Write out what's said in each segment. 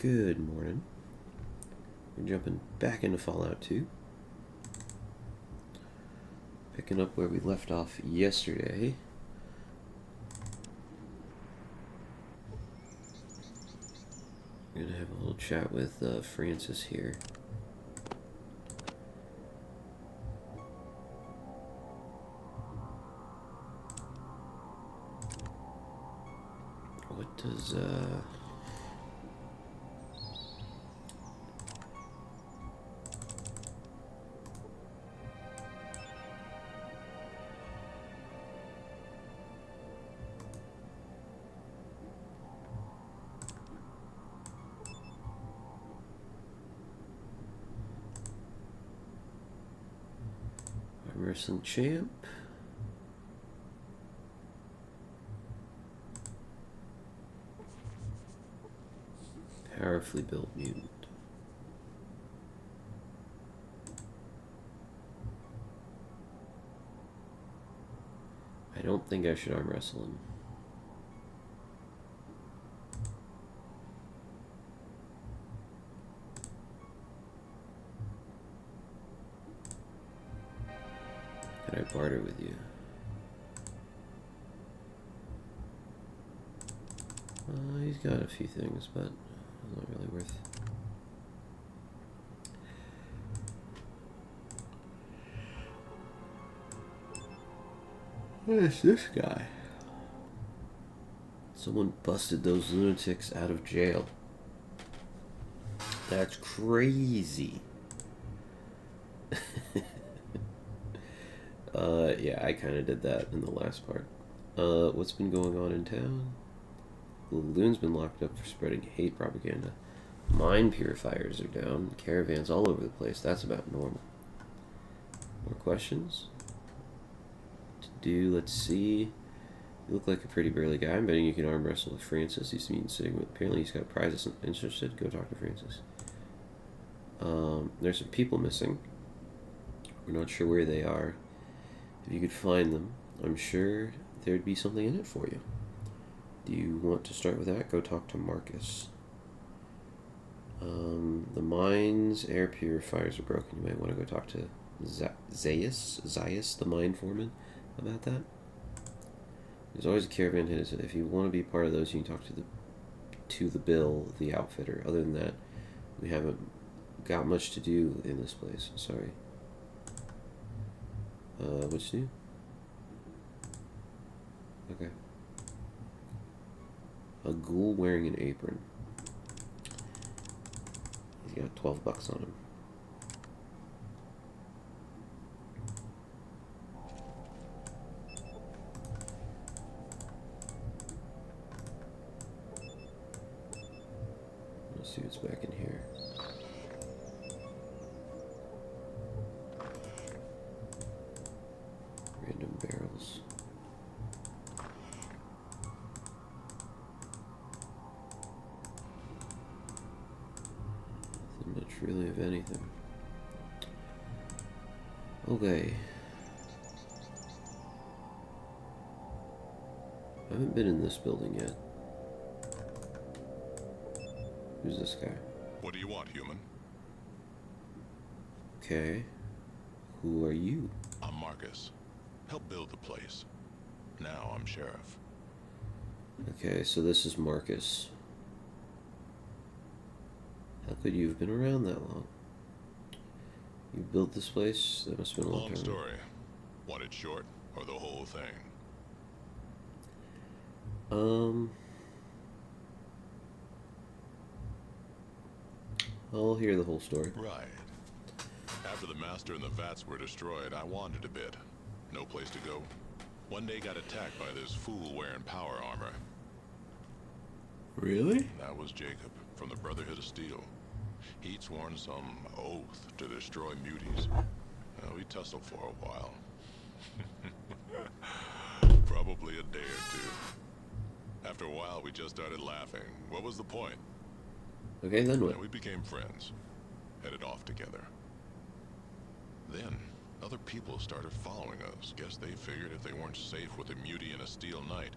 Good morning. We're jumping back into Fallout 2. Picking up where we left off yesterday. I'm gonna have a little chat with Francis here. What does arm wrestling champ? Powerfully built mutant. I don't think I should arm wrestle him. Can I barter with you? He's got a few things, but not really worth. What is this guy? Someone busted those lunatics out of jail. That's crazy. Yeah, I kind of did that in the last part. What's been going on in town? The loon's been locked up for spreading hate propaganda. Mine purifiers are down. Caravans all over the place. That's about normal. More questions? To do, let's see. You look like a pretty burly guy. I'm betting you can arm wrestle with Francis. He's sitting with. Apparently he's got prizes interested. Go talk to Francis. There's some people missing. We're not sure where they are. If you could find them, I'm sure there'd be something in it for you. Do you want to start with that? Go talk to Marcus. The mine's air purifiers are broken. You might want to go talk to Zaius, the mine foreman, about that. There's always a caravan hit. If you want to be part of those, you can talk to the Bill, the outfitter. Other than that, we haven't got much to do in this place. Sorry. What's new? Okay. A ghoul wearing an apron. He's got $12 on him. Let's see what's back in here. Random barrels. Nothing much really of anything. Okay. I haven't been in this building yet. Who's this guy? What do you want, human? Okay. Who are you? I'm Marcus. Help build the place. Now I'm sheriff. Okay, so this is Marcus. How could you have been around that long? You built this place? That must have been a long time. Long story. Want it short or the whole thing? I'll hear the whole story. Right. After the master and the vats were destroyed, I wandered a bit. No place to go. One day got attacked by this fool wearing power armor. Really? That was Jacob, from the Brotherhood of Steel. He'd sworn some oath to destroy muties. We tussled for a while. Probably a day or two. After a while, we just started laughing. What was the point? Okay, then what? And we became friends. Headed off together. Then, other people started following us. Guess they figured if they weren't safe with a mutie and a steel knight,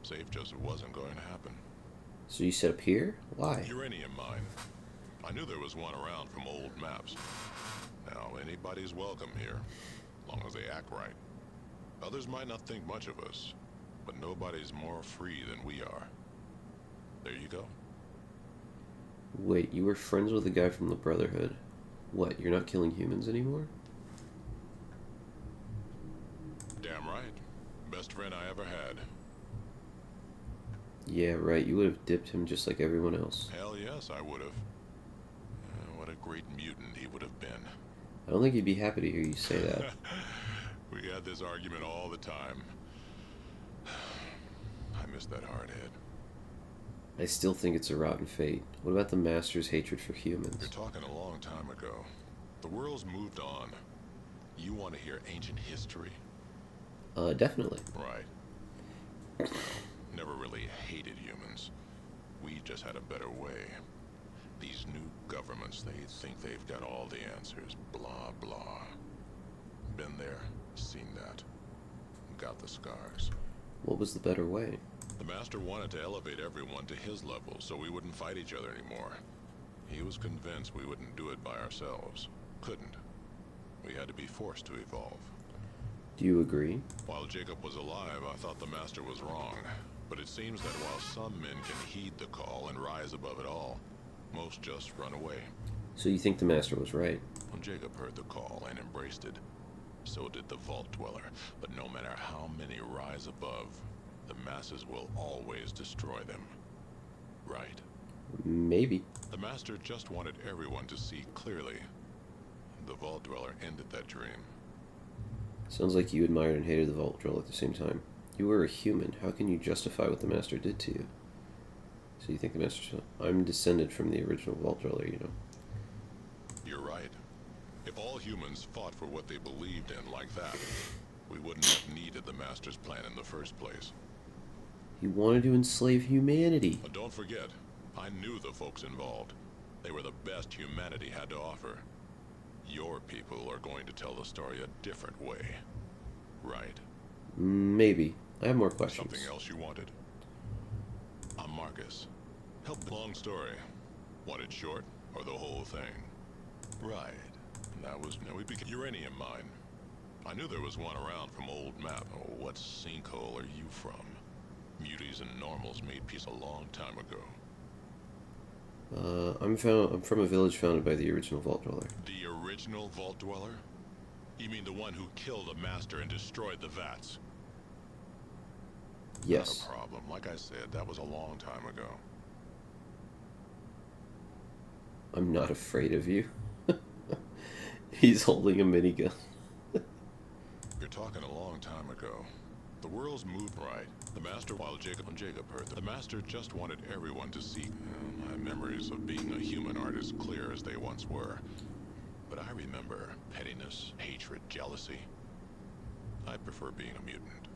safe just wasn't going to happen. So you set up here? Why? Uranium mine. I knew there was one around from old maps. Now, anybody's welcome here, as long as they act right. Others might not think much of us, but nobody's more free than we are. There you go. Wait, you were friends with a guy from the Brotherhood. What, you're not killing humans anymore? Damn right. Best friend I ever had. Yeah, right, you would have dipped him just like everyone else. Hell yes, I would have. What a great mutant he would have been. I don't think he'd be happy to hear you say that. We had this argument all the time. I miss that hardhead. I still think it's a rotten fate. What about the Master's hatred for humans? You're talking a long time ago. The world's moved on. You want to hear ancient history? Definitely. Right. Never really hated humans. We just had a better way. These new governments, they think they've got all the answers. Blah, blah. Been there, seen that. Got the scars. What was the better way? The Master wanted to elevate everyone to his level so we wouldn't fight each other anymore. He was convinced we wouldn't do it by ourselves. Couldn't. We had to be forced to evolve. Do you agree? While Jacob was alive, I thought the Master was wrong. But it seems that while some men can heed the call and rise above it all, most just run away. So you think the Master was right? When Jacob heard the call and embraced it, so did the Vault Dweller. But no matter how many rise above, the masses will always destroy them. Right? Maybe. The Master just wanted everyone to see clearly. The Vault Dweller ended that dream. Sounds like you admired and hated the Vault Drill at the same time. You were a human. How can you justify what the Master did to you? So you think the Master... I'm descended from the original Vault Driller, you know. You're right. If all humans fought for what they believed in like that, we wouldn't have needed the Master's plan in the first place. He wanted to enslave humanity. But don't forget, I knew the folks involved. They were the best humanity had to offer. Your people are going to tell the story a different way. Right? Maybe. I have more questions. Something else you wanted? I'm Marcus. Help. Long story. Want it short, or the whole thing? Right. And that was... No, we became... Uranium mine. I knew there was one around from old map. Oh, what sinkhole are you from? Muties and normals made peace a long time ago. I'm from a village founded by the original Vault Dweller. The original Vault Dweller? You mean the one who killed the Master and destroyed the vats? Yes. Not a problem. Like I said, that was a long time ago. I'm not afraid of you. He's holding a minigun. You're talking a long time ago. The world's moved right. The Master, while Jacob heard, the Master just wanted everyone to see. My memories of being a human aren't as clear as they once were. But I remember pettiness, hatred, jealousy. I prefer being a mutant.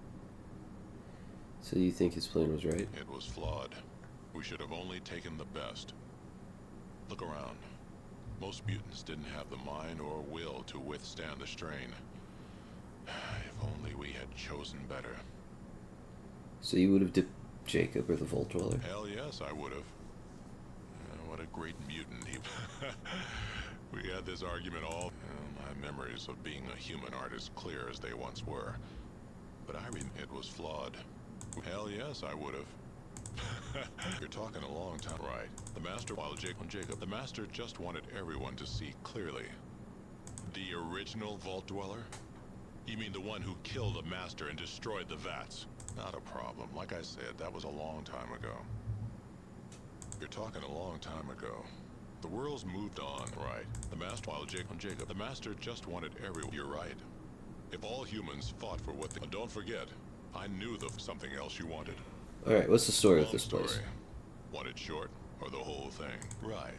So you think his plan was right? It was flawed. We should have only taken the best. Look around. Most mutants didn't have the mind or will to withstand the strain. If only we had chosen better. So you would have dipped Jacob or the Vault Dweller? Hell yes, I would have. What a great mutant he... We had this argument all... my memories of being a human aren't as clear as they once were. But I remember it was flawed. Hell yes, I would have. You're talking a long time, right? The Master, while Jacob, the Master just wanted everyone to see clearly. The original Vault Dweller? You mean the one who killed the Master and destroyed the vats? Not a problem. Like I said, that was a long time ago. You're talking a long time ago. The world's moved on, right? The Master, while Jacob, the Master just wanted everyone. You're right. If all humans fought for what they... Don't forget, I knew something else you wanted. Alright, what's the story with this place? Want it short, or the whole thing? Right.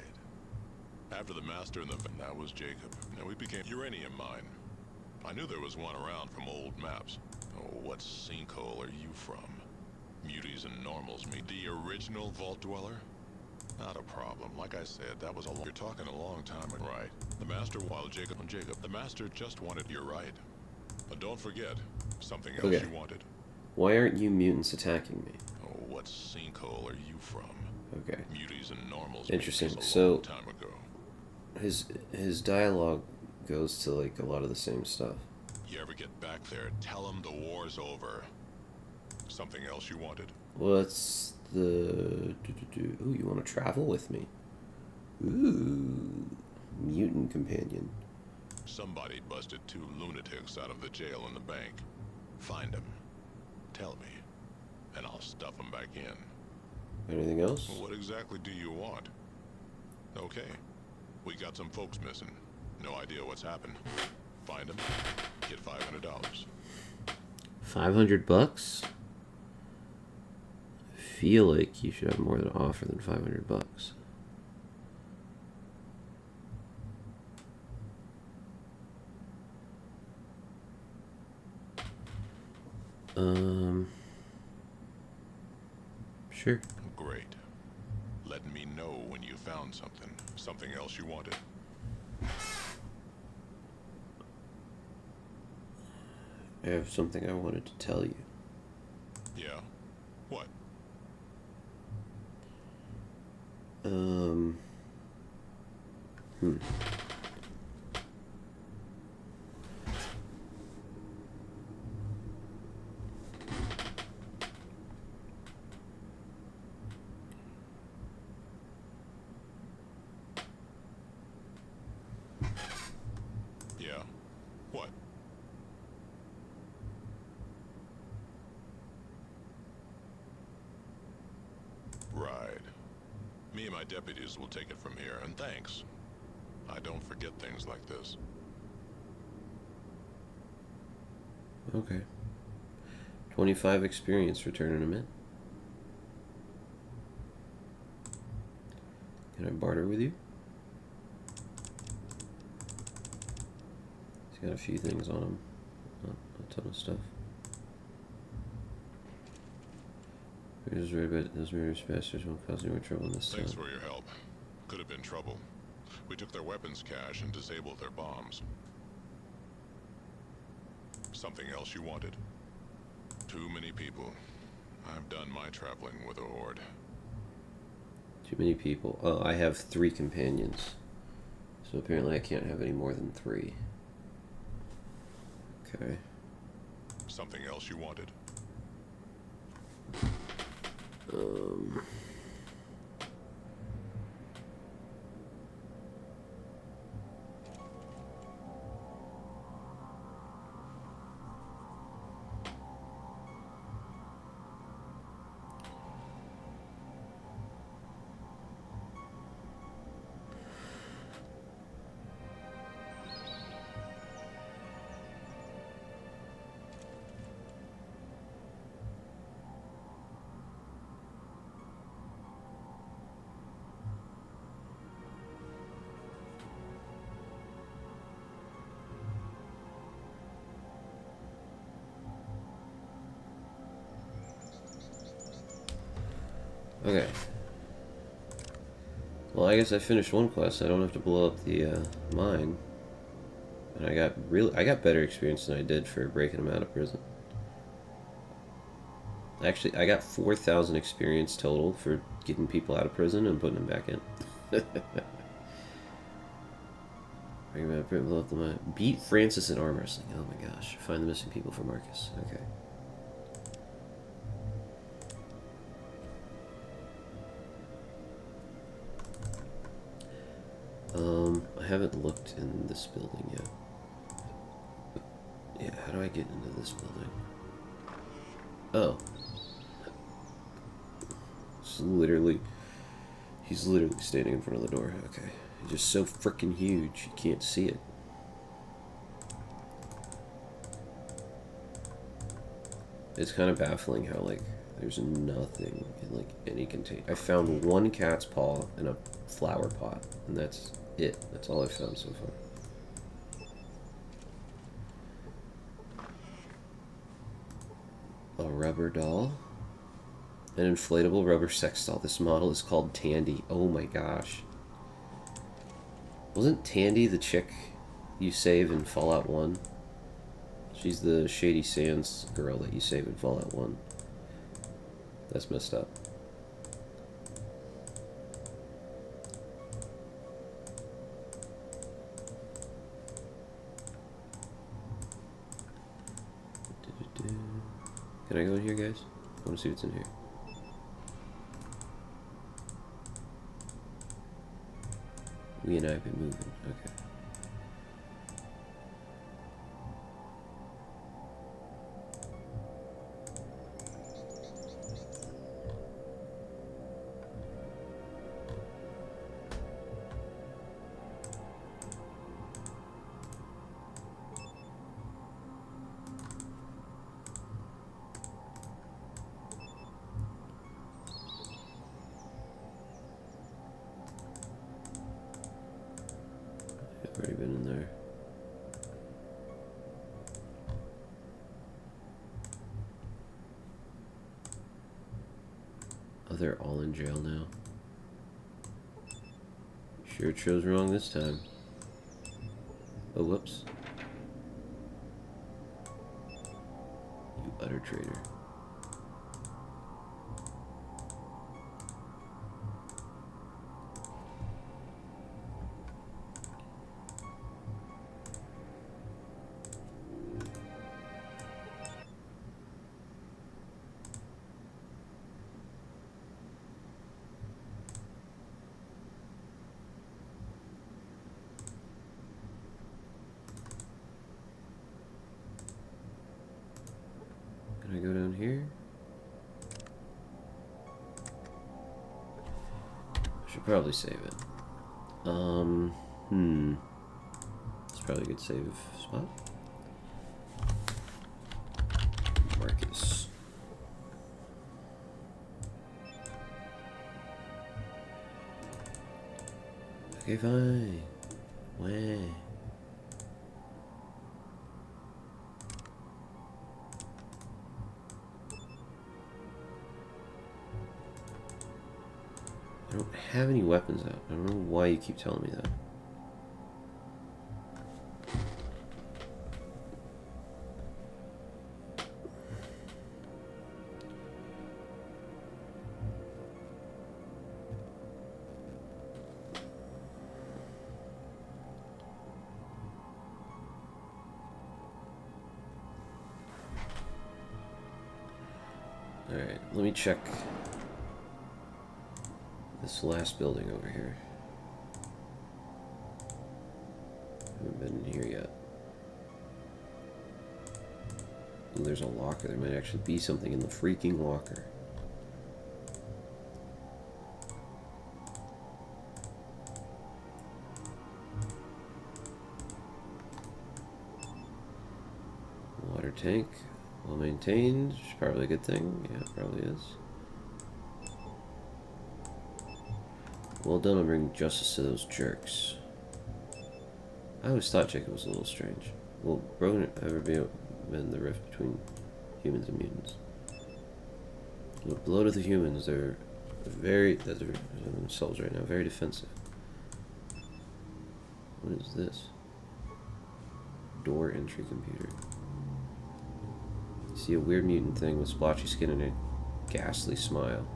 After the Master and that was Jacob. Now we became uranium mine. I knew there was one around from old maps. Oh, what sinkhole are you from? Muties and normals meet the original Vault Dweller? Not a problem. Like I said, that was a long... You're talking a long time ago. Right. The Master, while Jacob, the Master just wanted... You're right. But don't forget, something else you wanted. Why aren't you mutants attacking me? Oh, what sinkhole are you from? Okay. Muties and normals Interesting. made peace a long So time ago. his dialogue goes to like a lot of the same stuff. You ever get back there, tell him the war's over. Something else you wanted? What's the... Ooh, you want to travel with me? Ooh. Mutant companion. Somebody busted 2 lunatics out of the jail in the bank. Find them. Tell me. And I'll stuff them back in. Anything else? What exactly do you want? Okay. We got some folks missing. No idea what's happened. Find them. Get $500. $500? I feel like you should have more to offer than $500. Sure. Great. Let me know when you found something. Something else you wanted. I have something I wanted to tell you. Yeah? What? Yeah? What? Right. Me and my deputies will take it from here, and thanks. I don't forget things like this. Okay. 25 experience returning them in. Can I barter with you? He's got a few things on him. Not a ton of stuff. Those murderous bastards won't cause any more trouble in this town. Thanks for your help. Could have been trouble. We took their weapons cache and disabled their bombs. Something else you wanted? Too many people. I've done my traveling with a horde. Too many people. Oh, I have 3 companions. So apparently I can't have any more than 3. Okay. Something else you wanted? Okay. Well, I guess I finished one quest. I don't have to blow up the mine. And I got better experience than I did for breaking them out of prison. Actually, I got 4,000 experience total for getting people out of prison and putting them back in. Blow up the mine. Beat Francis in arm wrestling. Oh my gosh. Find the missing people for Marcus. Okay. I haven't looked in this building yet. Yeah, how do I get into this building? Oh. He's literally standing in front of the door. Okay. He's just so freaking huge, you can't see it. It's kind of baffling how, like, there's nothing in, like, any container. I found 1 cat's paw in a flower pot, and that's it. That's all I've found so far. A rubber doll. An inflatable rubber sex doll. This model is called Tandy. Oh my gosh. Wasn't Tandy the chick you save in Fallout 1? She's the Shady Sands girl that you save in Fallout 1. That's messed up. Can I go in here, guys? I want to see what's in here. We and I have been moving. Okay. I've already been in there. Oh, they're all in jail now. Sure chose wrong this time. Oh, whoops. You utter traitor. Can I go down here? I should probably save it. It's probably a good save spot. Marcus. Okay, fine. Wah. I don't have any weapons out. I don't know why you keep telling me that. Alright, let me check this last building over here. Haven't been in here yet. Ooh, there's a locker. There might actually be something in the freaking locker. Water tank. Well maintained. It's probably a good thing. Yeah, it probably is. Well done on bringing justice to those jerks. I always thought Jacob was a little strange. Will Brogan ever been the rift between humans and mutants? The blow to the humans, they're themselves right now, very defensive. What is this? Door entry computer. You see a weird mutant thing with splotchy skin and a ghastly smile.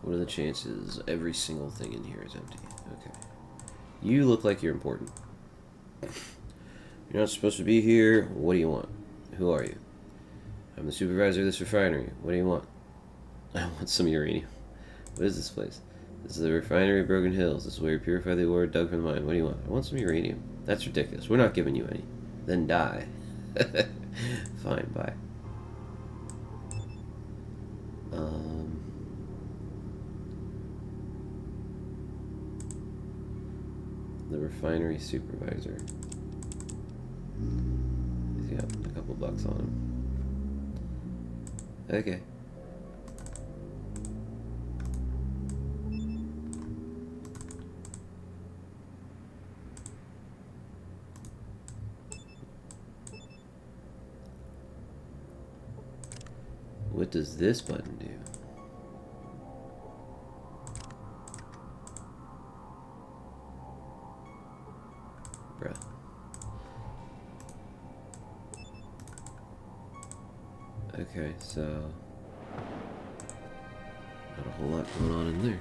What are the chances every single thing in here is empty? Okay. You look like you're important. You're not supposed to be here. What do you want? Who are you? I'm the supervisor of this refinery. What do you want? I want some uranium. What is this place? This is the refinery of Broken Hills. This is where you purify the ore dug from the mine. What do you want? I want some uranium. That's ridiculous. We're not giving you any. Then die. Fine, bye. The refinery supervisor. He's got a couple bucks on him. Okay. What does this button do? Bruh. Okay, so not a whole lot going on in there.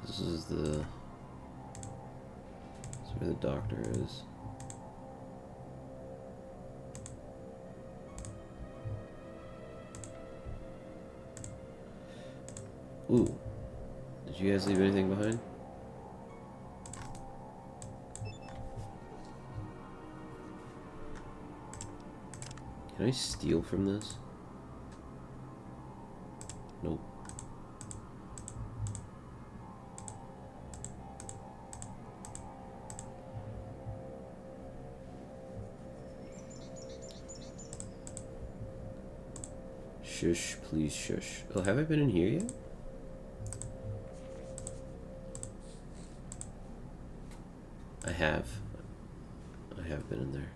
This is the... That's where the doctor is. Ooh. Did you guys leave anything behind? Can I steal from this? Nope. Shush, please shush. Oh, have I been in here yet? I have. I have been in there.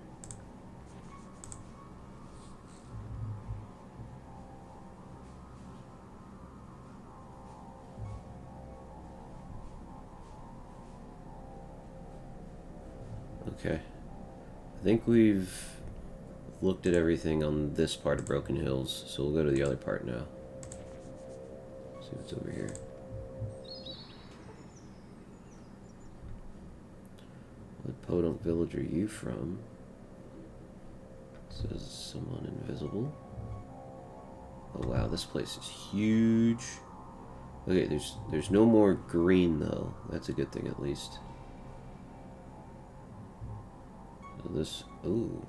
Okay. I think we've looked at everything on this part of Broken Hills, so we'll go to the other part now. See what's over here. What podunk village are you from? It says someone invisible. Oh wow, this place is huge. Okay, there's no more green though. That's a good thing at least. So this, ooh.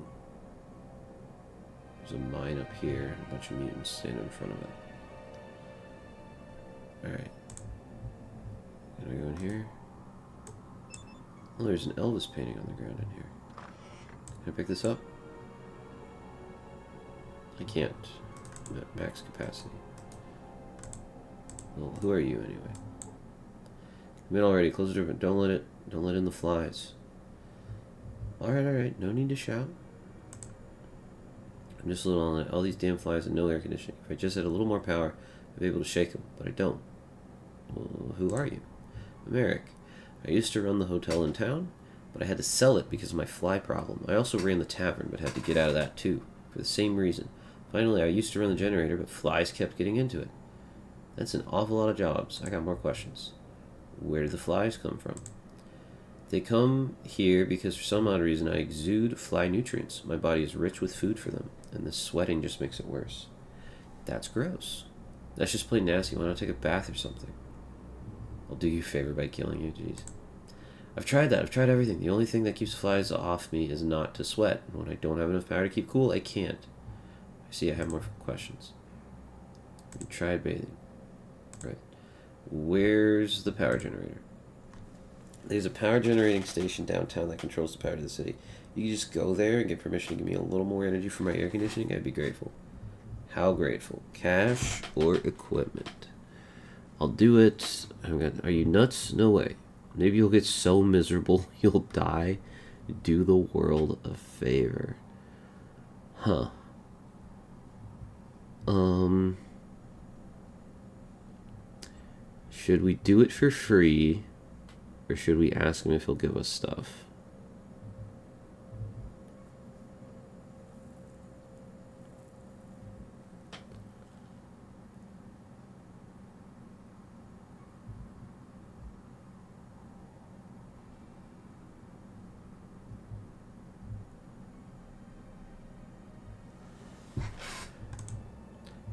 There's a mine up here, and a bunch of mutants standing in front of it. Alright. Can I go in here? Oh, there's an Elvis painting on the ground in here. Can I pick this up? I can't. I'm at max capacity. Well, who are you anyway? Come in already. Close the door, but don't let in the flies. Alright. No need to shout. I'm just a little on it. All these damn flies and no air conditioning. If I just had a little more power, I'd be able to shake them, but I don't. Well, who are you? I'm Eric. I used to run the hotel in town, but I had to sell it because of my fly problem. I also ran the tavern, but had to get out of that too, for the same reason. Finally, I used to run the generator, but flies kept getting into it. That's an awful lot of jobs. I got more questions. Where do the flies come from? They come here because for some odd reason I exude fly nutrients. My body is rich with food for them, and the sweating just makes it worse. That's gross. That's just plain nasty. Why not take a bath or something? I'll do you a favor by killing you, jeez. I've tried that. I've tried everything. The only thing that keeps flies off me is not to sweat. And when I don't have enough power to keep cool, I can't. I see I have more questions. You tried bathing. Right. Where's the power generator? There's a power generating station downtown that controls the power to the city. You can just go there and get permission to give me a little more energy for my air conditioning. I'd be grateful. How grateful? Cash or equipment? I'll do it. Are you nuts? No way. Maybe you'll get so miserable you'll die. Do the world a favor. Huh. Should we do it for free? Or should we ask him if he'll give us stuff?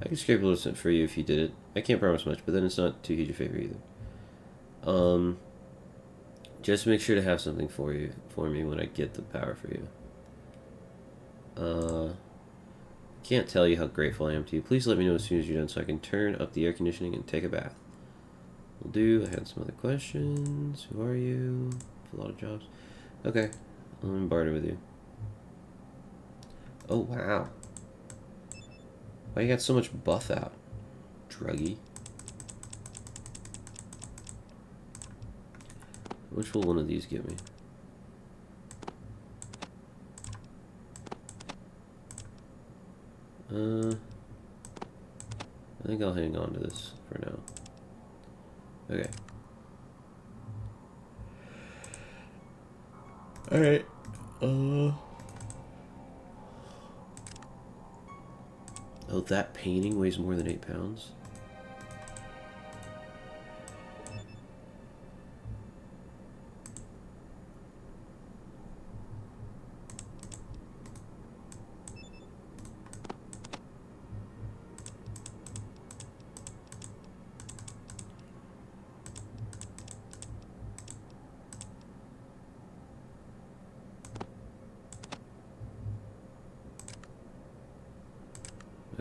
I could scrape a little cent for you if you did it. I can't promise much, but then it's not too huge a favor either. Just make sure to have something for me when I get the power for you. Can't tell you how grateful I am to you. Please let me know as soon as you're done so I can turn up the air conditioning and take a bath. Will do. I had some other questions. Who are you? A lot of jobs. Okay. Let me barter with you. Oh, wow. Why you got so much buff out? Druggy. Which will one of these give me? I think I'll hang on to this for now. Okay. Alright. Oh, that painting weighs more than 8 pounds?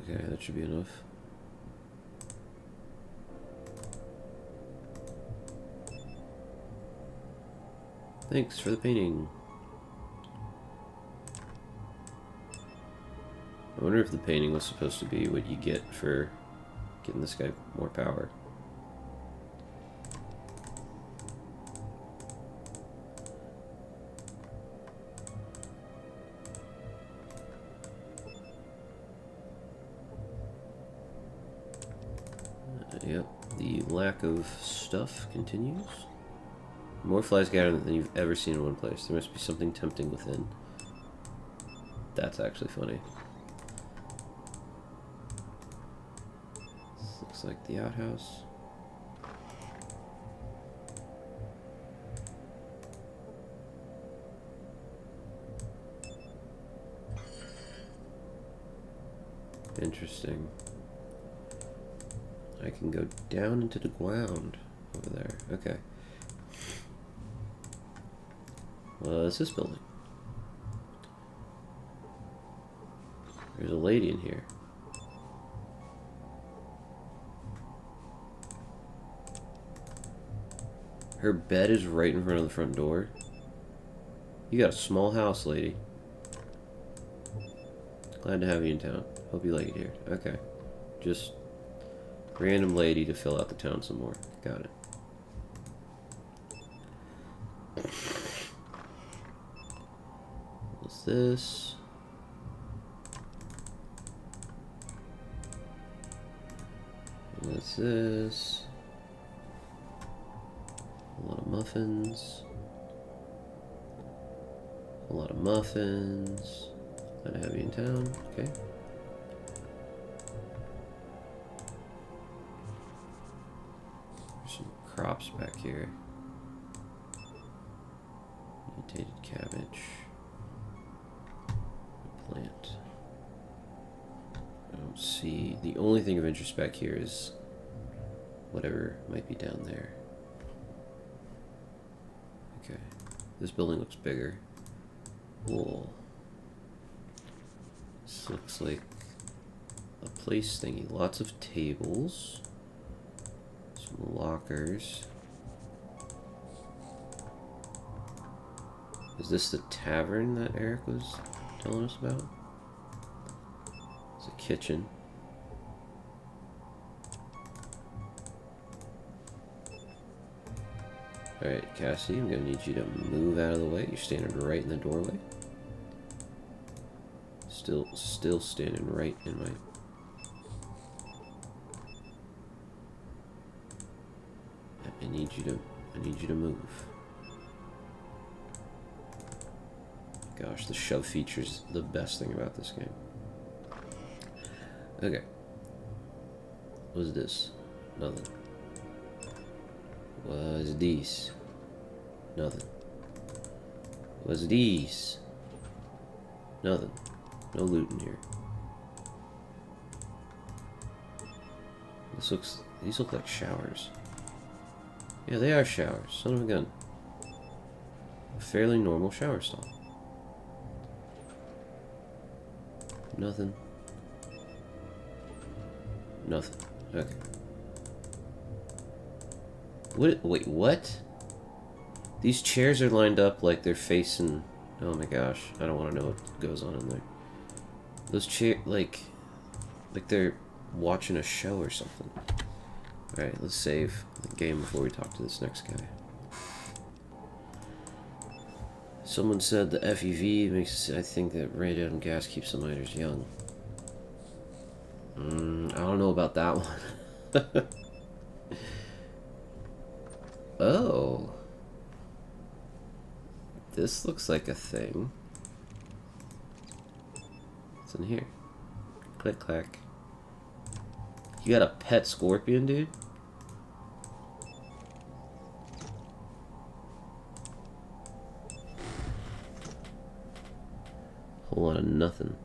Okay, that should be enough. Thanks for the painting. I wonder if the painting was supposed to be what you get for getting this guy more power. Yep, the lack of stuff continues. More flies gathered than you've ever seen in one place. There must be something tempting within. That's actually funny. This looks like the outhouse. Interesting. I can go down into the ground over there. Okay. What's this building? There's a lady in here. Her bed is right in front of the front door. You got a small house, lady. Glad to have you in town. Hope you like it here. Okay. Just random lady to fill out the town some more. Got it. What's this? What's this? A lot of muffins. A lot of muffins. Glad to have you in town. Okay. There's some crops back here. Mutated cabbage. Plant. I don't see. The only thing of interest back here is whatever might be down there. Okay. This building looks bigger. Whoa. This looks like a place thingy. Lots of tables. Some lockers. Is this the tavern that Eric was telling us about? It's a kitchen. Alright, Cassie, I'm gonna need you to move out of the way. You're standing right in the doorway. Still standing right in my... I need you to move. Gosh, the shove feature's the best thing about this game. Okay. What's this? Nothing. What's this? Nothing. What's these? Nothing. No loot in here. These look like showers. Yeah, they are showers. Son of a gun. A fairly normal shower stall. Nothing. Nothing. Okay. What? Wait, what? These chairs are lined up like they're facing... Oh my gosh. I don't want to know what goes on in there. Those chairs, like they're watching a show or something. Alright, let's save the game before we talk to this next guy. Someone said the FEV makes... I think that radiation gas keeps the miners young. I don't know about that one. Oh. This looks like a thing. What's in here? Click, clack. You got a pet scorpion, dude? Whole lot of nothing.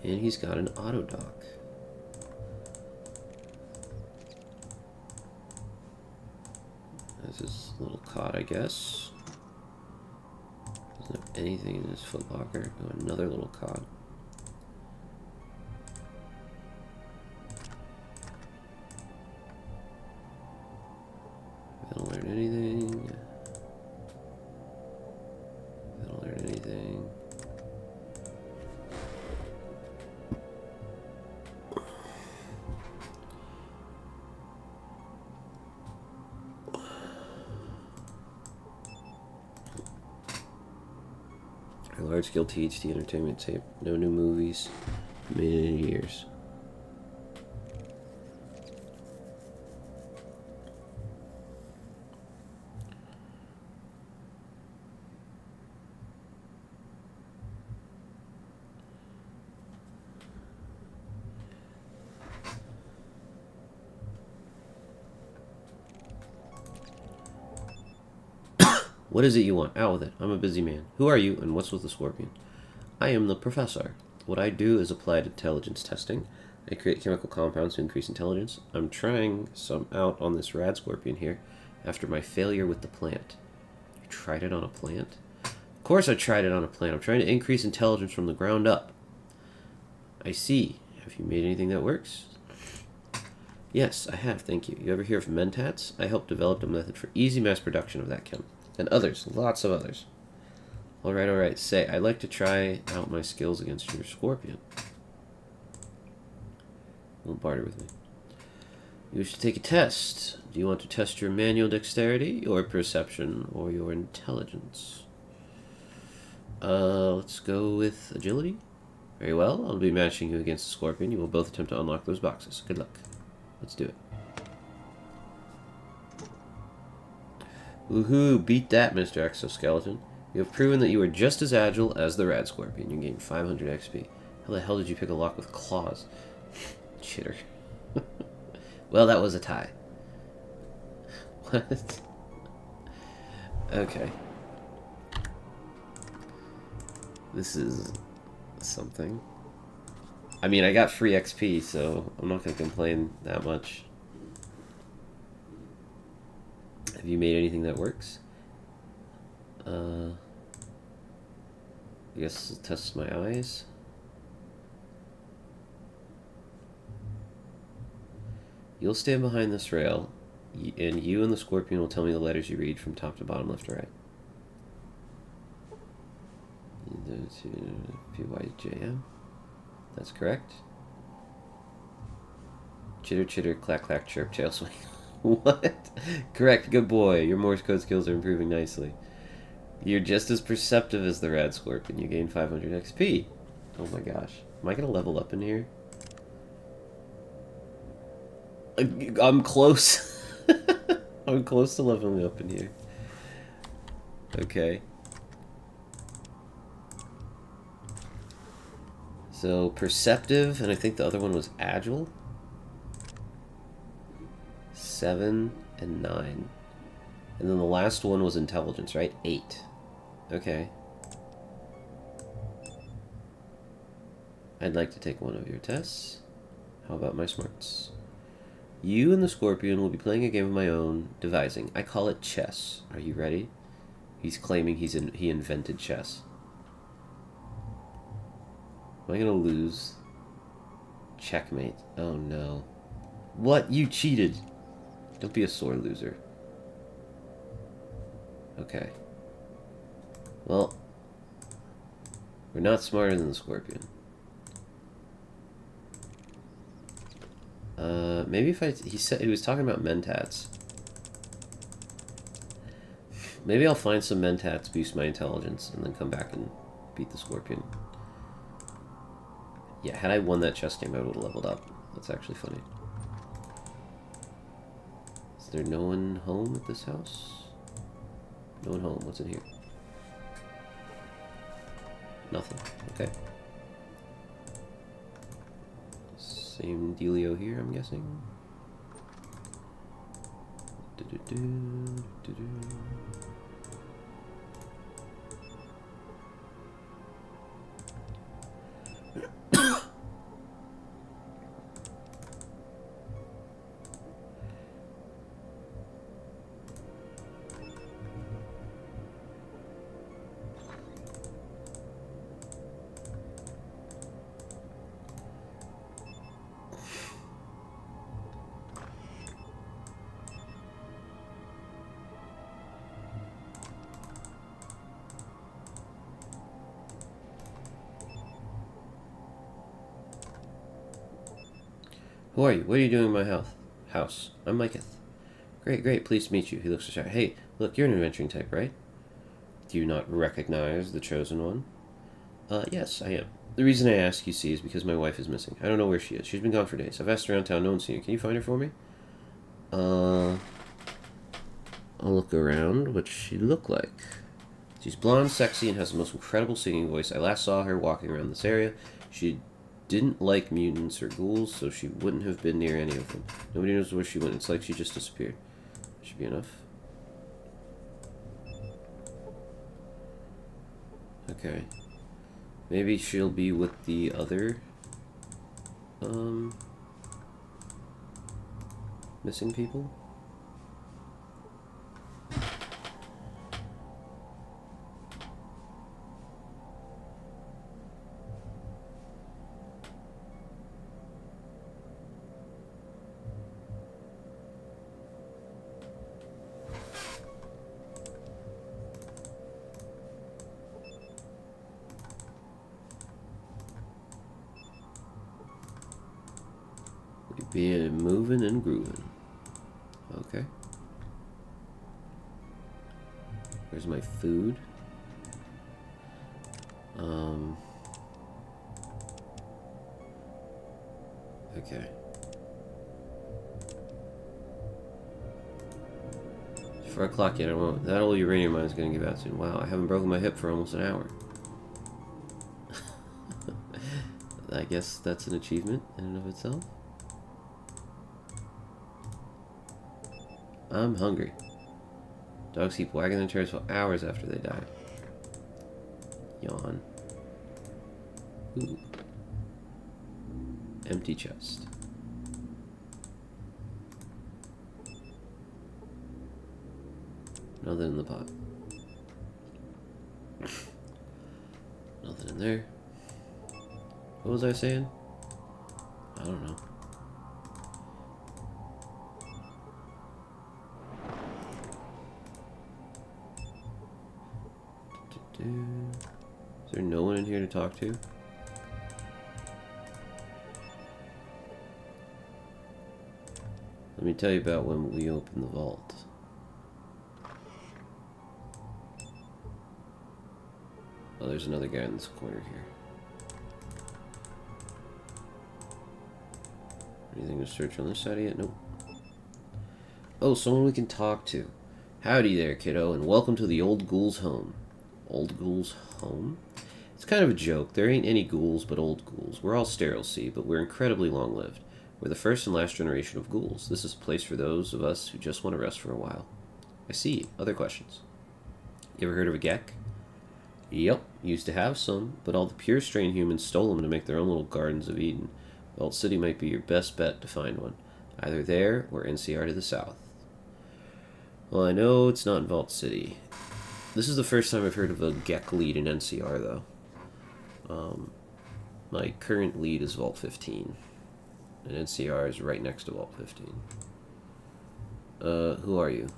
And he's got an auto dock. That's his little cot, I guess. Doesn't have anything in his footlocker. Oh, another little cot. I don't learn anything. I don't learn anything. Large-scale THT entertainment tape. No new movies made in years. What is it you want? Out with it. I'm a busy man. Who are you, and what's with the scorpion? I am the professor. What I do is applied intelligence testing. I create chemical compounds to increase intelligence. I'm trying some out on this rad scorpion here after my failure with the plant. You tried it on a plant? Of course I tried it on a plant. I'm trying to increase intelligence from the ground up. I see. Have you made anything that works? Yes, I have, thank you. You ever hear of mentats? I helped develop a method for easy mass production of that chem. And others, lots of others. Alright, say, I'd like to try out my skills against your scorpion. Don't barter with me. You should take a test. Do you want to test your manual dexterity, your perception, or your intelligence? Let's go with agility. Very well, I'll be matching you against the scorpion. You will both attempt to unlock those boxes. Good luck. Let's do it. Woohoo, beat that, Mr. Exoskeleton. You have proven that you are just as agile as the rad scorpion. You gained 500 XP. How the hell did you pick a lock with claws? Chitter. Well, that was a tie. What? Okay. This is something. I mean, I got free XP, so I'm not going to complain that much. Have you made anything that works? I guess I'll test my eyes. You'll stand behind this rail, and you and the scorpion will tell me the letters you read from top to bottom, left to right. PYJM. That's correct. Chitter, chitter, clack, clack, chirp, tail swing. What? Correct, good boy. Your Morse code skills are improving nicely. You're just as perceptive as the rad scorpion. You gain 500 XP. Oh my gosh. Am I going to level up in here? I'm close. I'm close to leveling up in here. Okay. So, perceptive, and I think the other one was agile. 7 and 9. And then the last one was intelligence, right? 8. Okay. I'd like to take one of your tests. How about my smarts? You and the scorpion will be playing a game of my own, devising. I call it chess. Are you ready? He's claiming he invented chess. Am I gonna lose? Checkmate. Oh no. What? You cheated! Don't be a sore loser. Okay. Well, we're not smarter than the Scorpion. Maybe if he said he was talking about mentats. Maybe I'll find some mentats, boost my intelligence, and then come back and beat the Scorpion. Yeah, had I won that chess game, I would have leveled up. That's actually funny. Is there no one home at this house? No one home. What's in here? Nothing. Okay. Same dealio here, I'm guessing. Who are you? What are you doing in my house? I'm Micah. Great, great. Pleased to meet you. He looks so shy. Hey, look, you're an adventuring type, right? Do you not recognize the chosen one? Yes, I am. The reason I ask, you see, is because my wife is missing. I don't know where she is. She's been gone for days. I've asked around town. No one's seen her. Can you find her for me? I'll look around. What's she look like? She's blonde, sexy, and has the most incredible singing voice. I last saw her walking around this area. She didn't like mutants or ghouls, so she wouldn't have been near any of them. Nobody knows where she went. It's like she just disappeared. Should be enough. Okay. Maybe she'll be with the other missing people? Be moving and grooving. Okay. Where's my food? Okay. 4 o'clock yet. I won't. That old uranium mine is going to give out soon. Wow, I haven't broken my hip for almost an hour. I guess that's an achievement in and of itself. I'm hungry. Dogs keep wagging their tails for hours after they die. Yawn. Ooh. Empty chest. Nothing in the pot. Nothing in there. What was I saying? I don't know. Is there no one in here to talk to? Let me tell you about when we opened the vault. Oh, there's another guy in this corner here. Anything to search on this side yet? Nope. Oh, someone we can talk to. Howdy there, kiddo, and welcome to the Old Ghoul's home. Old Ghoul's home? It's kind of a joke. There ain't any ghouls but old ghouls. We're all sterile, see, but we're incredibly long-lived. We're the first and last generation of ghouls. This is a place for those of us who just want to rest for a while. I see. Other questions? You ever heard of a Gek? Yep, used to have some, but all the pure strain humans stole them to make their own little gardens of Eden. Vault City might be your best bet to find one. Either there or NCR to the south. Well, I know it's not in Vault City. This is the first time I've heard of a Gek lead in NCR, though. My current lead is Vault 15. And NCR is right next to Vault 15. Who are you?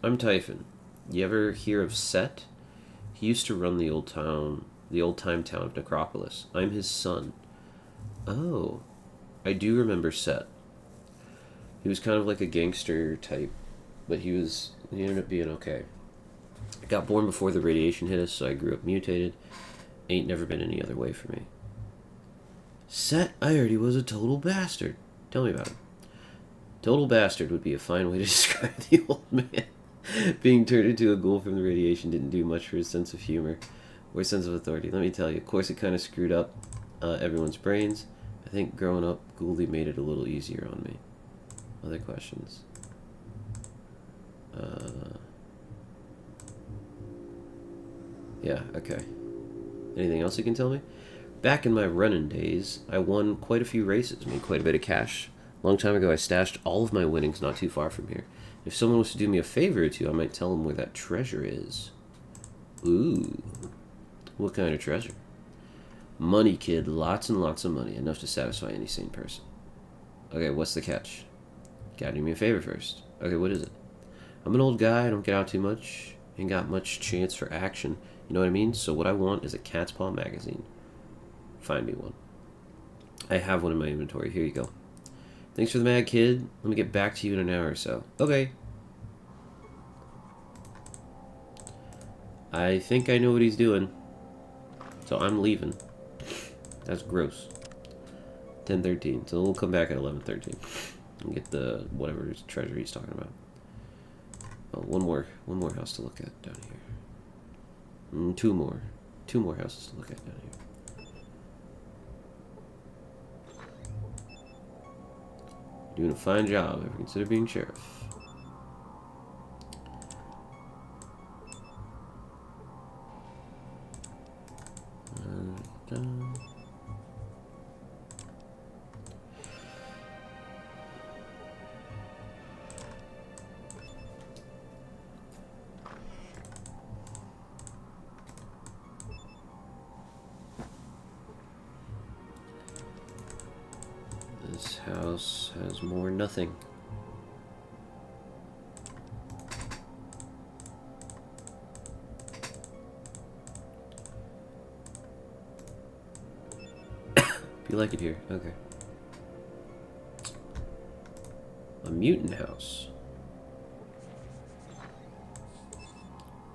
I'm Typhon. You ever hear of Set? He used to run the old time town of Necropolis. I'm his son. Oh, I do remember Set. He was kind of like a gangster type, but he ended up being okay. I got born before the radiation hit us, so I grew up mutated. Ain't never been any other way for me. Set, I heard he was a total bastard. Tell me about him. Total bastard would be a fine way to describe the old man. Being turned into a ghoul from the radiation didn't do much for his sense of humor or sense of authority. Let me tell you, of course it kind of screwed up everyone's brains. I think growing up, Ghoulie made it a little easier on me. Other questions? Yeah, okay. Anything else you can tell me? Back in my running days, I won quite a few races, made quite a bit of cash. A long time ago, I stashed all of my winnings not too far from here. If someone was to do me a favor or two, I might tell them where that treasure is. Ooh. What kind of treasure? Money, kid. Lots and lots of money. Enough to satisfy any sane person. Okay, what's the catch? Gotta do me a favor first. Okay, what is it? I'm an old guy. I don't get out too much. Ain't got much chance for action. You know what I mean? So what I want is a Cat's Paw magazine. Find me one. I have one in my inventory. Here you go. Thanks for the mag, kid. Let me get back to you in an hour or so. Okay. I think I know what he's doing. So I'm leaving. That's gross. 10:13. So we'll come back at 11:13 and get the whatever treasure he's talking about. Oh, one more house to look at down here. Two more houses to look at down here. Doing a fine job. Ever consider being sheriff? This house has more nothing. You like it here? Okay. A mutant house.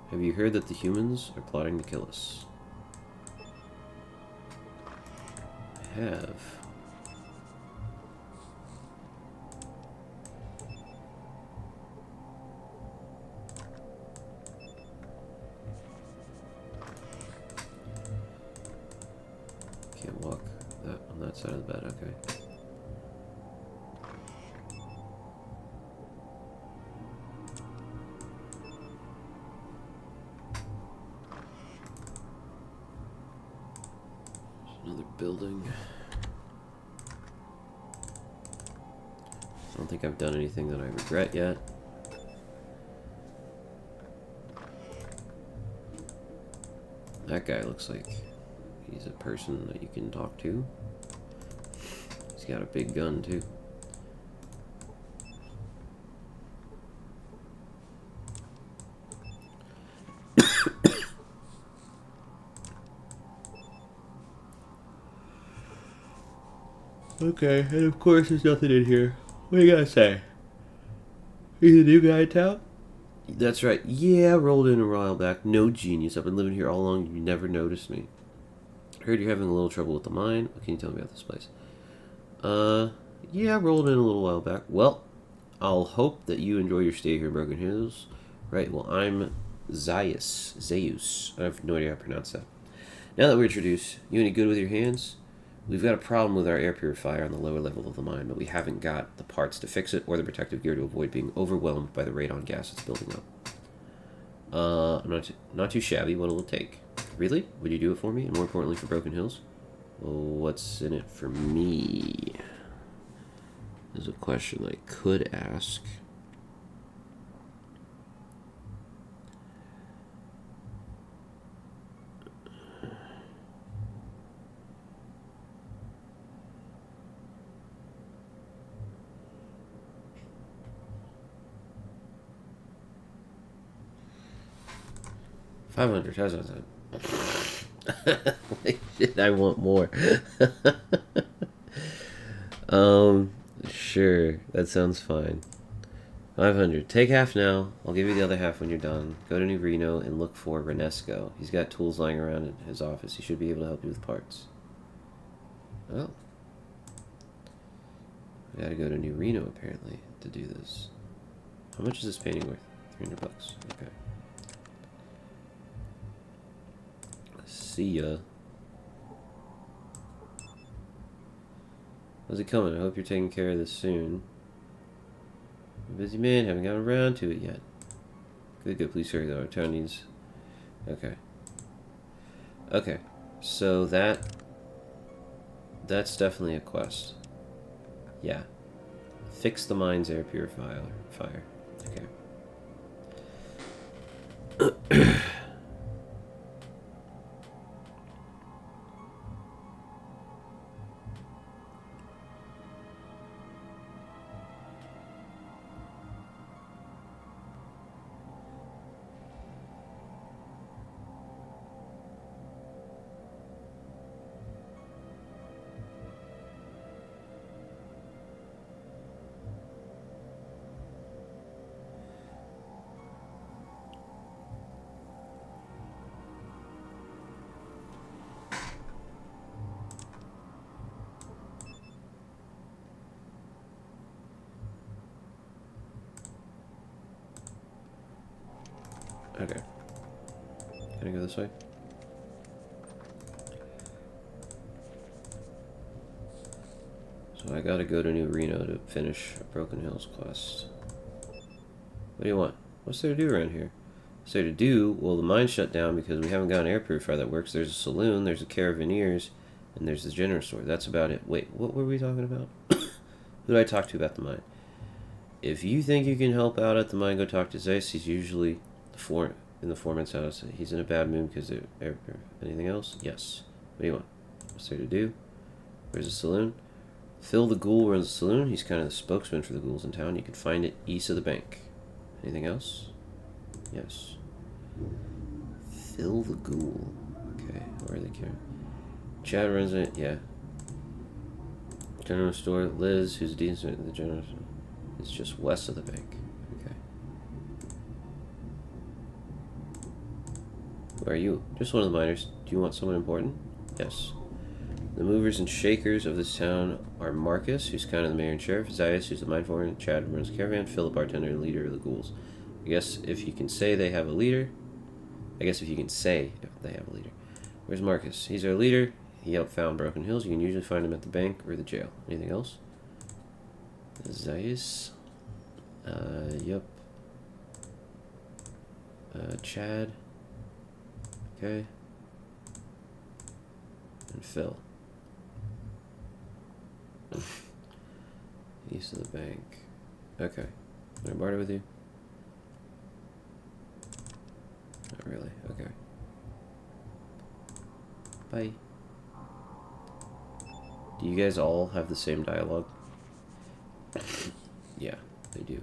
Have you heard that the humans are plotting to kill us? I have. Can't walk on that side of the bed, okay. There's another building. I don't think I've done anything that I regret yet. That guy looks like he's a person that you can talk to. He's got a big gun, too. Okay, and of course there's nothing in here. What do you gotta say? He's a new guy in town? That's right. Yeah, rolled in a while back. No genius. I've been living here all along. You never noticed me. Heard you're having a little trouble with the mine. What can you tell me about this place? Yeah, rolled in a little while back. Well, I'll hope that you enjoy your stay here in Broken Hills. Right, well, I'm Zeus. I have no idea how to pronounce that. Now that we're introduced, you any good with your hands? We've got a problem with our air purifier on the lower level of the mine, but we haven't got the parts to fix it or the protective gear to avoid being overwhelmed by the radon gas that's building up. I'm not too shabby. What'll it take? Really? Would you do it for me? And more importantly, for Broken Hills? Well, what's in it for me? There's a question I could ask. 500. How's that? Like, shit, I want more. Sure. That sounds fine. 500. Take half now. I'll give you the other half when you're done. Go to New Reno and look for Renesco. He's got tools lying around in his office. He should be able to help you with parts. Oh. I gotta go to New Reno, apparently, to do this. How much is this painting worth? 300 bucks. Okay. See ya. How's it coming? I hope you're taking care of this soon. I'm a busy man, haven't gotten around to it yet. Good, please hurry though. Our town needs... Okay. Okay. So that's definitely a quest. Yeah. Fix the mine's air purifier. Okay. Okay. Can I go this way? So I gotta go to New Reno to finish a Broken Hills quest. What do you want? What's there to do around here? What's there to do? Well, the mine's shut down because we haven't got an air purifier that works. There's a saloon, there's a Caravaneers, and there's the general store. That's about it. Wait, what were we talking about? Who did I talk to about the mine? If you think you can help out at the mine, go talk to Zeiss. He's usually in the foreman's house. He's in a bad mood because of air. Anything else? Yes. What do you want? What's there to do? Where's the saloon? Phil the Ghoul runs the saloon. He's kind of the spokesman for the ghouls in town. You can find it east of the bank. Anything else? Yes. Phil the Ghoul. Okay, where are they carrying? Chad runs it. Yeah. General store. Liz, who's decent at the general store. It's just west of the bank. Okay. Where are you? Just one of the miners. Do you want someone important? Yes. The movers and shakers of this town are Marcus, who's kind of the mayor and sheriff, Zaius, who's the mine foreman, Chad runs the caravan, Phil, the bartender, and leader of the ghouls. I guess if you can say they have a leader. Where's Marcus? He's our leader. He helped found Broken Hills. You can usually find him at the bank or the jail. Anything else? Zaius. Yep. Chad. Okay. And Phil. East of the bank. Okay. Can I barter with you? Not really. Okay. Bye. Do you guys all have the same dialogue? Yeah, they do.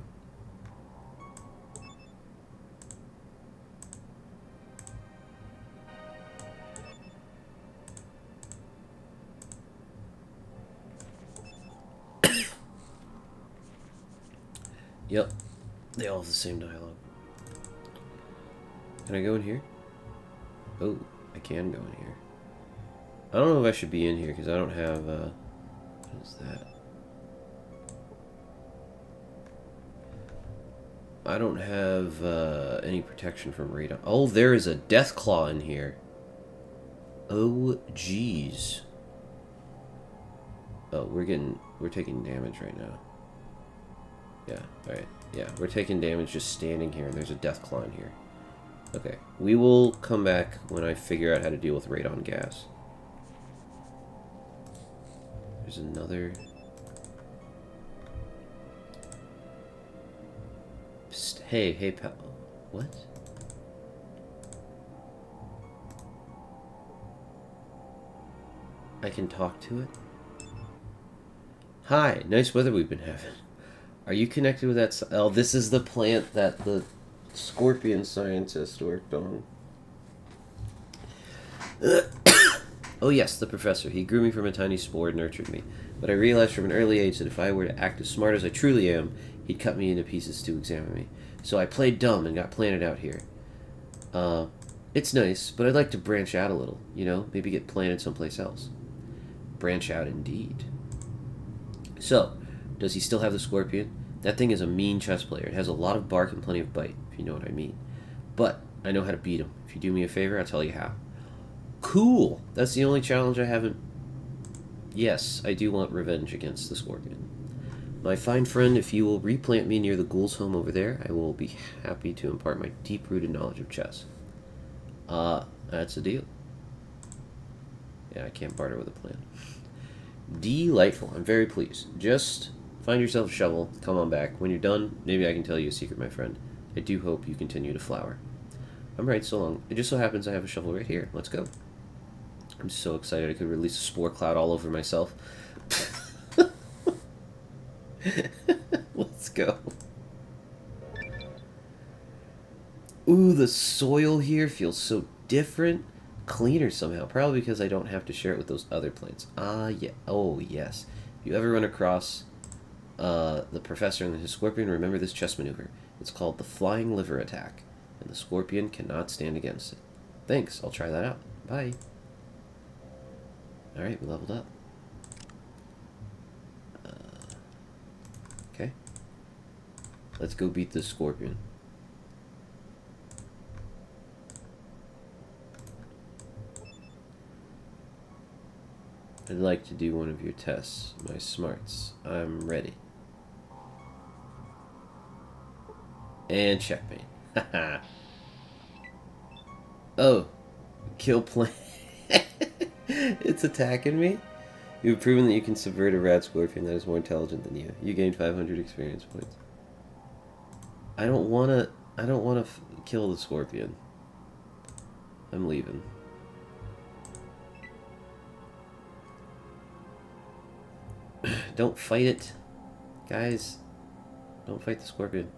Yep, they all have the same dialogue. Can I go in here? Oh, I can go in here. I don't know if I should be in here because I don't have, what is that? I don't have, any protection from radon. Oh, there is a death claw in here. Oh, jeez. Oh, we're taking damage right now. Yeah, alright. Yeah, we're taking damage just standing here, and there's a death claw in here. Okay, we will come back when I figure out how to deal with radon gas. There's another... Psst, hey, pal. What? I can talk to it? Hi, nice weather we've been having. Are you connected with that? Oh, this is the plant that the scorpion scientist worked on. Oh yes, the professor. He grew me from a tiny spore and nurtured me. But I realized from an early age that if I were to act as smart as I truly am, he'd cut me into pieces to examine me. So I played dumb and got planted out here. It's nice, but I'd like to branch out a little, you know? Maybe get planted someplace else. Branch out indeed. So, does he still have the scorpion? That thing is a mean chess player. It has a lot of bark and plenty of bite, if you know what I mean. But I know how to beat him. If you do me a favor, I'll tell you how. Cool! That's the only challenge I haven't... Yes, I do want revenge against the scorpion. My fine friend, if you will replant me near the ghoul's home over there, I will be happy to impart my deep-rooted knowledge of chess. That's a deal. Yeah, I can't barter with a plan. Delightful. I'm very pleased. Just find yourself a shovel. Come on back. When you're done, maybe I can tell you a secret, my friend. I do hope you continue to flower. I'm right, so long. It just so happens I have a shovel right here. Let's go. I'm so excited I could release a spore cloud all over myself. Let's go. Ooh, the soil here feels so different. Cleaner somehow. Probably because I don't have to share it with those other plants. Ah, yeah. Oh, yes. If you ever run across the professor and his scorpion, remember this chess maneuver. It's called the flying liver attack, and the scorpion cannot stand against it. Thanks. I'll try that out. Bye. Alright, we leveled up. Okay. Let's go beat this scorpion. I'd like to do one of your tests. My smarts. I'm ready. And checkmate. Haha. Oh. Kill plant. It's attacking me? You've proven that you can subvert a rad scorpion that is more intelligent than you. You gained 500 experience points. I don't wanna kill the scorpion. I'm leaving. Don't fight it. Guys, don't fight the scorpion.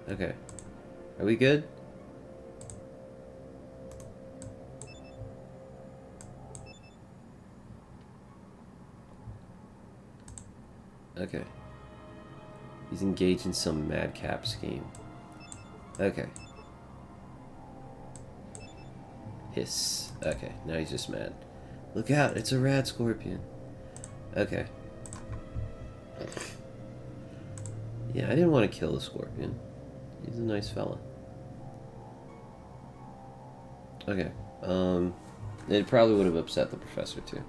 Okay. Are we good? Okay. He's engaged in some madcap scheme. Okay. Hiss. Okay, now he's just mad. Look out, it's a rad scorpion. Okay. Yeah, I didn't want to kill the scorpion. He's a nice fella. Okay. It probably would have upset the professor too.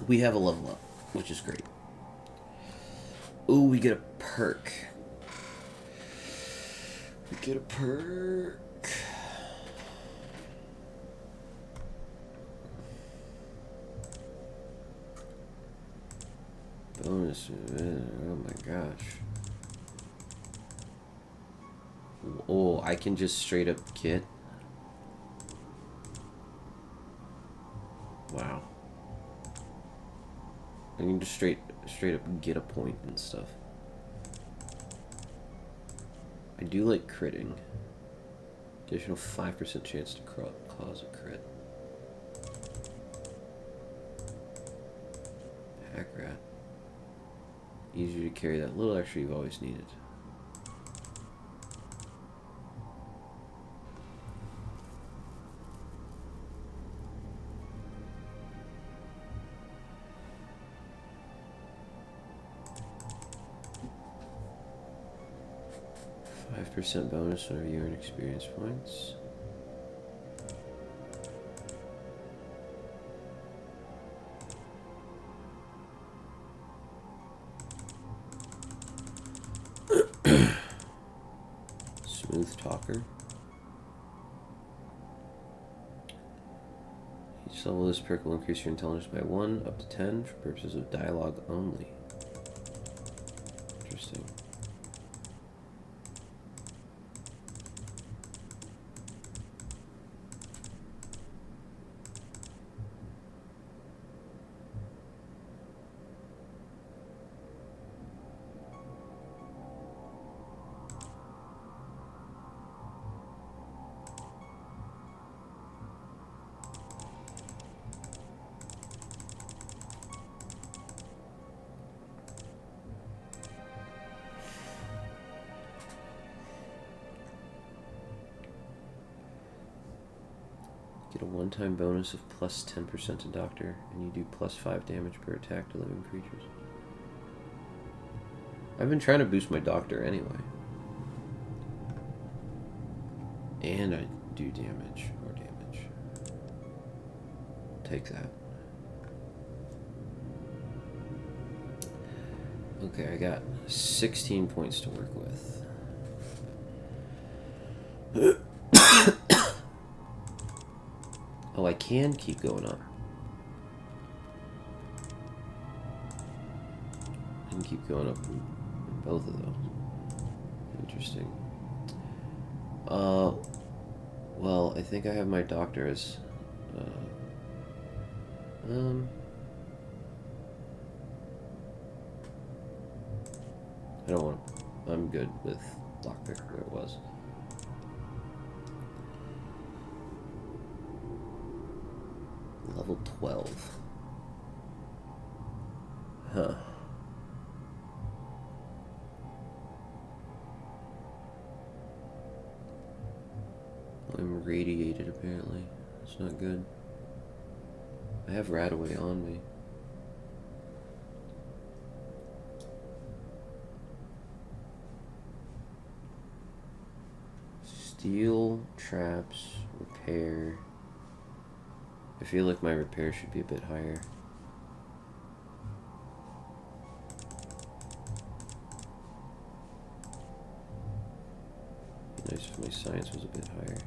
We have a level up, which is great. Ooh, we get a perk. We get a perk. Bonus. Oh my gosh. Oh, I can just straight up get. Wow. I can just straight up get a point and stuff. I do like critting. Additional 5% chance to cause a crit. Pack rat. Easier to carry that little extra you've always needed. % bonus whenever you earn experience points. Smooth talker. Each level of this perk will increase your intelligence by 1 up to 10 for purposes of dialogue only. Interesting. Get a one-time bonus of plus 10% to Doctor, and you do plus 5 damage per attack to living creatures. I've been trying to boost my Doctor anyway. And I do damage, more damage. Take that. Okay, I got 16 points to work with. Oh, I can keep going up. I can keep going up in both of those. Interesting. Well, I think I have my Doctor as, I don't want to, I'm good with lockpick where it was. Level 12. Huh. I'm radiated apparently. That's not good. I have Radaway on me. Steel, traps, repair. I feel like my repair should be a bit higher. Be nice if my science was a bit higher.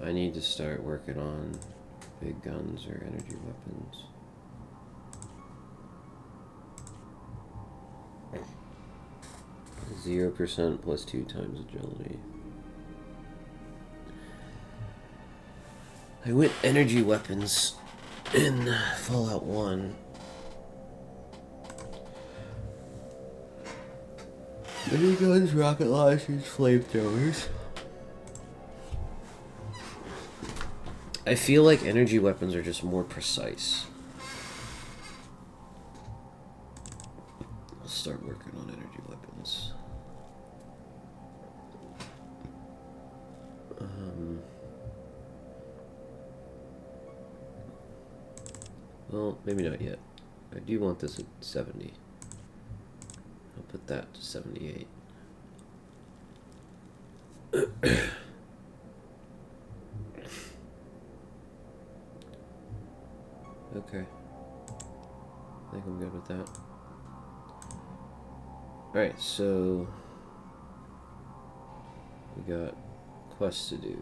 I need to start working on big guns or energy weapons. 0% plus 2 times agility. I went energy weapons in Fallout 1. Mini guns, rocket launchers, flamethrowers. I feel like energy weapons are just more precise. I'll start working on energy weapons. Well, maybe not yet. I do want this at 70. I'll put that to 78. Okay. I think I'm good with that. Alright, so we got quests to do.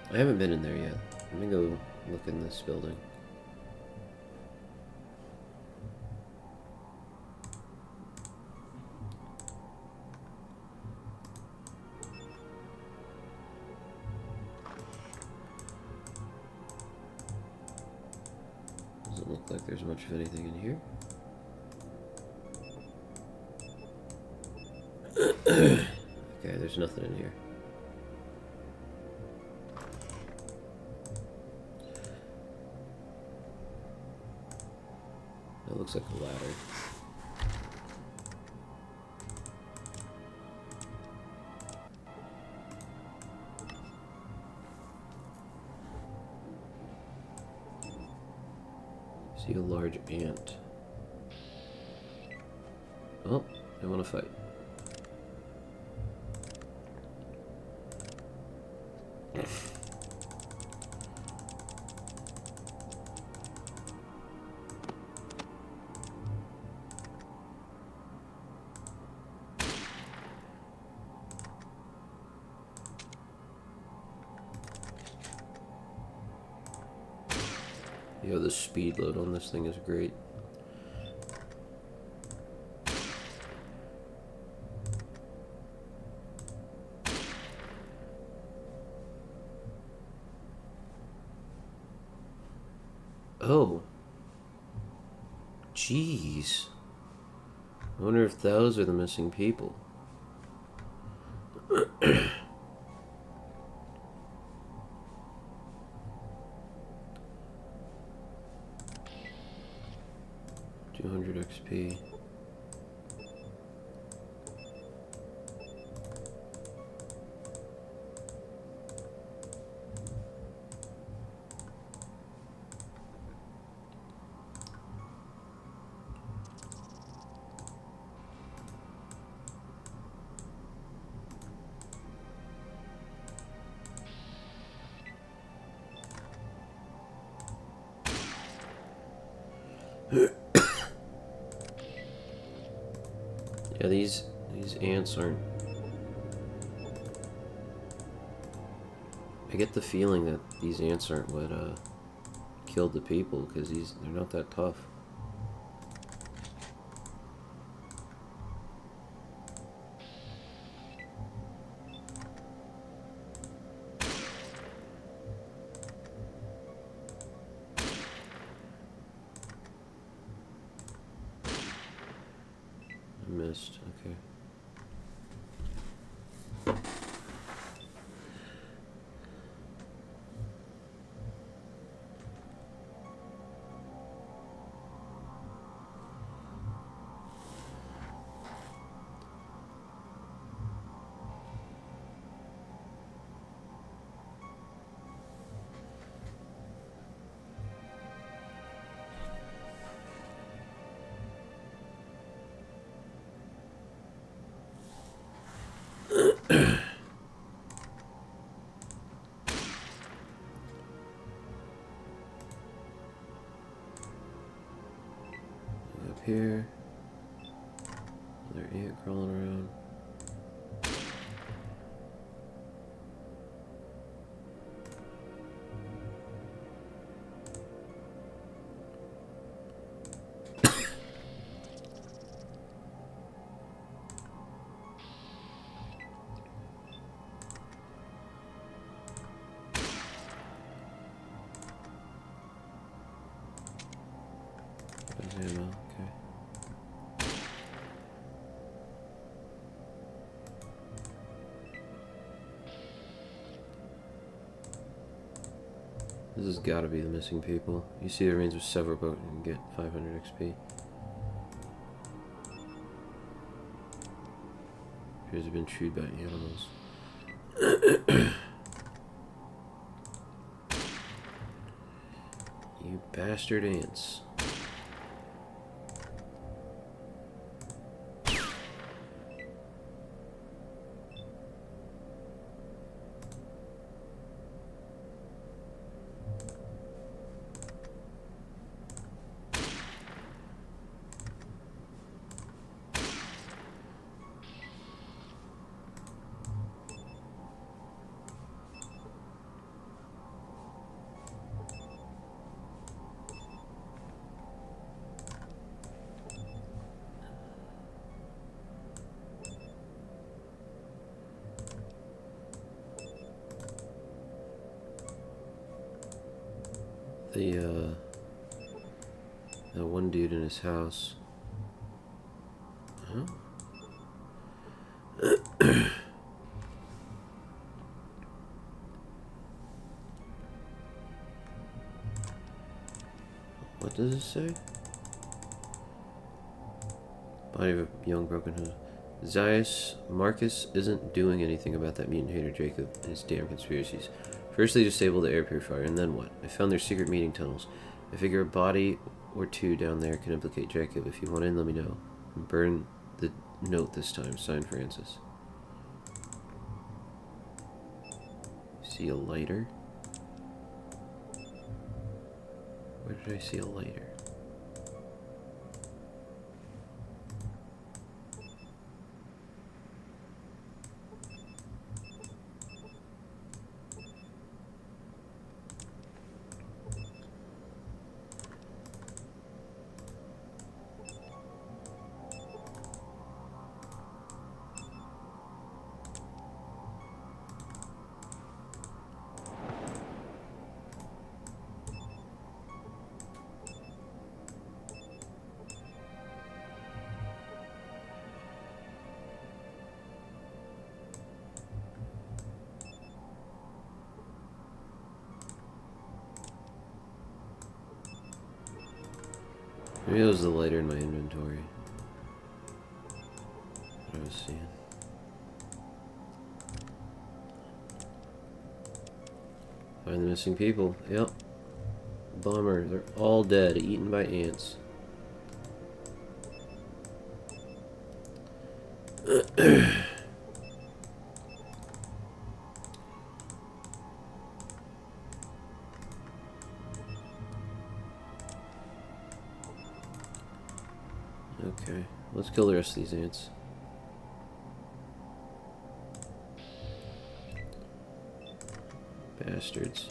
I haven't been in there yet. Let me go look in this building. Doesn't look like there's much of anything in here. Okay, there's nothing in here. That looks like a ladder. See a large ant. Oh, they want to fight. Yo, the speed load on this thing is great. Oh. Jeez. I wonder if those are the missing people. 200 XP. Yeah, these ants aren't... I get the feeling that these ants aren't what killed the people, because they're not that tough. I missed, okay. Up here. Another ant crawling around. There's ammo, okay. This has got to be the missing people. You see the remains of several boats and get 500 XP. Appears to have been chewed by animals. You bastard ants. The one dude in his house. Huh? What does it say? Body of a young broken hood. Zaius Marcus isn't doing anything about that mutant hater Jacob and his damn conspiracies. First they disabled the air purifier, and then what? I found their secret meeting tunnels. I figure a body or two down there can implicate Jacob. If you want in, let me know. And burn the note this time. Signed, Francis. See a lighter? Where did I see a lighter? Maybe it was the lighter in my inventory. What I was seeing. Find the missing people. Yep. Bummer. They're all dead, eaten by ants. Okay, let's kill the rest of these ants. Bastards.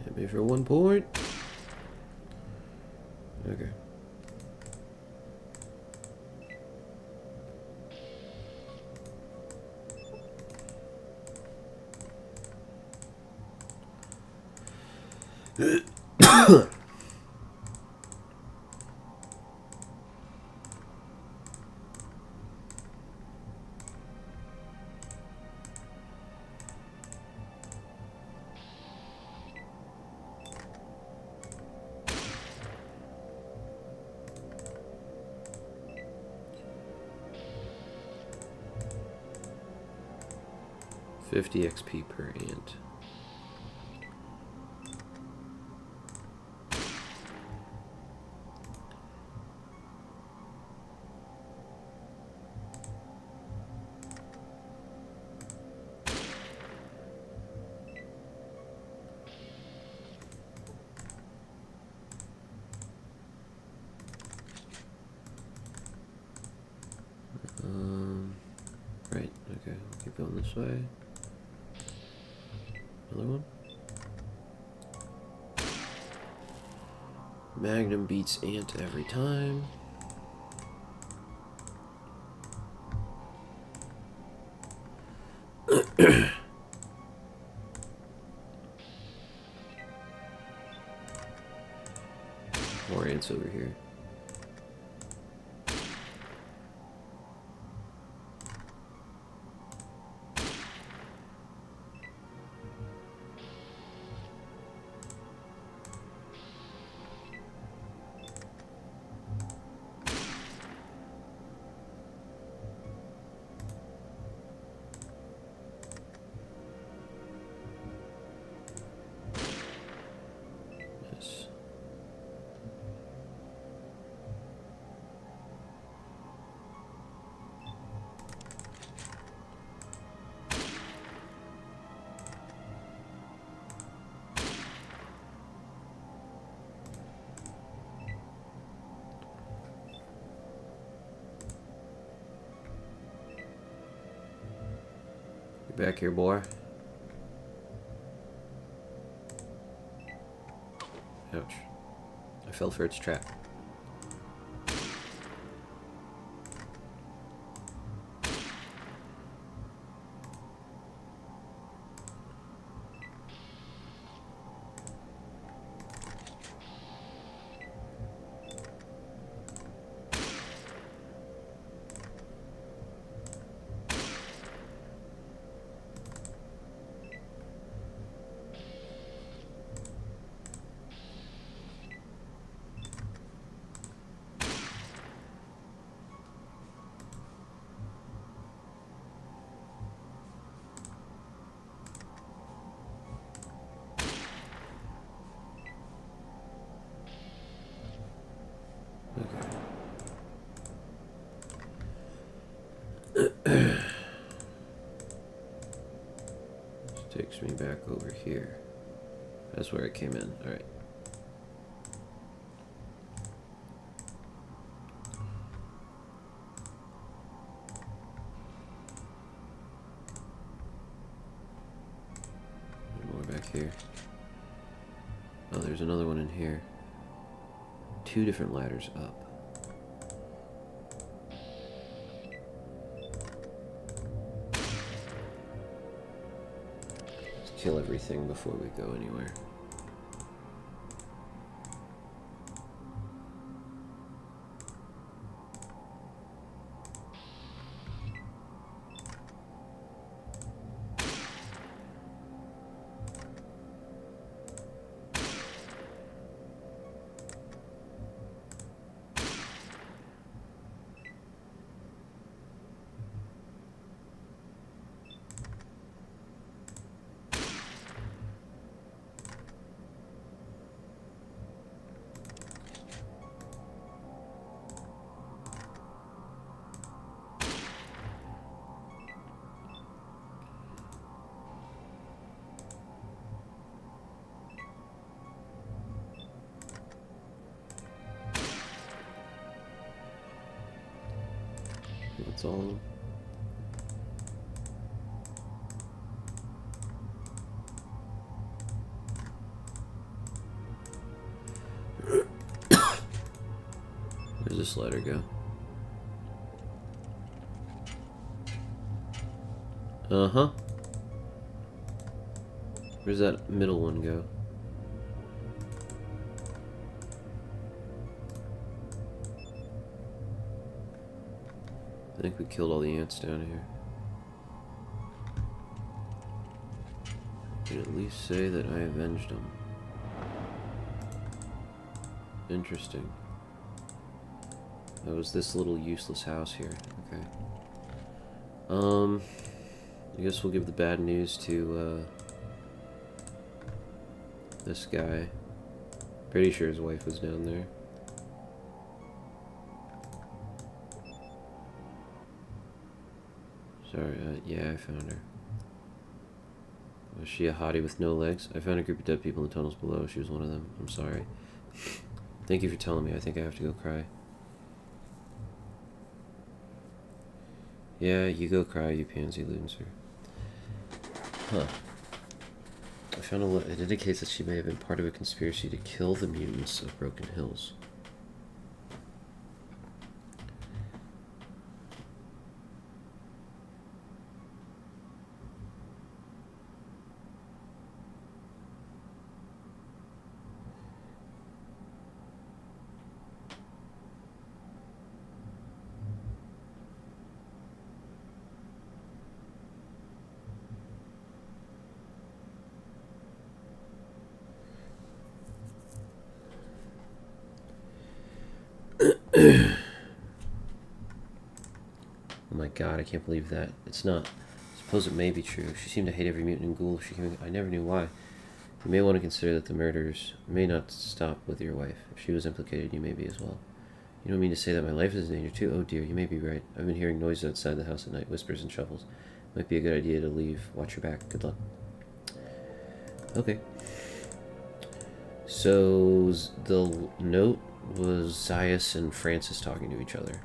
Hit me for 1 point. Okay. $50 XP per ant. Right, okay, we'll keep going this way. Another one. Magnum beats ant every time. More ants over here. Yes. Get back here, boy. Ouch. I fell for its trap. Takes me back over here. That's where it came in. Alright. More back here. Oh, there's another one in here. 2 different ladders up. Let's kill everything before we go anywhere. That's all of them. Where's this ladder go? Uh-huh. Where's that middle one go? I think we killed all the ants down here. I can at least say that I avenged them. Interesting. That was this little useless house here. Okay. I guess we'll give the bad news to, this guy. Pretty sure his wife was down there. Sorry, yeah, I found her. Was she a hottie with no legs? I found a group of dead people in the tunnels below. She was one of them. I'm sorry. Thank you for telling me. I think I have to go cry. Yeah, you go cry, you pansy loser. Huh. I found it indicates that she may have been part of a conspiracy to kill the mutants of Broken Hills. Oh my god, I can't believe that. It's not. I suppose it may be true. She seemed to hate every mutant and ghoul. I never knew why. You may want to consider that the murders may not stop with your wife. If she was implicated, you may be as well. You don't mean to say that my life is in danger too? Oh dear, you may be right. I've been hearing noises outside the house at night, whispers and shuffles. Might be a good idea to leave. Watch your back. Good luck. Okay. So, the note was Zaius and Francis talking to each other.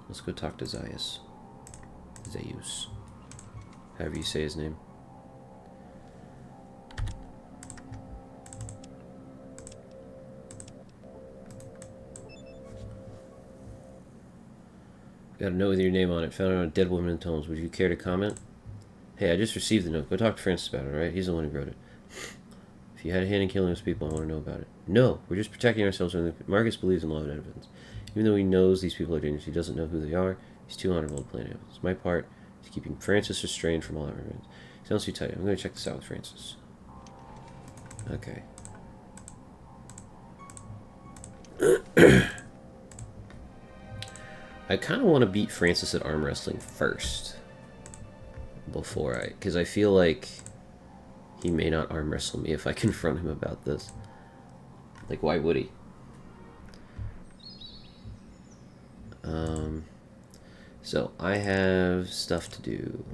Let's go talk to Zaius. Zaius. However you say his name. Got a note with your name on it. Found it on a dead woman in the tunnels. Would you care to comment? Hey, I just received the note. Go talk to Francis about it, alright? He's the one who wrote it. If you had a hand in killing those people, I want to know about it. No, we're just protecting ourselves. Marcus believes in law of evidence. Even though he knows these people are dangerous, he doesn't know who they are. He's too honorable to play evidence. My part is keeping Francis restrained from all evidence. Sounds too tight. I'm going to check this out with Francis. Okay. I kind of want to beat Francis at arm wrestling first. Because I feel like he may not arm wrestle me if I confront him about this. Like, why would he? So, I have stuff to do.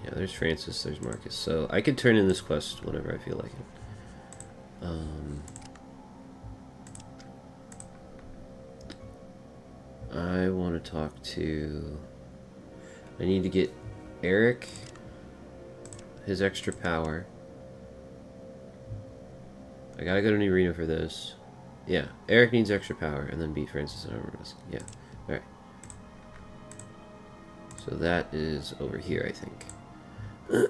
Yeah, there's Francis, there's Marcus. So I could turn in this quest whenever I feel like it. I want to talk to... I need to get Eric his extra power. I gotta go to New Reno for this. Yeah, Eric needs extra power and then beat Francis in armor wrestling. Yeah, alright. So that is over here, I think. I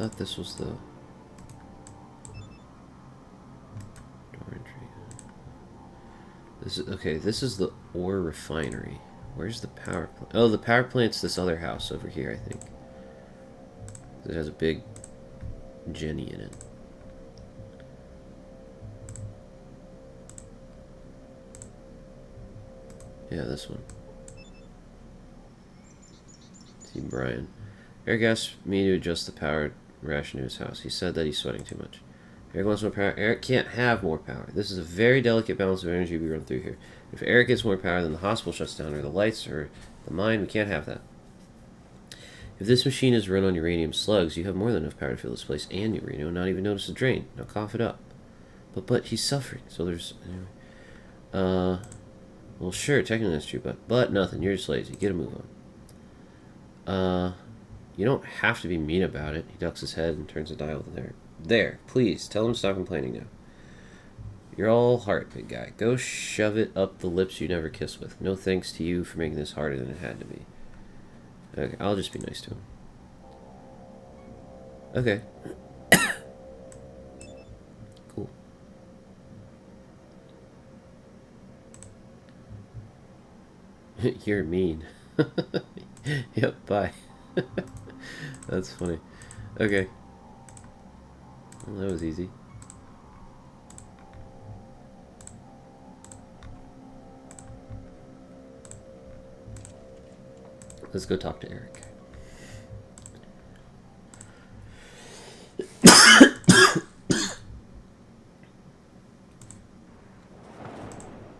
thought this was the door entry. This is okay. This is the ore refinery. Where's the power plant? Oh, the power plant's this other house over here, I think. It has a big Jenny in it. Yeah, this one. See Brian. Eric asked me to adjust the power ration to his house. He said that he's sweating too much. Eric wants more power. Eric can't have more power. This is a very delicate balance of energy we run through here. If Eric gets more power, then the hospital shuts down, or the lights, or the mine. We can't have that. If this machine is run on uranium slugs, you have more than enough power to fill this place and New Reno and not even notice a drain. Now cough it up. But he's suffering, so there's... Anyway. Well, sure, technically that's true, but nothing. You're just lazy. Get a move on. You don't have to be mean about it. He ducks his head and turns the dial there. There, please, tell him to stop complaining now. You're all heart, big guy. Go shove it up the lips you never kiss with. No thanks to you for making this harder than it had to be. Okay, I'll just be nice to him. Okay. Cool. You're mean. Yep, bye. That's funny. Okay. Well, that was easy. Let's go talk to Eric.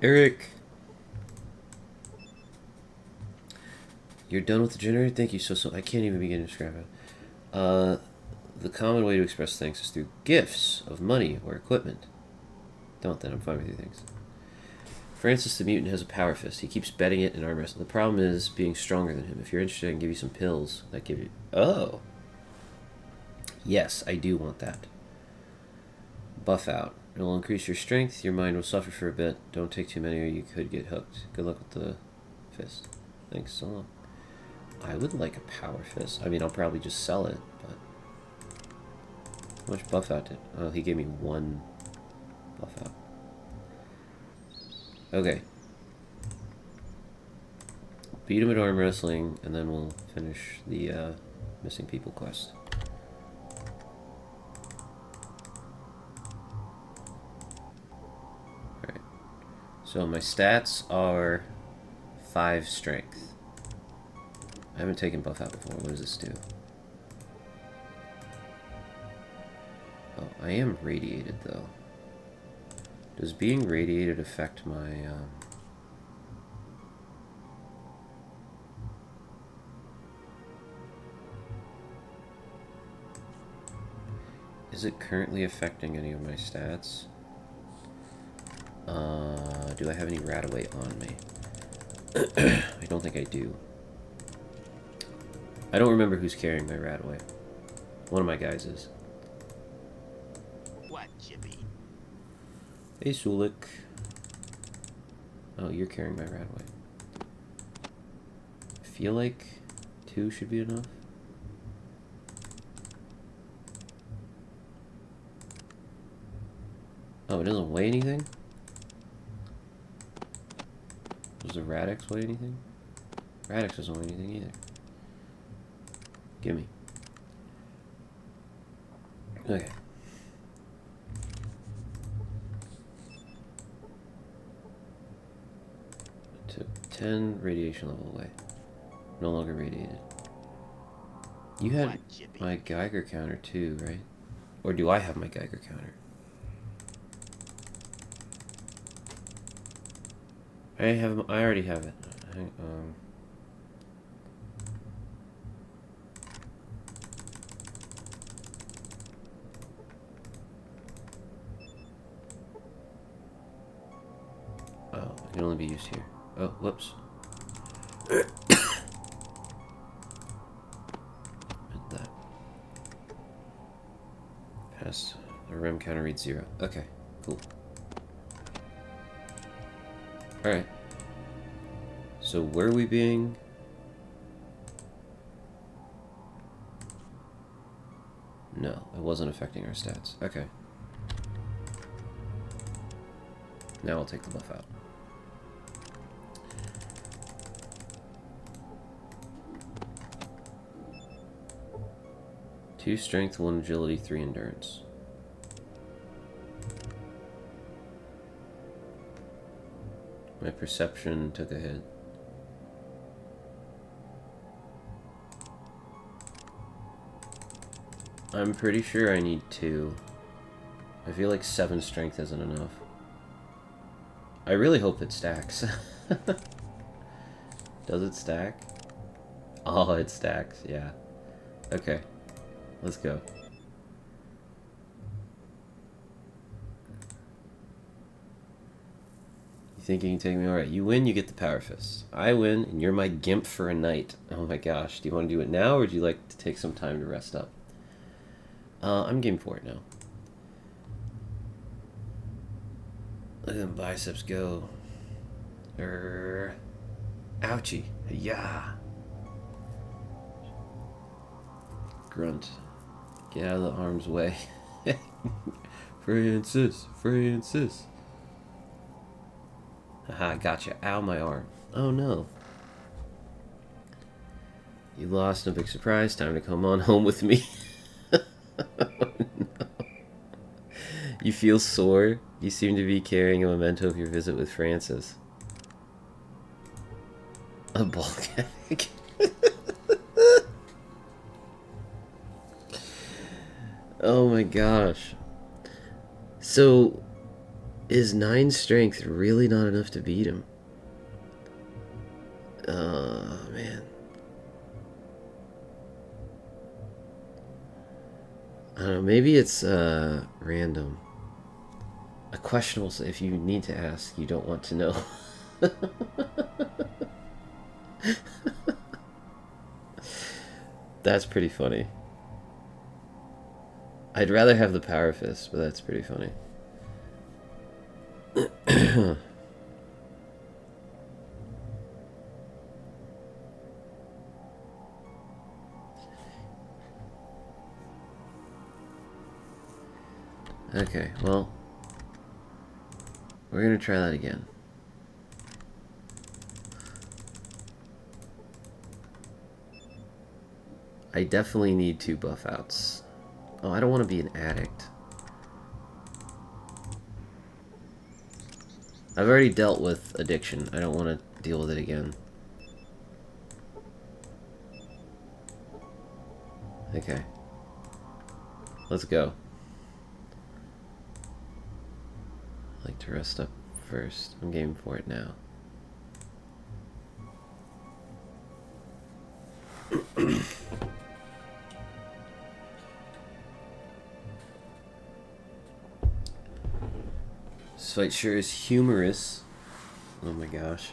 Eric! You're done with the generator? Thank you so. I can't even begin to describe it. The common way to express thanks is through gifts of money or equipment. Don't then, I'm fine with your things. Francis the Mutant has a power fist. He keeps betting it in arm wrestling. The problem is being stronger than him. If you're interested, I can give you some pills that give you... Oh! Yes, I do want that. Buff out. It'll increase your strength. Your mind will suffer for a bit. Don't take too many or you could get hooked. Good luck with the fist. Thanks so long. I would like a power fist. I mean, I'll probably just sell it, but... How much buff out did... Oh, he gave me one buff out. Okay. Beat him at arm wrestling, and then we'll finish the missing people quest. Alright. So my stats are 5 strength. I haven't taken buff out before. What does this do? Oh, I am radiated, though. Does being radiated affect my, Is it currently affecting any of my stats? Do I have any Radaway on me? I don't think I do. I don't remember who's carrying my Radaway. One of my guys is. What, Jimmy? Hey, Sulik. Oh, you're carrying my Radaway. I feel like 2 should be enough. Oh, it doesn't weigh anything? Does the Radix weigh anything? Radix doesn't weigh anything either. Gimme. Okay. to 10 radiation level away. No longer radiated. You had my Geiger counter too, right? Or do I have my Geiger counter? I already have it. Oh, it can only be used here. Oh, whoops. That. Pass. The REM counter reads 0. Okay, cool. Alright. So were we being... No, it wasn't affecting our stats. Okay. Now I'll take the buff out. Two strength, 1 agility, 3 endurance. My perception took a hit. I'm pretty sure I need 2. I feel like 7 strength isn't enough. I really hope it stacks. Does it stack? Oh, it stacks, yeah. Okay, let's go. You think you can take me? Alright, you win, you get the Power Fist. I win, and you're my gimp for a night. Oh my gosh, do you want to do it now, or do you like to take some time to rest up? I'm game for it now. Look at them biceps go. Ouchie. Yeah. Grunt. Get out of the arm's way. Francis. Francis. Haha, gotcha. Ow, my arm. Oh no. You lost, no big surprise. Time to come on home with me. Oh, no. You feel sore? You seem to be carrying a memento of your visit with Francis. A ball gag. Oh my gosh. So, is 9 strength really not enough to beat him? Man. I don't know, maybe it's random. A questionable, if you need to ask, you don't want to know. That's pretty funny. I'd rather have the Power Fist, but that's pretty funny. Okay, well, we're gonna try that again. I definitely need 2 buff outs. Oh, I don't want to be an addict. I've already dealt with addiction. I don't want to deal with it again. Okay. Let's go. I'd like to rest up first. I'm game for it now. This fight sure is humorous. Oh my gosh.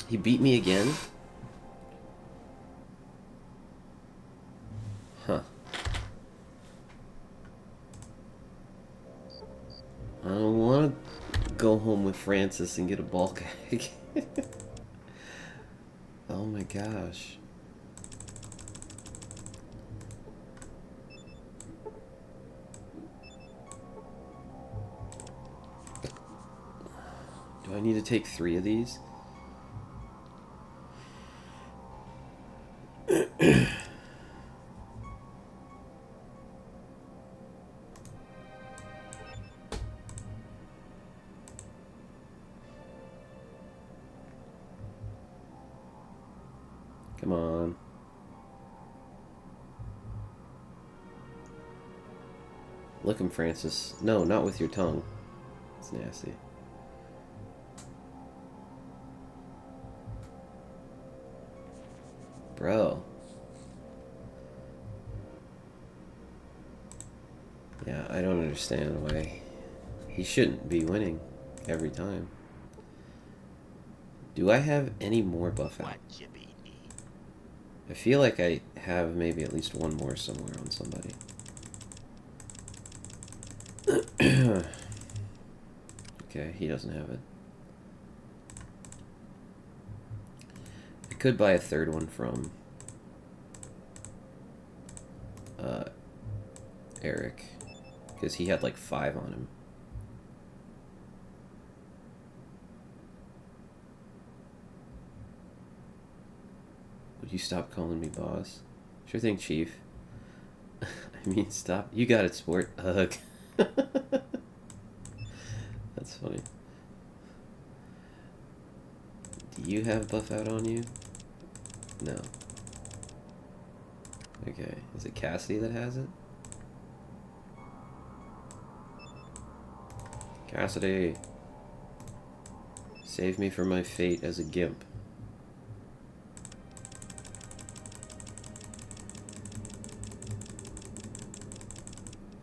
He beat me again? Huh. I don't want to go home with Francis and get a ball gag. Oh my gosh. Do I need to take 3 of these? Lick him, Francis. No, not with your tongue. It's nasty. Bro. Yeah, I don't understand why he shouldn't be winning every time. Do I have any more buff out? I feel like I have maybe at least one more somewhere on somebody. Okay, he doesn't have it. I could buy a third one from Eric, because he had like 5 on him. Would you stop calling me boss? Sure thing, Chief. I mean, stop. You got it, sport. Ugh. That's funny. Do you have buff out on you? No. Okay. Is it Cassidy that has it? Cassidy! Save me from my fate as a gimp.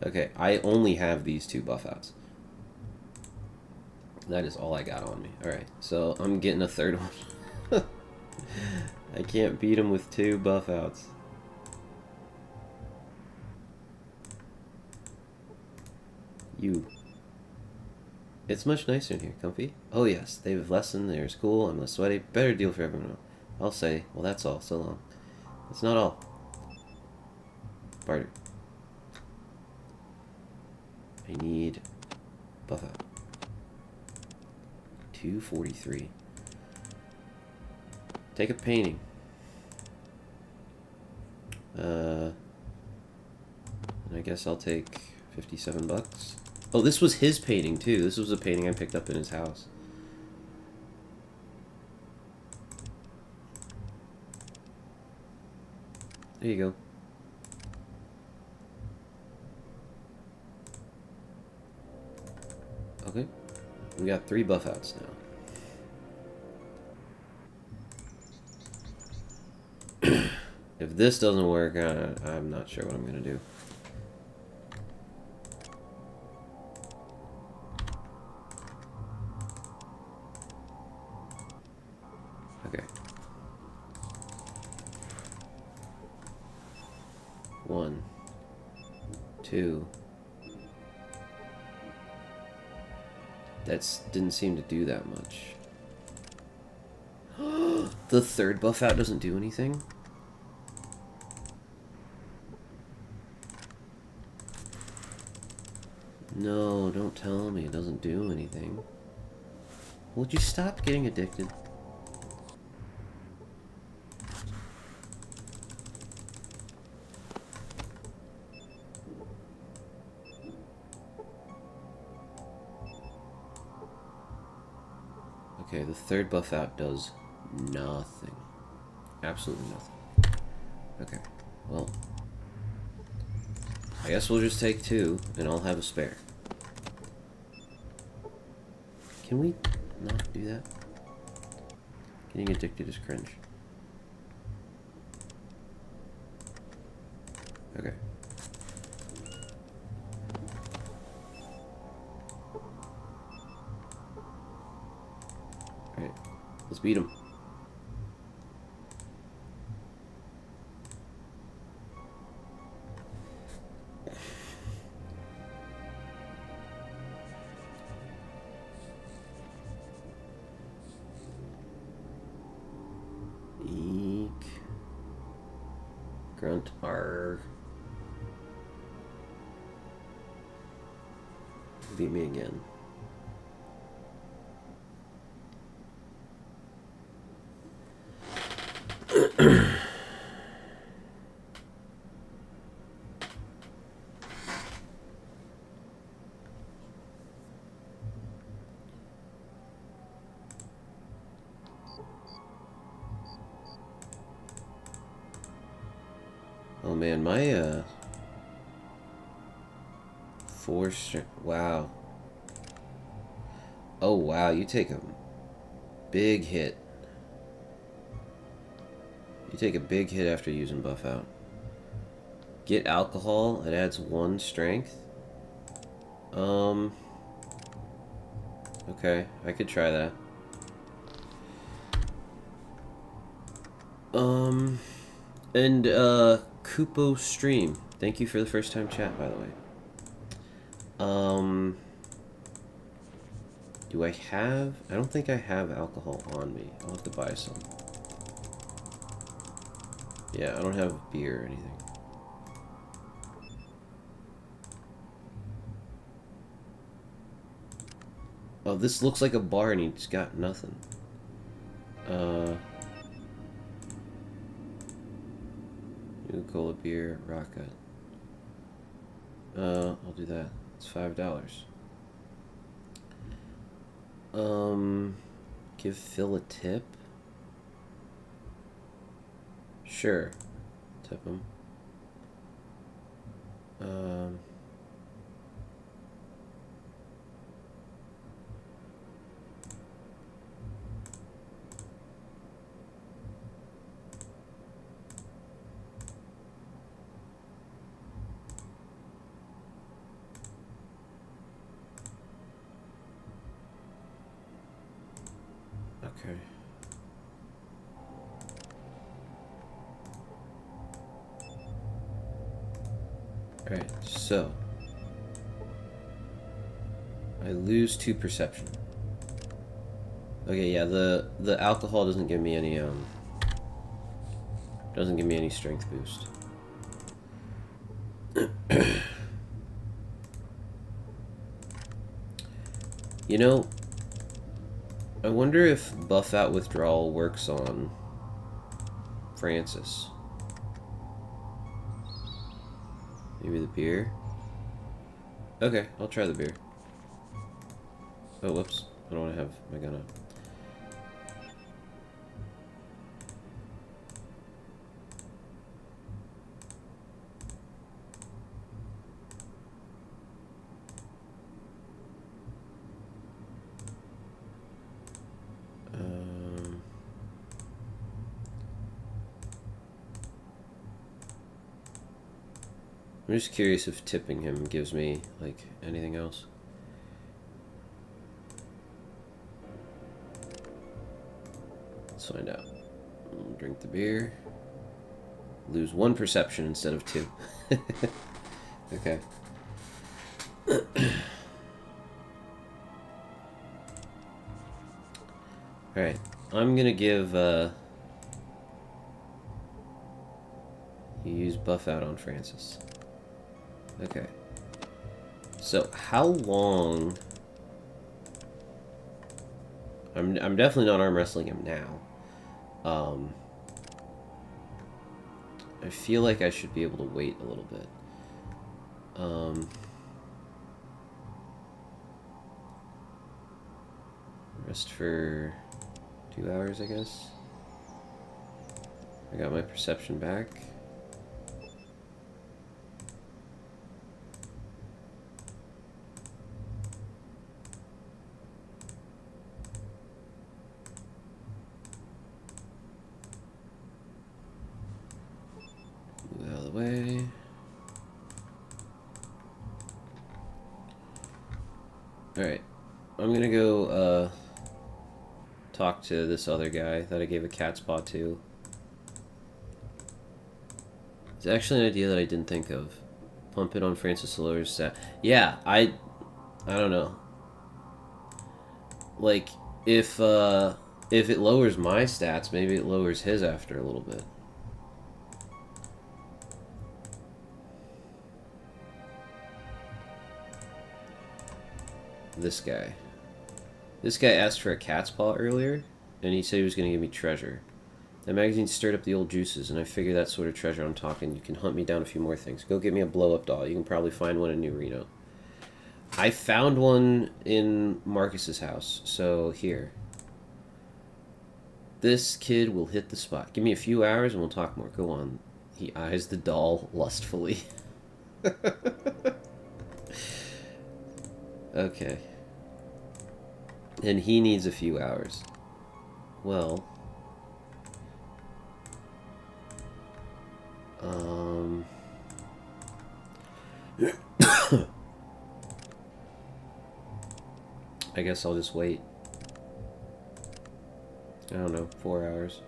Okay, I only have these 2 buff outs. That is all I got on me. Alright, so I'm getting a third one. I can't beat him with 2 buff outs. You. It's much nicer in here, comfy. Oh yes, they've lessened, there's cool, I'm less sweaty. Better deal for everyone. I'll say, well that's all, so long. It's not all. Barter. I need buff out. 243. Take a painting. And I guess I'll take 57 bucks. Oh, this was his painting too. This was a painting I picked up in his house. There you go. Okay. We got 3 buff outs now. If this doesn't work, I'm not sure what I'm gonna do. Okay. 1, 2. That didn't seem to do that much. The 3rd buff out doesn't do anything? No, don't tell me it doesn't do anything. Would you stop getting addicted? Okay, the 3rd buff out does nothing. Absolutely nothing. Okay, well, I guess we'll just take 2, and I'll have a spare. Can we not do that? Getting addicted is cringe. Okay. Alright, let's beat him. Eek. Grunt. Arr. Beat me again. Oh man, my 4 strength. Wow. Oh, wow. You take a big hit. You take a big hit after using buff out. Get alcohol. It adds 1 strength. Okay. I could try that. And, Kupo Stream. Thank you for the first time chat, by the way. Do I have... I don't think I have alcohol on me. I'll have to buy some. Yeah, I don't have beer or anything. Oh, this looks like a bar and he's got nothing. New cola beer, rocket. I'll do that. It's $5. Give Phil a tip? Sure. Tip him. Okay. Alright, so I lose 2 perception. Okay, yeah, the alcohol doesn't give me any strength boost. You know, I wonder if buff out withdrawal works on Francis. Maybe the beer? Okay, I'll try the beer. Oh, whoops. I don't want to have my gun up. I'm just curious if tipping him gives me, like, anything else. Let's find out. Drink the beer. Lose 1 perception instead of 2. Okay. Alright. I'm gonna give, you use buff out on Francis. Okay. So, how long... I'm definitely not arm wrestling him now. I feel like I should be able to wait a little bit. Rest for 2 hours, I guess. I got my perception back. Move out of the way. Alright. I'm gonna go, talk to this other guy that I gave a cat paw to. It's actually an idea that I didn't think of. Pump it on Francis Lowers stat. Yeah, I don't know. Like, if it lowers my stats, maybe it lowers his after a little bit. This guy. This guy asked for a cat's paw earlier, and he said he was going to give me treasure. That magazine stirred up the old juices, and I figure that sort of treasure I'm talking. You can hunt me down a few more things. Go get me a blow-up doll. You can probably find one in New Reno. I found one in Marcus's house, so here. This kid will hit the spot. Give me a few hours and we'll talk more. Go on. He eyes the doll lustfully. Okay. And he needs a few hours. Well... I guess I'll just wait. I don't know, 4 hours.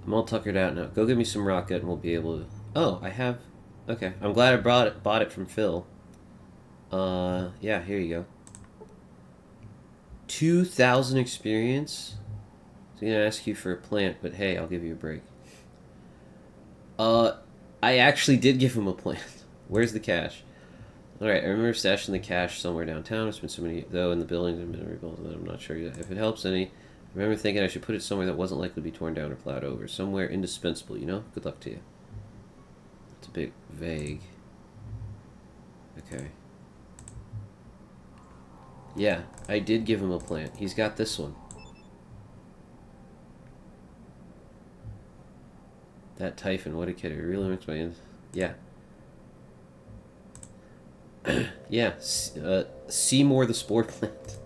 I'm all tuckered out now. Go get me some rocket and we'll be able to... Oh, I have... Okay, I'm glad I bought it from Phil. Yeah, here you go. 2,000 experience? So I'm gonna ask you for a plant, but hey, I'll give you a break. I actually did give him a plant. Where's the cash? Alright, I remember stashing the cash somewhere downtown. It's been so many, though, in the buildings and been rebuilt that I'm not sure if it helps any. I remember thinking I should put it somewhere that wasn't likely to be torn down or plowed over. Somewhere indispensable, you know? Good luck to you. It's a bit vague. Okay. Yeah, I did give him a plant. He's got this one. That Typhon, what a kid. It really makes my... Yeah. Yeah, Seymour the Spore Plant.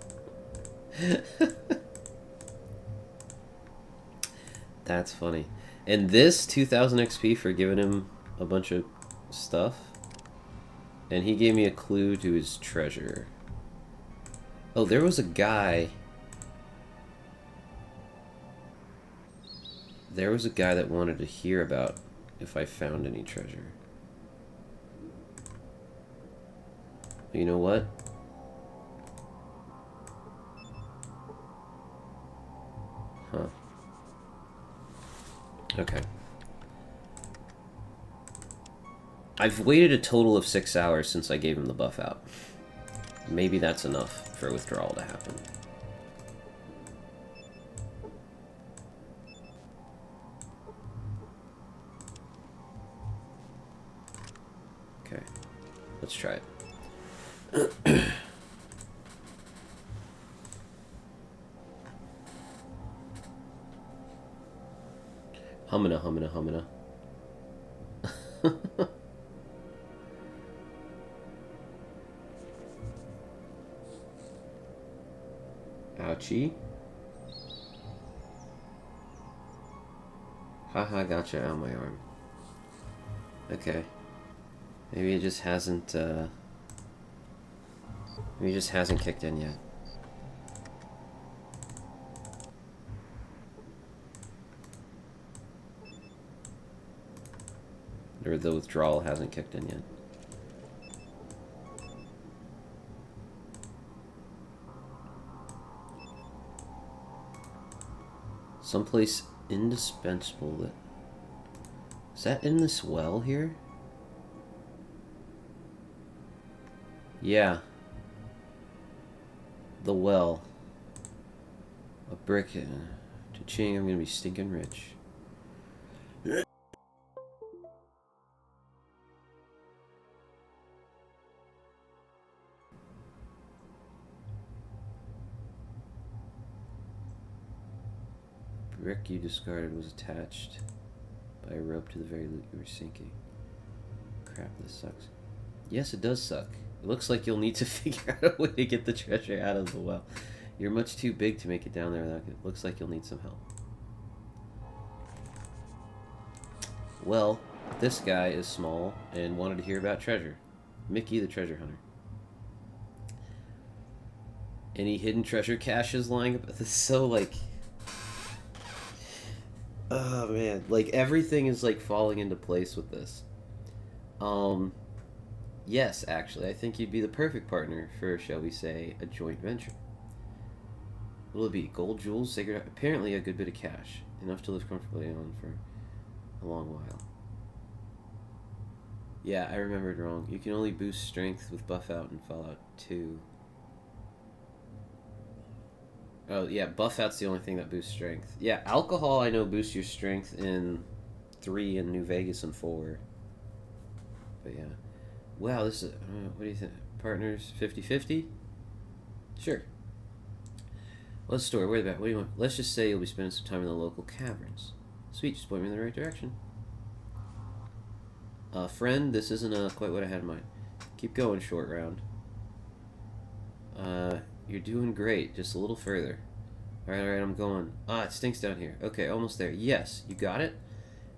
That's funny. And this 2,000 XP for giving him a bunch of stuff. And he gave me a clue to his treasure. Oh, there was a guy... There was a guy that wanted to hear about if I found any treasure. You know what? Huh. Okay. I've waited a total of 6 hours since I gave him the buff out. Maybe that's enough for withdrawal to happen. Okay. Let's try it. Humana, humana, humana. Ouchie. Haha, gotcha on my arm. Okay. Maybe it just hasn't, maybe it just hasn't kicked in yet. Or the withdrawal hasn't kicked in yet. Someplace indispensable that... Is that in this well here? Yeah. The well. A brick. Cha-ching, I'm gonna be stinking rich. Brick you discarded was attached by a rope to the very loot you were sinking. Crap, this sucks. Yes, it does suck. It looks like you'll need to figure out a way to get the treasure out of the well. You're much too big to make it down there without it. Looks like you'll need some help. Well, this guy is small and wanted to hear about treasure. Mickey the treasure hunter. Any hidden treasure caches lying up? This is so like... Oh man, like everything is like falling into place with this. Yes, actually, I think you'd be the perfect partner for, shall we say, a joint venture. What'll it be? Gold, jewels, sacred... Apparently a good bit of cash. Enough to live comfortably on for a long while. Yeah, I remembered wrong. You can only boost strength with buff out in Fallout 2. Oh, yeah, buff out's the only thing that boosts strength. Yeah, alcohol, I know, boosts your strength in 3 and New Vegas and 4. But yeah. Wow, this is... what do you think? Partners 50-50? Sure. Let's store. Where the back? What do you want? Let's just say you'll be spending some time in the local caverns. Sweet, just point me in the right direction. Friend, this isn't quite what I had in mind. Keep going, short round. You're doing great. Just a little further. Alright, I'm going. It stinks down here. Okay, almost there. Yes, you got it?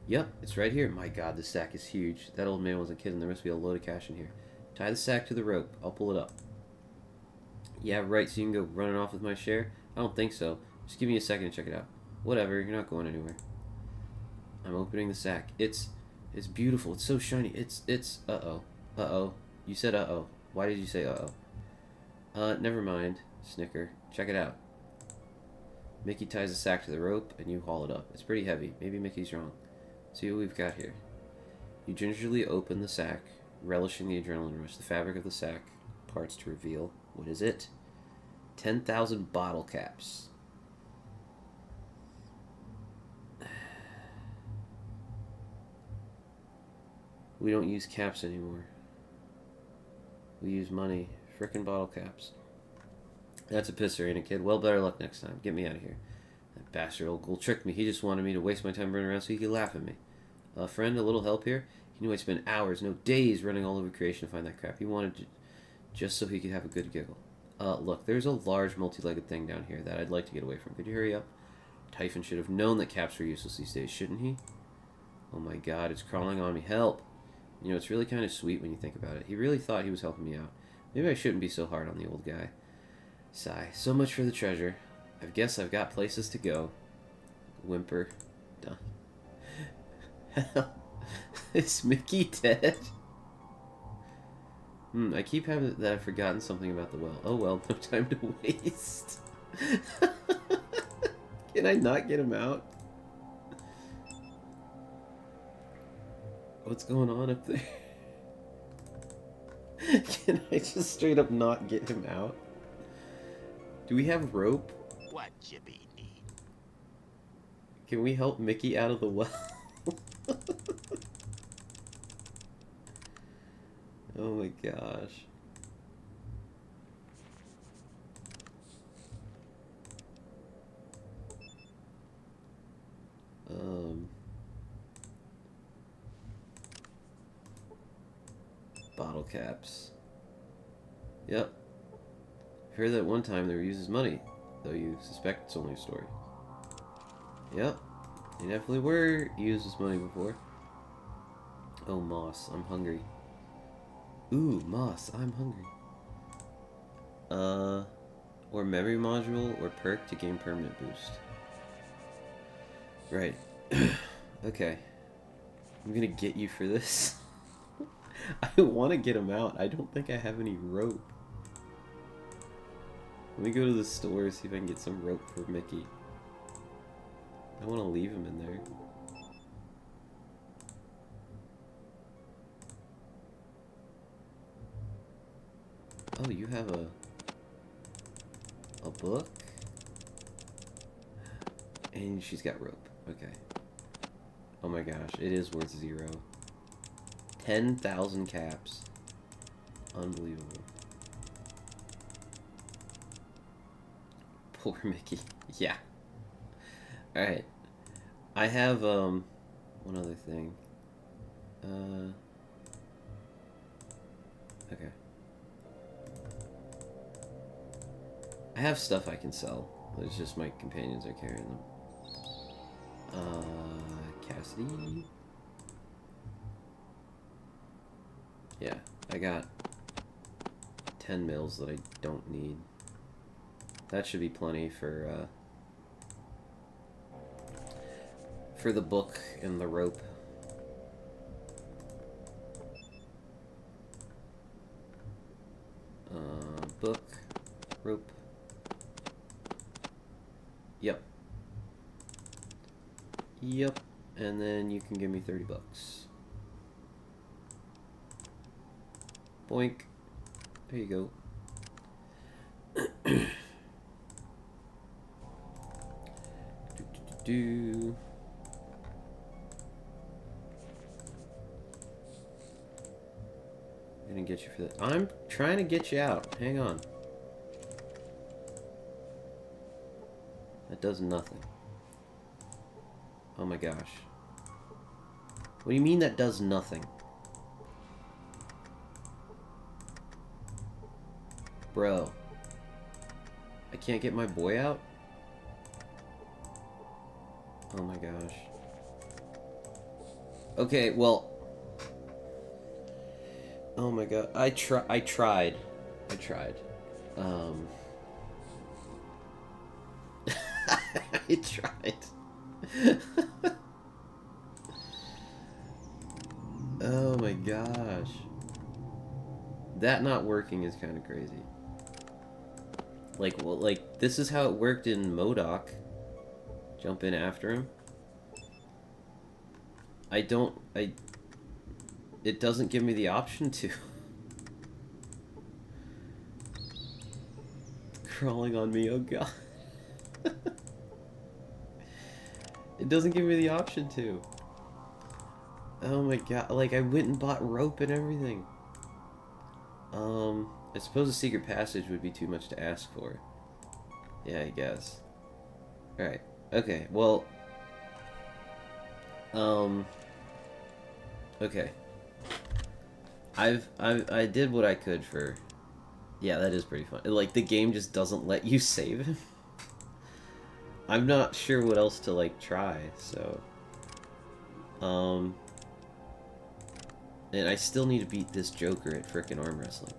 Yep, it's right here. My god, this sack is huge. That old man wasn't kidding. There must be a load of cash in here. Tie the sack to the rope. I'll pull it up. Yeah, right, so you can go running off with my share? I don't think so. Just give me a second to check it out. Whatever, you're not going anywhere. I'm opening the sack. It's beautiful. It's so shiny. It's uh-oh. Uh-oh. You said uh-oh. Why did you say uh-oh? Never mind. Snicker. Check it out. Mickey ties the sack to the rope, and you haul it up. It's pretty heavy. Maybe Mickey's wrong. See what we've got here. You gingerly open the sack, relishing the adrenaline rush. The fabric of the sack parts to reveal. What is it? 10,000 bottle caps. We don't use caps anymore. We use money. Frickin' bottle caps. That's a pisser, ain't it, kid? Well, better luck next time. Get me out of here. That bastard old ghoul tricked me. He just wanted me to waste my time running around so he could laugh at me. Friend, a little help here? He knew I'd spend hours, no days, running all over creation to find that crap. He wanted to, just so he could have a good giggle. Look, there's a large multi-legged thing down here that I'd like to get away from. Could you hurry up? Typhon should have known that caps were useless these days, shouldn't he? Oh my god, it's crawling on me. Help! You know, it's really kind of sweet when you think about it. He really thought he was helping me out. Maybe I shouldn't be so hard on the old guy. Sigh. So much for the treasure. I guess I've got places to go. Whimper. Done. Hell. Is Mickey dead? I keep having that I've forgotten something about the well. Oh well, no time to waste. Can I not get him out? What's going on up there? Can I just straight up not get him out? Do we have rope? What you be need? Can we help Mickey out of the well? Oh my gosh. Bottle caps. Yep. I've heard that one time they were used as money, though you suspect it's only a story. Yep. They definitely were used as money before. Oh, moss. I'm hungry. Ooh, moss. I'm hungry. Or memory module or perk to gain permanent boost. Right. Okay. I'm gonna get you for this. I want to get him out. I don't think I have any rope. Let me go to the store, see if I can get some rope for Mickey. I want to leave him in there. Oh, you have a book? And she's got rope. Okay. Oh my gosh, it is worth 0. 10,000 caps. Unbelievable. Poor Mickey. Yeah. Alright. I have, one other thing. Okay. I have stuff I can sell. It's just my companions are carrying them. Cassidy? Yeah, I got 10 mils that I don't need. That should be plenty for the book and the rope. Book, rope. Yep. Yep. And then you can give me 30 bucks. Boink. There you go. do. I'm gonna get you for that. I'm trying to get you out. Hang on. That does nothing. Oh my gosh. What do you mean that does nothing? Bro. I can't get my boy out? Oh my gosh. Okay, well... Oh my god. I tried. I tried. Oh my gosh. That not working is kind of crazy. Like, well, like, this is how it worked in MODOK. Jump in after him. It doesn't give me the option to. Crawling on me, oh god. It doesn't give me the option to. Oh my god, like, I went and bought rope and everything. I suppose a secret passage would be too much to ask for. Yeah, I guess. Alright, okay, well... Okay. I did what I could for... Yeah, that is pretty fun. Like, the game just doesn't let you save him. I'm not sure what else to, like, try, so... And I still need to beat this Joker at frickin' arm wrestling.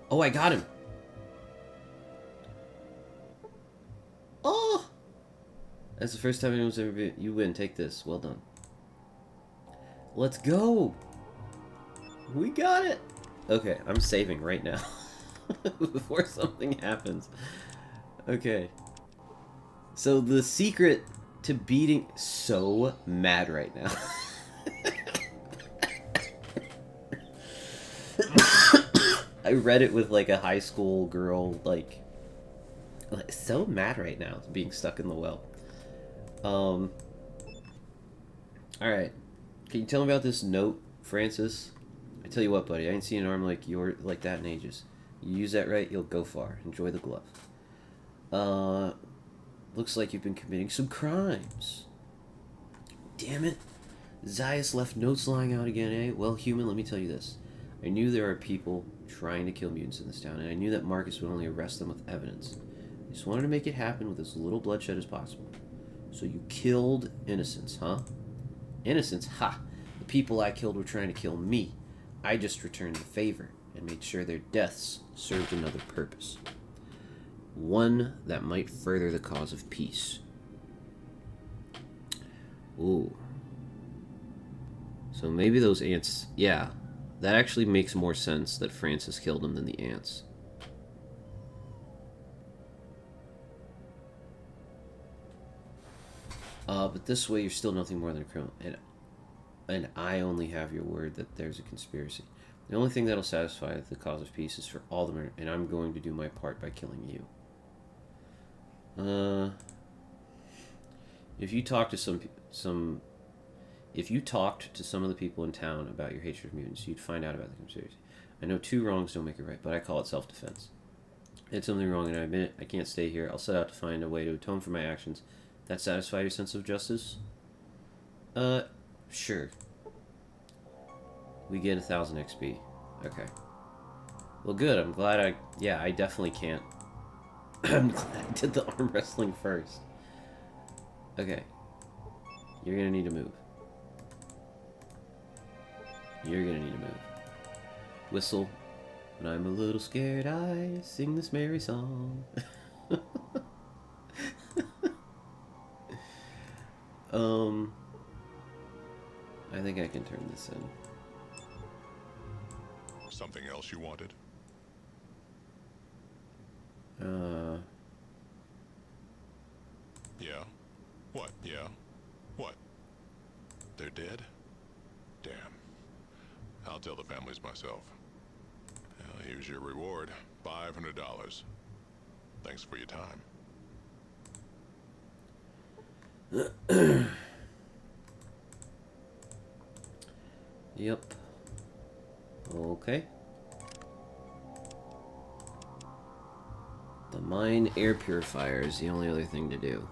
Oh, I got him! Oh! That's the first time anyone's ever been... You win, take this. Well done. Let's go! We got it! Okay, I'm saving right now. Before something happens. Okay. So the secret to beating... So mad right now. I read it with like a high school girl, like so mad right now, being stuck in the well. Alright. Can you tell me about this note, Francis? I tell you what, buddy, I ain't seen an arm like that in ages. You use that right, you'll go far. Enjoy the glove. Looks like you've been committing some crimes. Damn it. Zaius left notes lying out again, eh? Well, human, let me tell you this. I knew there are people trying to kill mutants in this town, and I knew that Marcus would only arrest them with evidence. I just wanted to make it happen with as little bloodshed as possible. So you killed innocents, huh? Innocents? Ha! The people I killed were trying to kill me. I just returned the favor and made sure their deaths served another purpose. One that might further the cause of peace. Ooh. So maybe those ants... Yeah. That actually makes more sense that Francis killed them than the ants. But this way you're still nothing more than a criminal. And I only have your word that there's a conspiracy. The only thing that'll satisfy the cause of peace is for all the murder, and I'm going to do my part by killing you. If you talk to if you talked to some of the people in town about your hatred of mutants, you'd find out about the conspiracy. I know 2 wrongs don't make it right, but I call it self-defense. I did something wrong and I admit it. I can't stay here. I'll set out to find a way to atone for my actions. That satisfy your sense of justice? Sure. We get 1,000 XP. Okay. Well, good. I'm glad I definitely can't. I'm glad I did the arm wrestling first. Okay. You're gonna need to move. You're gonna need to move. Whistle. When I'm a little scared, I sing this merry song. I think I can turn this in. Something else you wanted? Yeah? What? They're dead? Damn. I'll tell the families myself. Well, here's your reward. $500. Thanks for your time. Yep. Okay. The mine air purifier is the only other thing to do.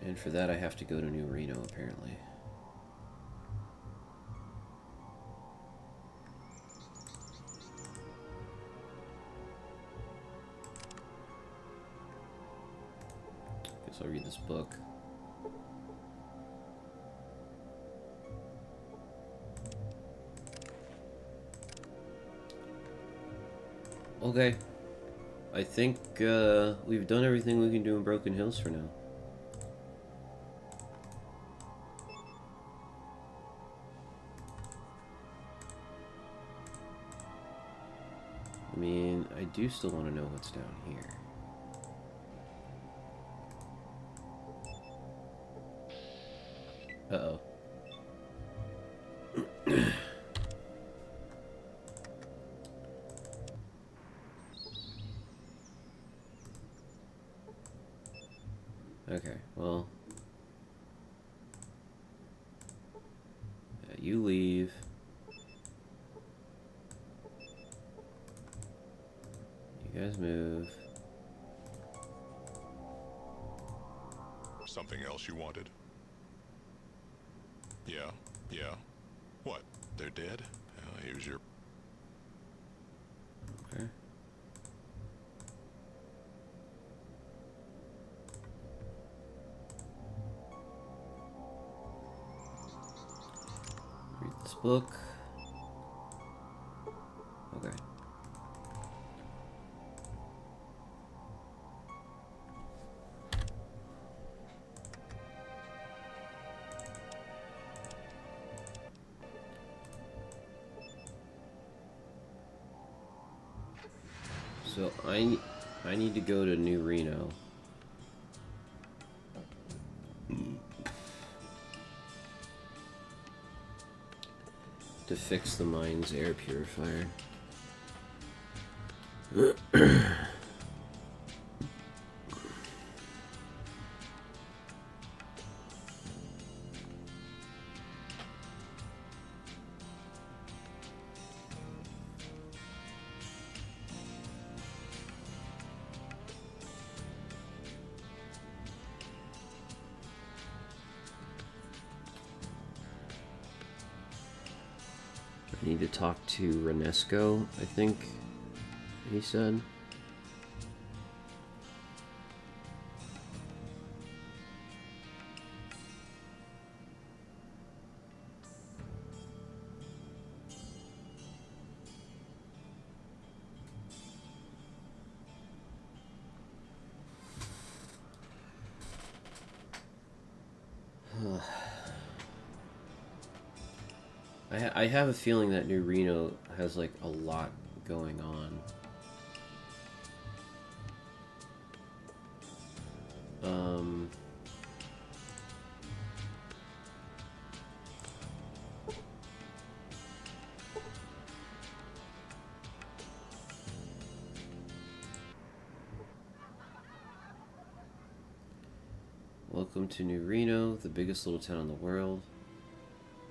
And for that I have to go to New Reno, apparently. Guess I'll read this book. Okay. I think we've done everything we can do in Broken Hills for now. I mean, I do still want to know what's down here. Uh-oh. Okay, well... yeah, you leave. You guys move. Something else you wanted? Yeah? Yeah? What? They're dead? Well, here's your... Okay. Read this book. Okay. So I need to go to New Reno. To fix the mine's air purifier. I need to talk to Renesco, I think he said. I have a feeling that New Reno has like a lot going on. Welcome to New Reno, the biggest little town in the world.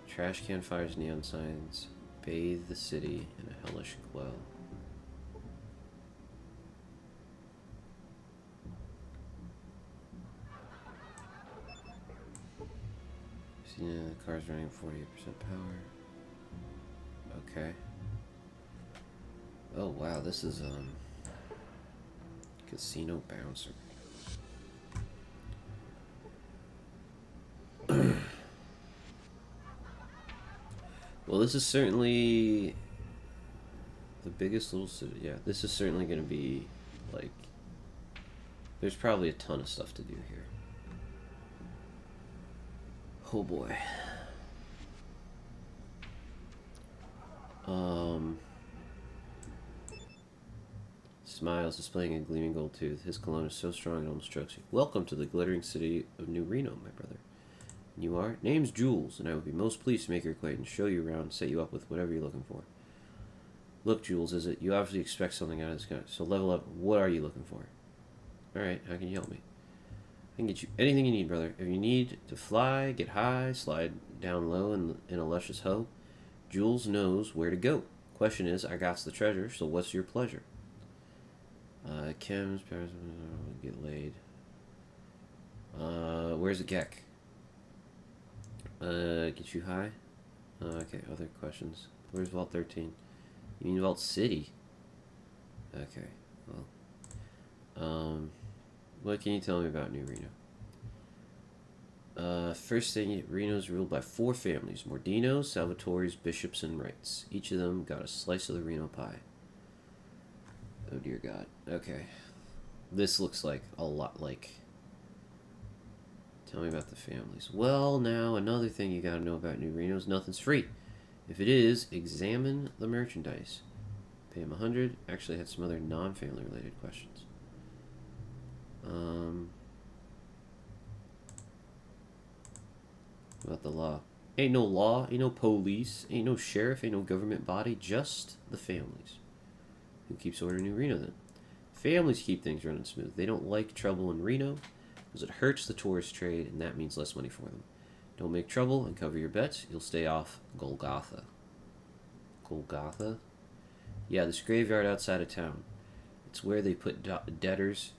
Trash can fires, neon signs, bathe the city in a hellish glow. See, the car's running 48% power. Okay. Oh wow, this is casino bouncer. Well, this is certainly the biggest little city. Yeah, this is certainly going to be, like, there's probably a ton of stuff to do here. Oh boy. Smiles, displaying a gleaming gold tooth. His cologne is so strong it almost chokes you. Welcome to the glittering city of New Reno, my brother. And you are? Name's Jules, and I would be most pleased to make your acquaintance, show you around, and set you up with whatever you're looking for. Look, Jules, is it? You obviously expect something out of this guy. So level up. What are you looking for? Alright, how can you help me? I can get you anything you need, brother. If you need to fly, get high, slide down low in a luscious hoe, Jules knows where to go. Question is, I got the treasure, so what's your pleasure? Chems, parents, get laid. Where's the geck? Get you high? Okay, other questions. Where's Vault 13? You mean Vault City? Okay, well. What can you tell me about New Reno? First thing, Reno's ruled by 4 families. Mordinos, Salvatore's, Bishops, and Wrights. Each of them got a slice of the Reno pie. Oh dear God. Okay. This looks like a lot like... Tell me about the families. Well, now, another thing you gotta know about New Reno is nothing's free. If it is, examine the merchandise. Pay him 100. Actually, I had some other non-family related questions. About the law. Ain't no law, ain't no police, ain't no sheriff, ain't no government body, just the families. Who keeps order in New Reno then? Families keep things running smooth. They don't like trouble in Reno because it hurts the tourist trade and that means less money for them. Don't make trouble and cover your bets. You'll stay off Golgotha. Golgotha? Yeah, this graveyard outside of town. It's where they put debtors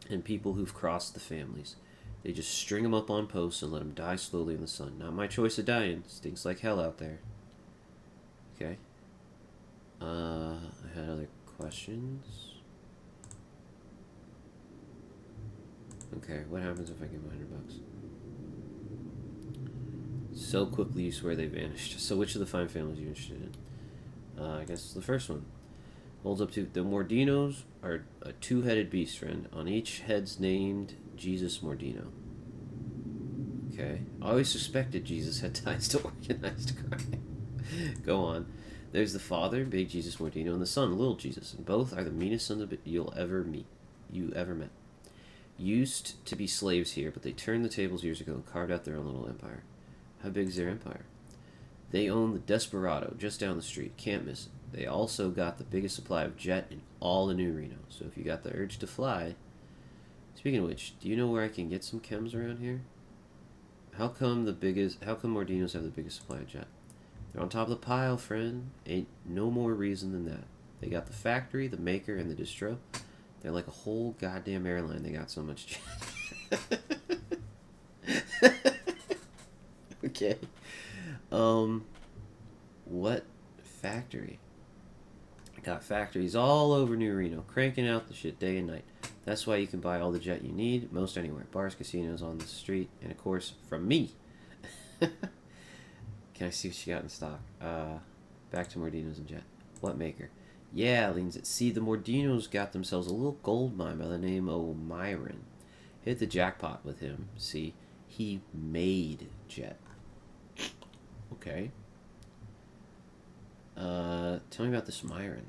and people who've crossed the families. They just string them up on posts and let them die slowly in the sun. Not my choice of dying. Stinks like hell out there. Okay. I had other questions. Okay, what happens if I give them $100? So quickly you swear they vanished. So which of the 5 families are you interested in? I guess the first one. Holds up to... The Mordinos are a 2-headed beast, friend. On each head's named Jesus Mordino. Okay. I always suspected Jesus had ties to organized crime. Go on. There's the father, Big Jesus Mordino, and the son, Little Jesus. And both are the meanest sons you ever met. Used to be slaves here, but they turned the tables years ago and carved out their own little empire. How big is their empire? They own the Desperado just down the street. Can't miss it. They also got the biggest supply of jet in all the New Reno. So if you got the urge to fly... Speaking of which, do you know where I can get some chems around here? How come Mordinos have the biggest supply of jet? They're on top of the pile, friend. Ain't no more reason than that. They got the factory, the maker, and the distro. They're like a whole goddamn airline. They got so much jet. Okay. What factory? I got factories all over New Reno, cranking out the shit day and night. That's why you can buy all the jet you need, most anywhere. Bars, casinos, on the street, and of course, from me. Can I see what you got in stock? Back to Mordinos and jet. What maker? Yeah, leans it. See, the Mordinos got themselves a little gold mine by the name of Myron. Hit the jackpot with him. See, he made jet. Okay. Tell me about this Myron.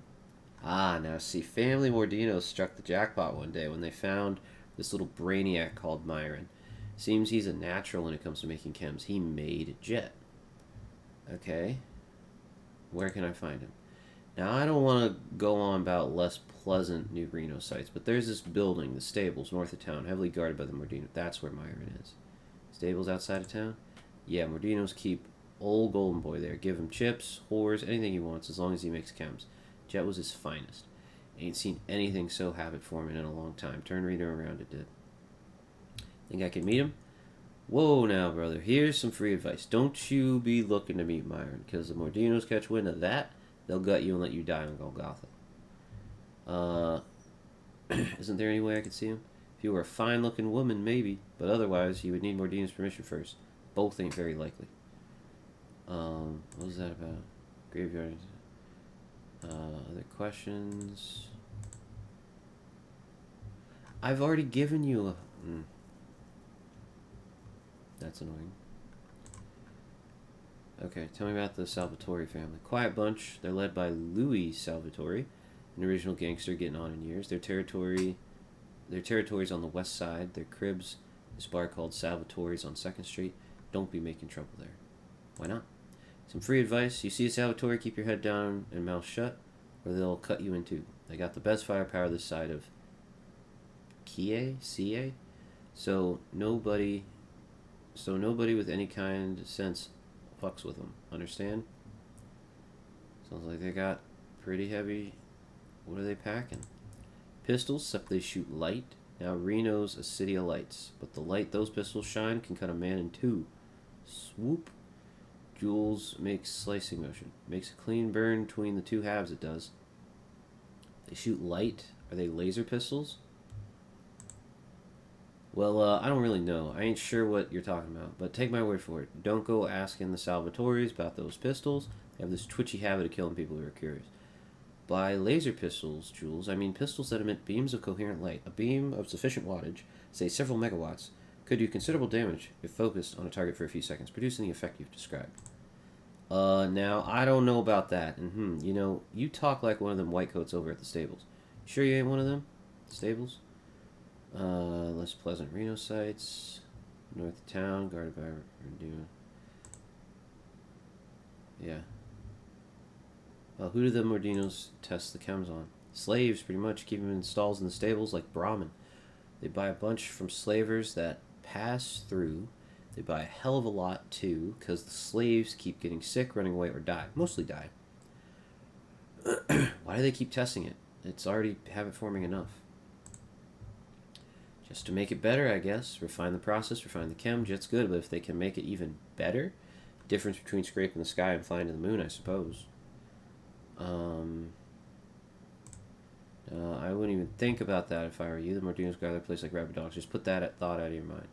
Now see, Family Mordinos struck the jackpot one day when they found this little brainiac called Myron. Seems he's a natural when it comes to making chems. He made jet. Okay. Where can I find him? Now, I don't want to go on about less pleasant New Reno sites, but there's this building, the stables, north of town, heavily guarded by the Mordino. That's where Myron is. Stables outside of town? Yeah, Mordinos keep old Golden Boy there. Give him chips, whores, anything he wants, as long as he makes chems. Jet was his finest. Ain't seen anything so habit-forming in a long time. Turn Reno around, it did. Think I can meet him? Whoa now, brother. Here's some free advice. Don't you be looking to meet Myron, because the Mordinos catch wind of that, they'll gut you and let you die on Golgotha. Isn't there any way I could see him? If you were a fine-looking woman, maybe, but otherwise, you would need Mordino's permission first. Both ain't very likely. What was that about? Graveyard. Other questions? I've already given you a... That's annoying. Okay, tell me about the Salvatore family. Quiet bunch. They're led by Louis Salvatore. An original gangster getting on in years. Their territory's on the west side. Their cribs, this bar called Salvatore's on 2nd Street. Don't be making trouble there. Why not? Some free advice. You see a Salvatore, keep your head down and mouth shut, or they'll cut you in two. They got the best firepower this side of CA? So nobody with any kind of sense fucks with them. Understand? Sounds like they got pretty heavy. What are they packing? Pistols, except they shoot light. Now Reno's a city of lights, but the light those pistols shine can cut a man in two. Swoop. Jules makes slicing motion. Makes a clean burn between the two halves, it does. They shoot light. Are they laser pistols? Well, I don't really know. I ain't sure what you're talking about, but take my word for it. Don't go asking the Salvatores about those pistols. They have this twitchy habit of killing people who are curious. By laser pistols, Jules, I mean pistols that emit beams of coherent light. A beam of sufficient wattage, say several megawatts, could do considerable damage if focused on a target for a few seconds, producing the effect you've described. Now, I don't know about that. You talk like one of them white coats over at the stables. Sure you ain't one of them? Stables? Less pleasant Reno sites. North of town, guarded by Redeemer. Yeah. Who do the Mordinos test the chems on? Slaves, pretty much. Keep them in stalls in the stables like Brahmin. They buy a bunch from slavers that pass through. They buy a hell of a lot, too, because the slaves keep getting sick, running away, or die. Mostly die. Why do they keep testing it? It's already habit forming enough. Just to make it better, I guess. Refine the process, refine the chem. Jet's good, but if they can make it even better, difference between scraping the sky and flying to the moon, I suppose. I wouldn't even think about that if I were you. The Mordinos guard their place like rabid dogs. Just put that thought out of your mind.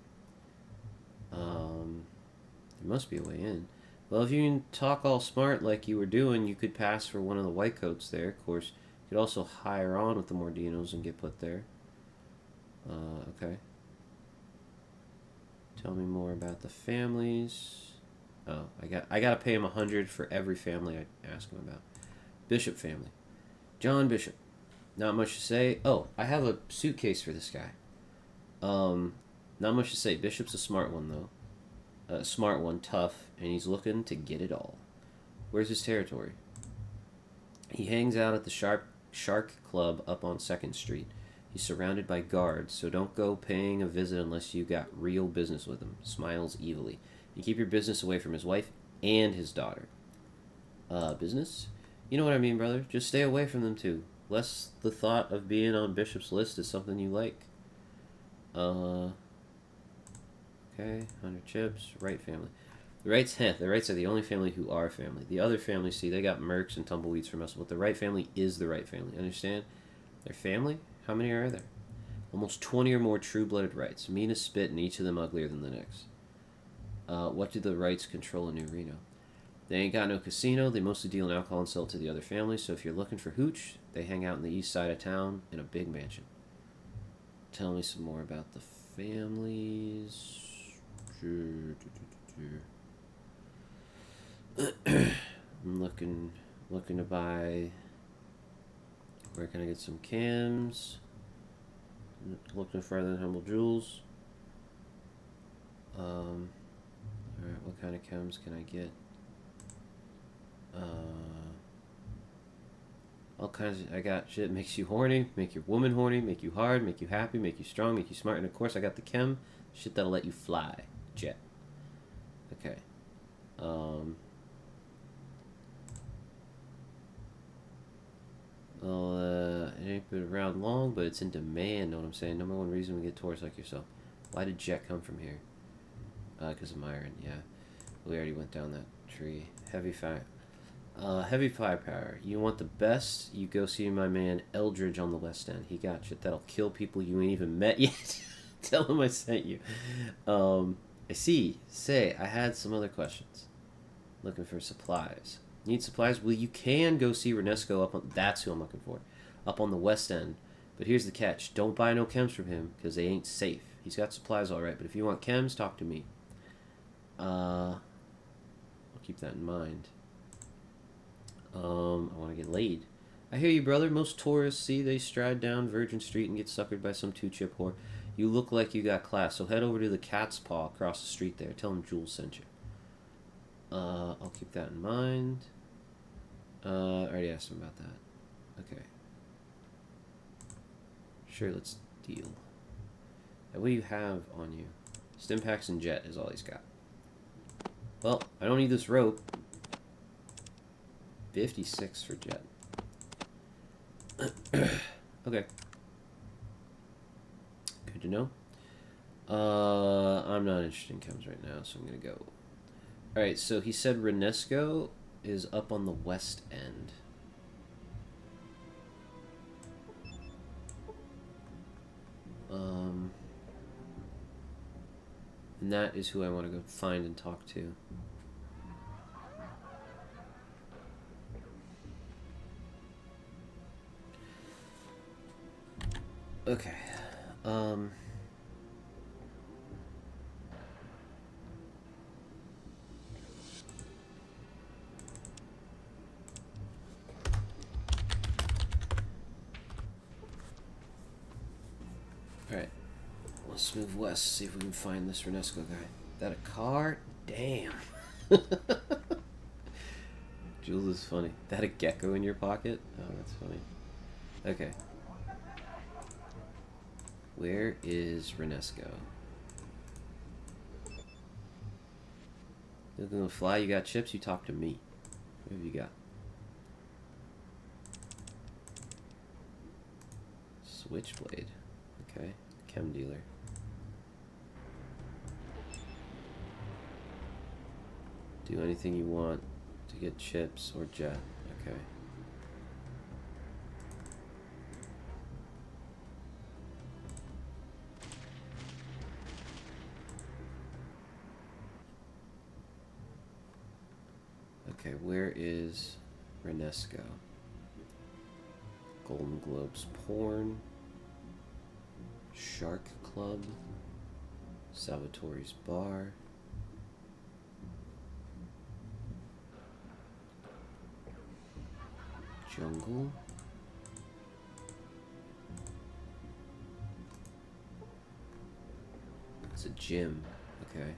There must be a way in. Well, if you can talk all smart like you were doing, you could pass for one of the white coats there. Of course, you could also hire on with the Mordinos and get put there. Okay. Tell me more about the families. Oh, I gotta pay him 100 for every family I ask him about. Bishop family. John Bishop. Not much to say. Oh, I have a suitcase for this guy. Not much to say. Bishop's a smart one, though. Smart one, tough, and he's looking to get it all. Where's his territory? He hangs out at the Shark Club up on 2nd Street. He's surrounded by guards, so don't go paying a visit unless you got real business with him. Smiles evilly. You keep your business away from his wife and his daughter. Business? You know what I mean, brother. Just stay away from them, too. Lest the thought of being on Bishop's list is something you like. Okay, 100 chips. Wright family. The Wrights are the only family who are family. The other families, see, they got mercs and tumbleweeds for muscle, but the Wright family is the Wright family. Understand? Their family? How many are there? Almost 20 or more true-blooded Wrights. Mean as spit, and each of them uglier than the next. What do the Wrights control in New Reno? They ain't got no casino. They mostly deal in alcohol and sell it to the other families, so if you're looking for hooch, they hang out in the east side of town in a big mansion. Tell me some more about the families. I'm looking to buy. Where can I get some cams? Looking further than Humble Jewels. Alright, what kind of cams can I get? All kinds of, I got shit makes you horny, make your woman horny, make you hard, make you happy, make you strong, make you smart, and of course I got the chem, shit that'll let you fly. Jet. Okay. It ain't been around long, but it's in demand, know what I'm saying? Number one reason we get tourists like yourself. Why did Jet come from here? Because of Myron, yeah. We already went down that tree. Heavy firepower. You want the best? You go see my man Eldridge on the West End. He got shit that'll kill people you ain't even met yet. Tell him I sent you. I see. Say, I had some other questions. Looking for supplies. Need supplies? Well, you can go see Renesco up on... That's who I'm looking for. Up on the West End. But here's the catch. Don't buy no chems from him, because they ain't safe. He's got supplies alright, but if you want chems, talk to me. I'll keep that in mind. I want to get laid. I hear you, brother. Most tourists see they stride down Virgin Street and get suckered by some two-chip whore. You look like you got class, so head over to the Cat's Paw across the street there. Tell him Jules sent you. I'll keep that in mind. I already asked him about that. Okay. Sure, let's deal. And what do you have on you? Stimpaks and Jet is all he's got. Well, I don't need this rope. 56 for Jet. Okay. Good to know. I'm not interested in chems right now, so I'm gonna go. Alright, so he said Renesco is up on the west end. And that is who I want to go find and talk to. Okay. Alright. Let's move west, see if we can find this Renesco guy. That a car? Damn. Jules is funny. That a gecko in your pocket? Oh, that's funny. Okay. Where is Renesco? You looking to fly? You got chips? You talk to me. What have you got? Switchblade. Okay. Chem dealer. Do anything you want to get chips or Jet. Okay. Okay, where is Renesco? Golden Globes porn. Shark Club. Salvatore's bar. Jungle. It's a gym. Okay.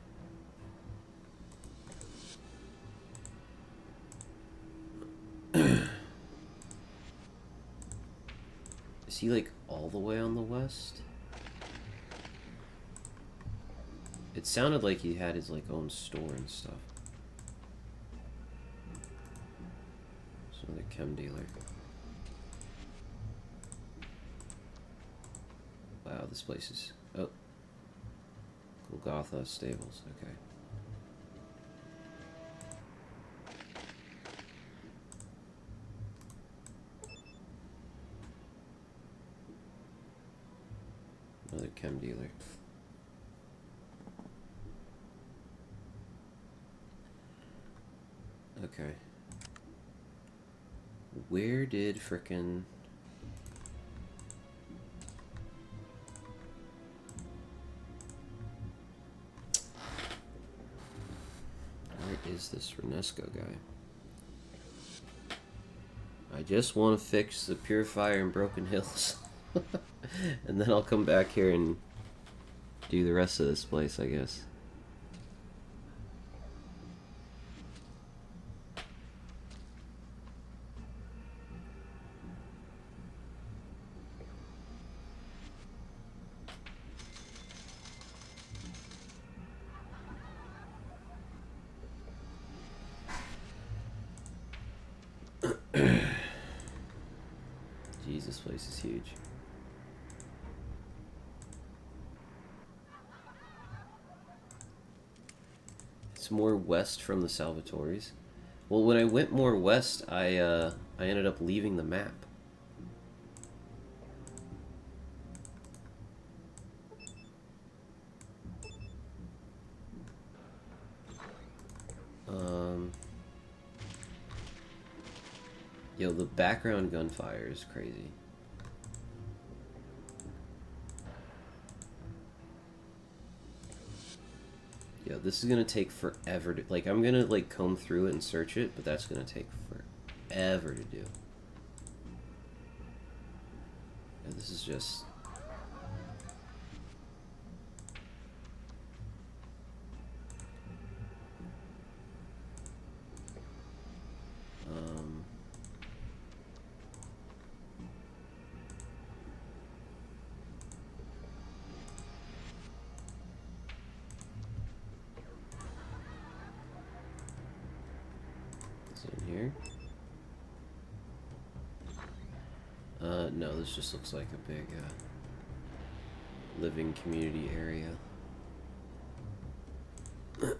Is he like all the way on the west? It sounded like he had his like own store and stuff. So the chem dealer. Wow, this place is... Oh. Golgotha Stables, okay. Another chem dealer. Okay. Where did frickin'... Where is this Renesco guy? I just want to fix the purifier in Broken Hills. And then I'll come back here and do the rest of this place, I guess. Jeez, this place is huge. It's more west from the Salvatores. Well, when I went more west, I ended up leaving the map. Yo, the background gunfire is crazy. Yo, this is gonna take forever to... Like, I'm gonna, like, comb through it and search it, but that's gonna take forever to do. And this is just... is it in here? No, this just looks like a big, living community area. Okay,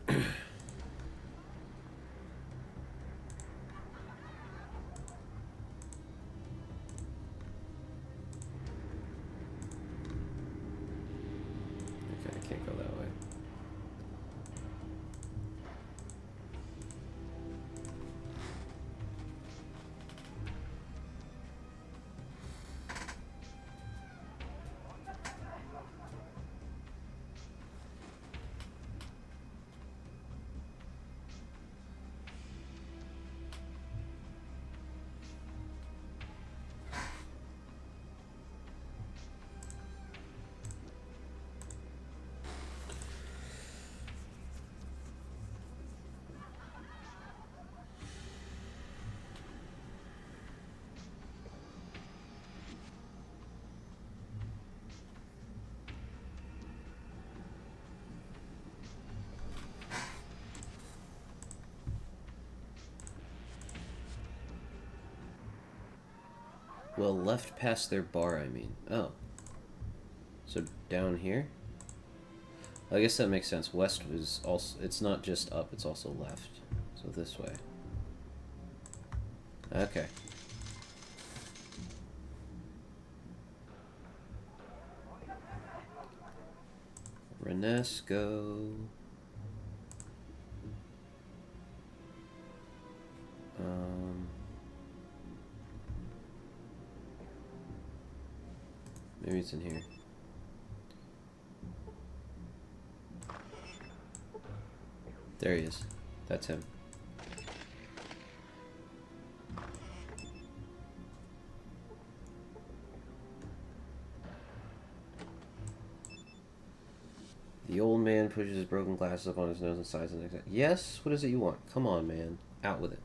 I can't go that way. Well, left past their bar, I mean. Oh. So down here? I guess that makes sense. West was also... It's not just up, it's also left. So this way. Okay. Renesco. Maybe it's in here. There he is. That's him. The old man pushes his broken glasses up on his nose and sighs and next. Yes? What is it you want? Come on, man. Out with it.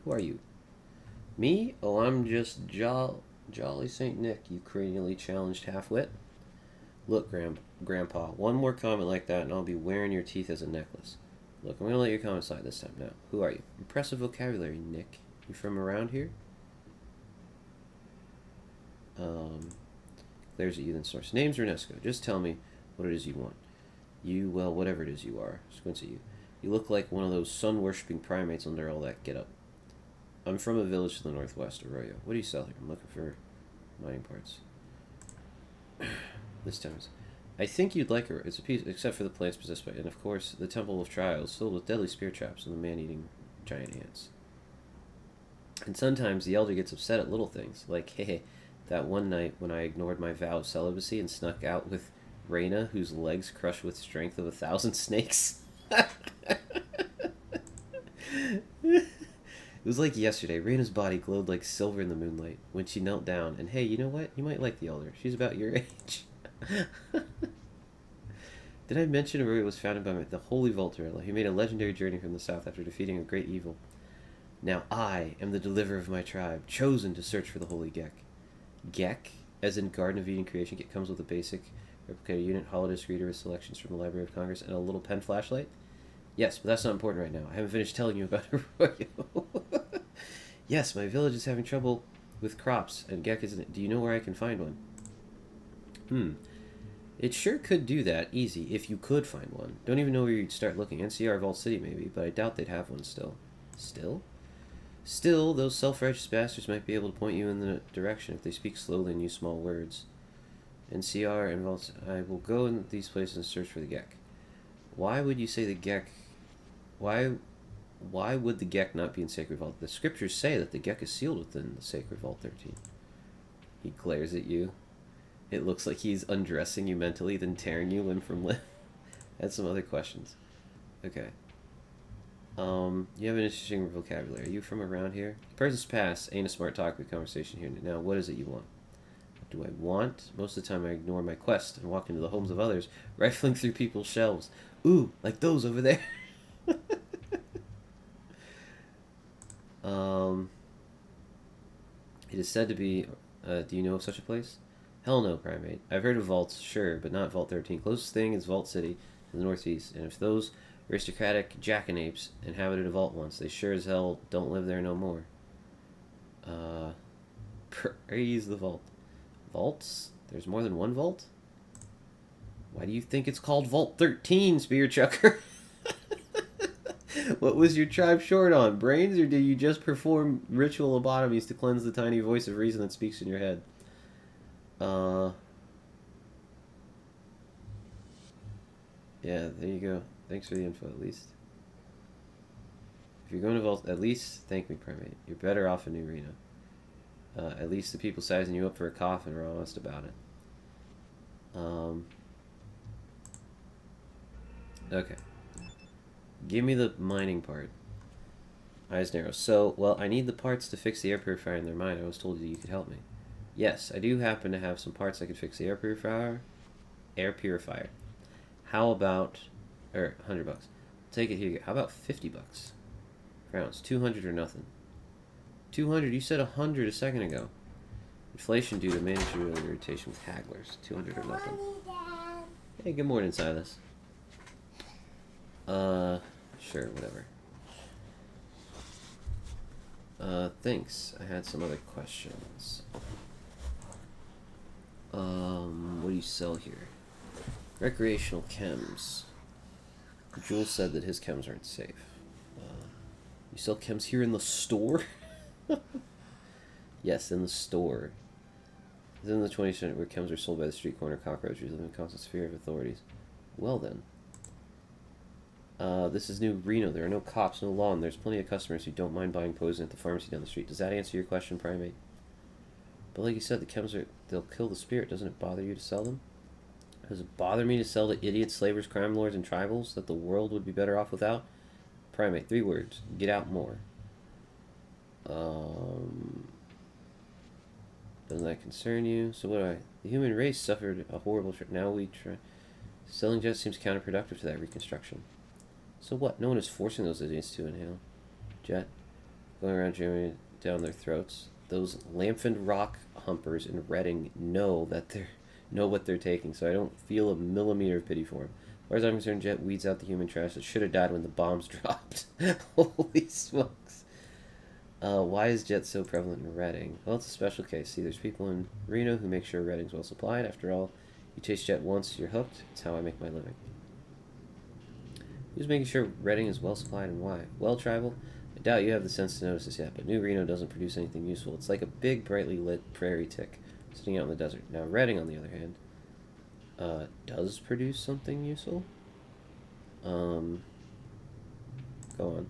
Who are you? Me? Oh, I'm just Jolly St. Nick, you cranially challenged half-wit. Look, Grandpa, one more comment like that and I'll be wearing your teeth as a necklace. Look, I'm going to let your comment slide this time. Now, who are you? Impressive vocabulary, Nick. You from around here? Glares at you then starts. Name's Renesco. Just tell me what it is you want. You, well, whatever it is you are. Squints at you. You look like one of those sun-worshipping primates under all that get-up. I'm from a village to the northwest, Arroyo. What do you sell here? I'm looking for mining parts. This time I think you'd like her. It's a piece, except for the plants possessed by, and of course, the Temple of Trials, filled with deadly spear traps and the man-eating giant ants. And sometimes the elder gets upset at little things, like, hey, that one night when I ignored my vow of celibacy and snuck out with Reyna, whose legs crushed with strength of 1,000 snakes. It was like yesterday. Reyna's body glowed like silver in the moonlight when she knelt down. And hey, you know what? You might like the elder. She's about your age. Did I mention Arroyo was founded by the Holy Volterella? He made a legendary journey from the south after defeating a great evil. Now I am the deliverer of my tribe, chosen to search for the Holy Gek. Gek, as in Garden of Eden creation kit, comes with a basic replicator unit, holodesk reader with selections from the Library of Congress, and a little pen flashlight. Yes, but that's not important right now. I haven't finished telling you about Arroyo. Yes, my village is having trouble with crops, and Gek isn't it. Do you know where I can find one? It sure could do that, easy, if you could find one. Don't even know where you'd start looking. NCR, Vault City, maybe, but I doubt they'd have one still. Still? Still, those self-righteous bastards might be able to point you in the direction if they speak slowly and use small words. NCR and Vault... I will go in these places and search for the Gek. Why would you say the Gek... Why would the Gek not be in Sacred Vault? The scriptures say that the Gek is sealed within the Sacred Vault 13. He glares at you. It looks like he's undressing you mentally, then tearing you limb from limb. And some other questions. Okay. You have an interesting vocabulary. Are you from around here? The person's past ain't a smart talk with conversation here. Now, what is it you want? do I want? Most of the time I ignore my quest and walk into the homes of others, rifling through people's shelves. Ooh, like those over there. It is said to be... do you know of such a place? Hell no, Primate. I've heard of vaults, sure, but not Vault 13. Closest thing is Vault City in the northeast, and if those aristocratic jackanapes inhabited a vault once, they sure as hell don't live there no more. Praise the vault. Vaults? There's more than one vault? Why do you think it's called Vault 13, Spear Chucker? What was your tribe short on? Brains, or did you just perform ritual lobotomies to cleanse the tiny voice of reason that speaks in your head? Yeah, there you go. Thanks for the info, at least. If you're going to Vault, at least thank me, Primate. You're better off in New Reno. At least the people sizing you up for a coffin are honest about it. Okay. Give me the mining part. Eyes narrow. So, well, I need the parts to fix the air purifier in their mine. I was told you could help me. Yes, I do happen to have some parts that could fix the air purifier. How about... 100 bucks. Take it here. How about 50 bucks? Crowns. 200 or nothing. 200? You said 100 a second ago. Inflation due to managerial irritation with hagglers. 200 or nothing. Hey, good morning, Silas. Sure, whatever. Thanks. I had some other questions. What do you sell here? Recreational chems. Jules said that his chems aren't safe. You sell chems here in the store? Yes, in the store. It's in the 20th century where chems are sold by the street corner cockroaches living in constant sphere of authorities. Well then. This is New Reno. There are no cops, no law, and there's plenty of customers who don't mind buying poison at the pharmacy down the street. Does that answer your question, Primate? But like you said, the chems they'll kill the spirit. Doesn't it bother you to sell them? Does it bother me to sell to idiots, slavers, crime lords, and tribals that the world would be better off without? Primate, 3 words. Get out more. Doesn't that concern you? So what do I... The human race suffered a horrible... Now we try... Selling jets seems counterproductive to that reconstruction. So what? No one is forcing those idiots to inhale. Jet. Going around jamming down their throats. Those Lamphand rock humpers in Reading know what they're taking, so I don't feel a millimeter of pity for them. As far as I'm concerned, Jet weeds out the human trash that should have died when the bombs dropped. Holy smokes. Why is Jet so prevalent in Reading? Well, it's a special case. See, there's people in Reno who make sure Reading's well supplied. After all, you taste Jet once, you're hooked. It's how I make my living. Who's making sure Reading is well supplied and why? Well, Tribal, I doubt you have the sense to notice this yet, but New Reno doesn't produce anything useful. It's like a big, brightly lit prairie tick sitting out in the desert. Now, Reading, on the other hand, does produce something useful. Go on.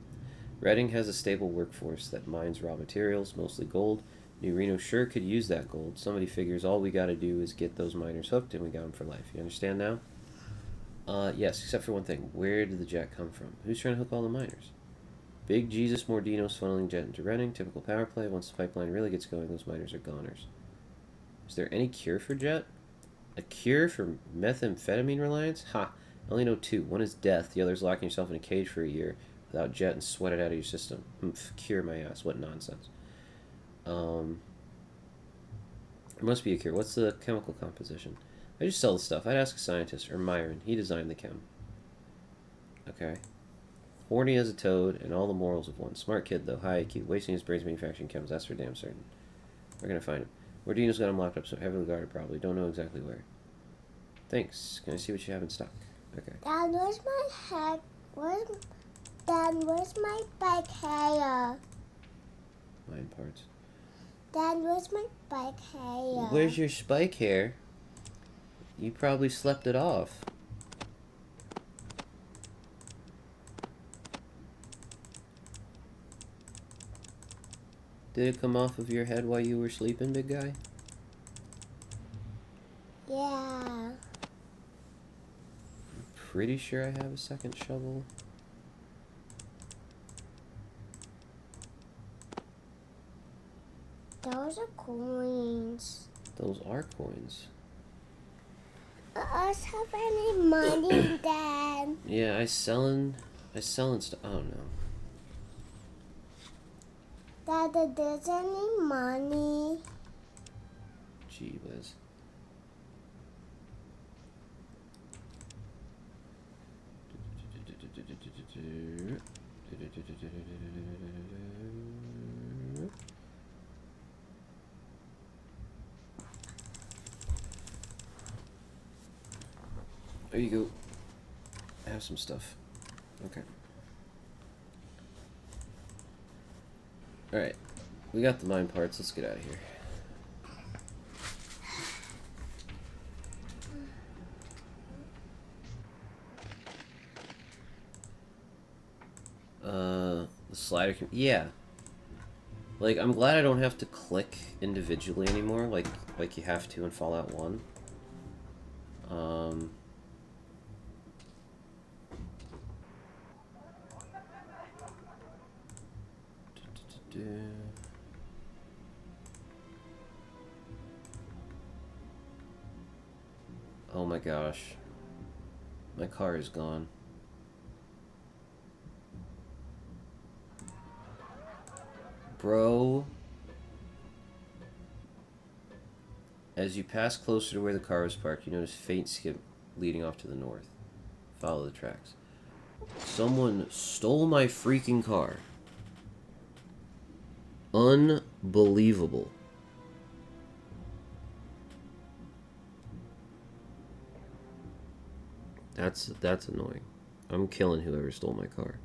Reading has a stable workforce that mines raw materials, mostly gold. New Reno sure could use that gold. Somebody figures all we gotta do is get those miners hooked and we got them for life. You understand now? Yes, except for one thing. Where did the jet come from? Who's trying to hook all the miners? Big Jesus Mordinos funneling jet into Reading. Typical power play. Once the pipeline really gets going, those miners are goners. Is there any cure for jet? A cure for methamphetamine reliance? Ha! I only know 2. One is death. The other is locking yourself in a cage for a year without jet and sweat it out of your system. Cure my ass. What nonsense. There must be a cure. What's the chemical composition? I just sell the stuff. I'd ask a scientist, or Myron. He designed the chem. Okay. Horny as a toad, and all the morals of one. Smart kid, though. High IQ. Wasting his brains manufacturing chems. That's for damn certain. We're gonna find him. Mordino's got him locked up, so heavily guarded probably. Don't know exactly where. Thanks. Can I see what you have in stock? Okay. Dad, where's my head? Where's my bike hair? Mine parts. Dad, where's my bike hair? Where's your spike hair? You probably slept it off. Did it come off of your head while you were sleeping, big guy? Yeah. I'm pretty sure I have a second shovel. Those are coins. Those are coins. Us have any money, Dad? Yeah, I selling stuff. I don't know. Dad, there's any money? Gee whiz. There you go. I have some stuff. Okay. Alright. We got the mine parts. Let's get out of here. The slider can... Yeah. Like, I'm glad I don't have to click individually anymore, like you have to in Fallout 1. Oh my gosh. My car is gone. Bro. As you pass closer to where the car was parked, you notice faint skip leading off to the north. Follow the tracks. Someone stole my freaking car. Unbelievable. That's annoying. I'm killing whoever stole my car.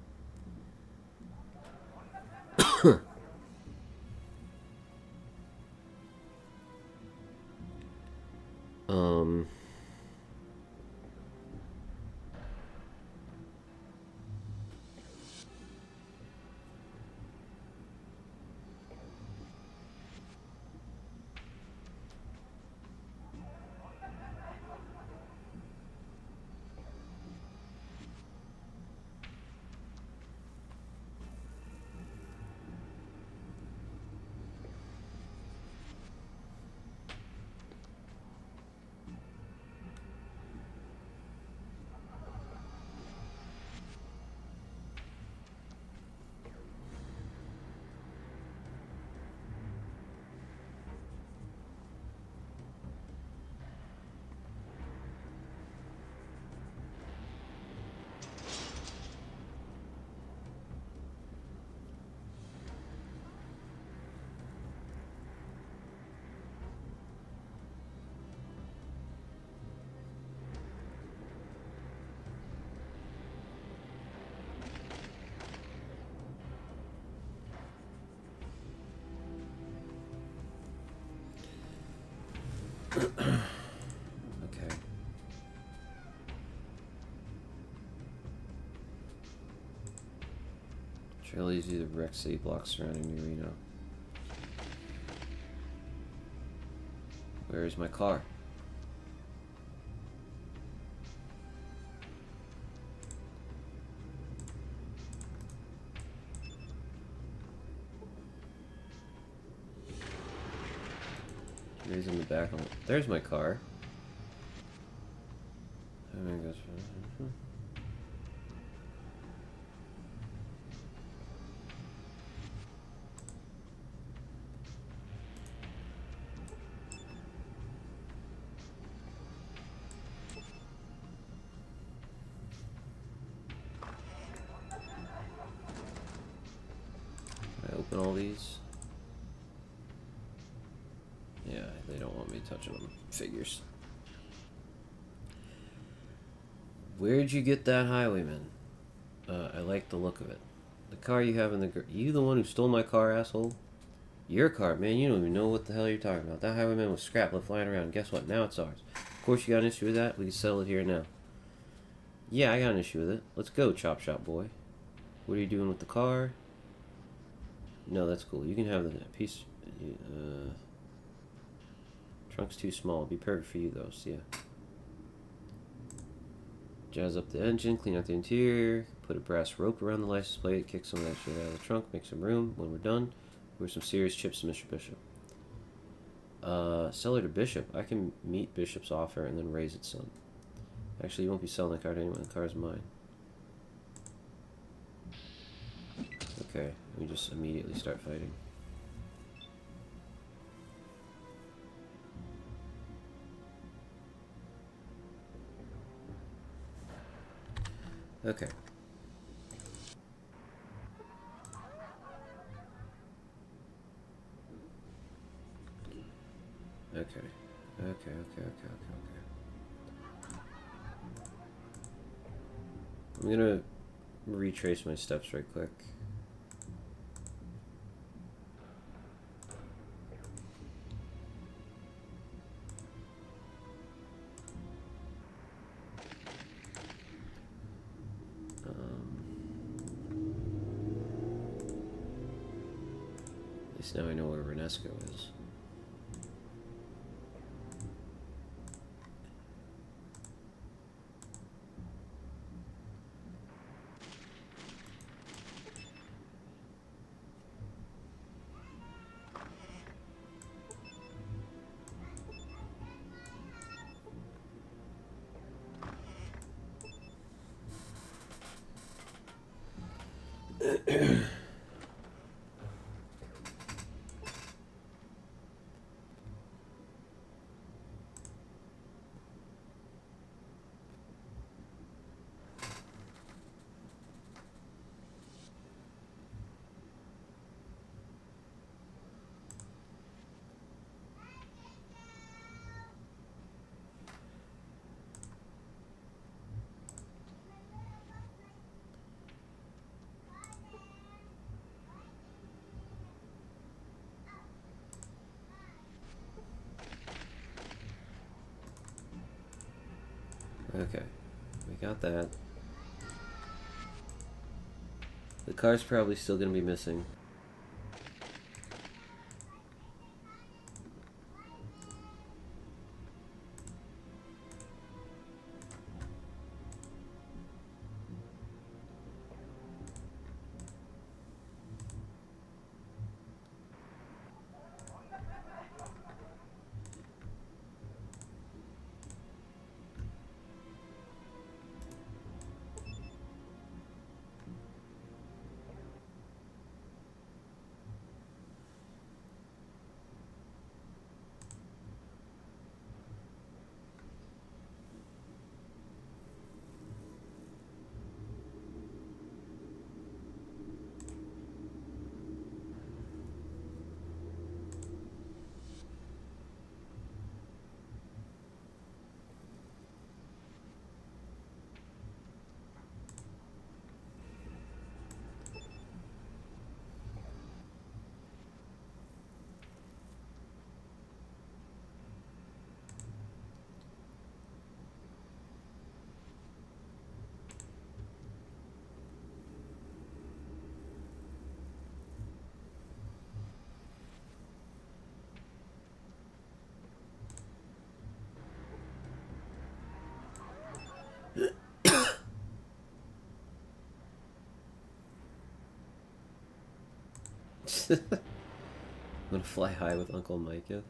Okay. Trail leads you to the wreck city blocks surrounding the arena. Where is my car? He's in the back. There's my car. I open all these. Yeah, they don't want me touching them. Figures. Where'd you get that highwayman? I like the look of it. The car you have in the... You the one who stole my car, asshole? Your car, man. You don't even know what the hell you're talking about. That highwayman was scrap left lying around. Guess what? Now it's ours. Of course you got an issue with that. We can settle it here and now. Yeah, I got an issue with it. Let's go, Chop Shop boy. What are you doing with the car? No, that's cool. You can have the piece... Trunk's too small. It'd be perfect for you, though, so yeah. Jazz up the engine, clean out the interior, put a brass rope around the license plate, kick some of that shit out of the trunk, make some room. When we're done, wear some serious chips to Mr. Bishop. Seller to bishop. I can meet bishop's offer and then raise its son. Actually, you won't be selling the card anyway. The card's mine. Okay, we just immediately start fighting. Okay. Okay. I'm gonna retrace my steps right quick. At least now I know where Renesco is. Okay, we got that. The car's probably still gonna be missing. I'm gonna fly high with Uncle Micah.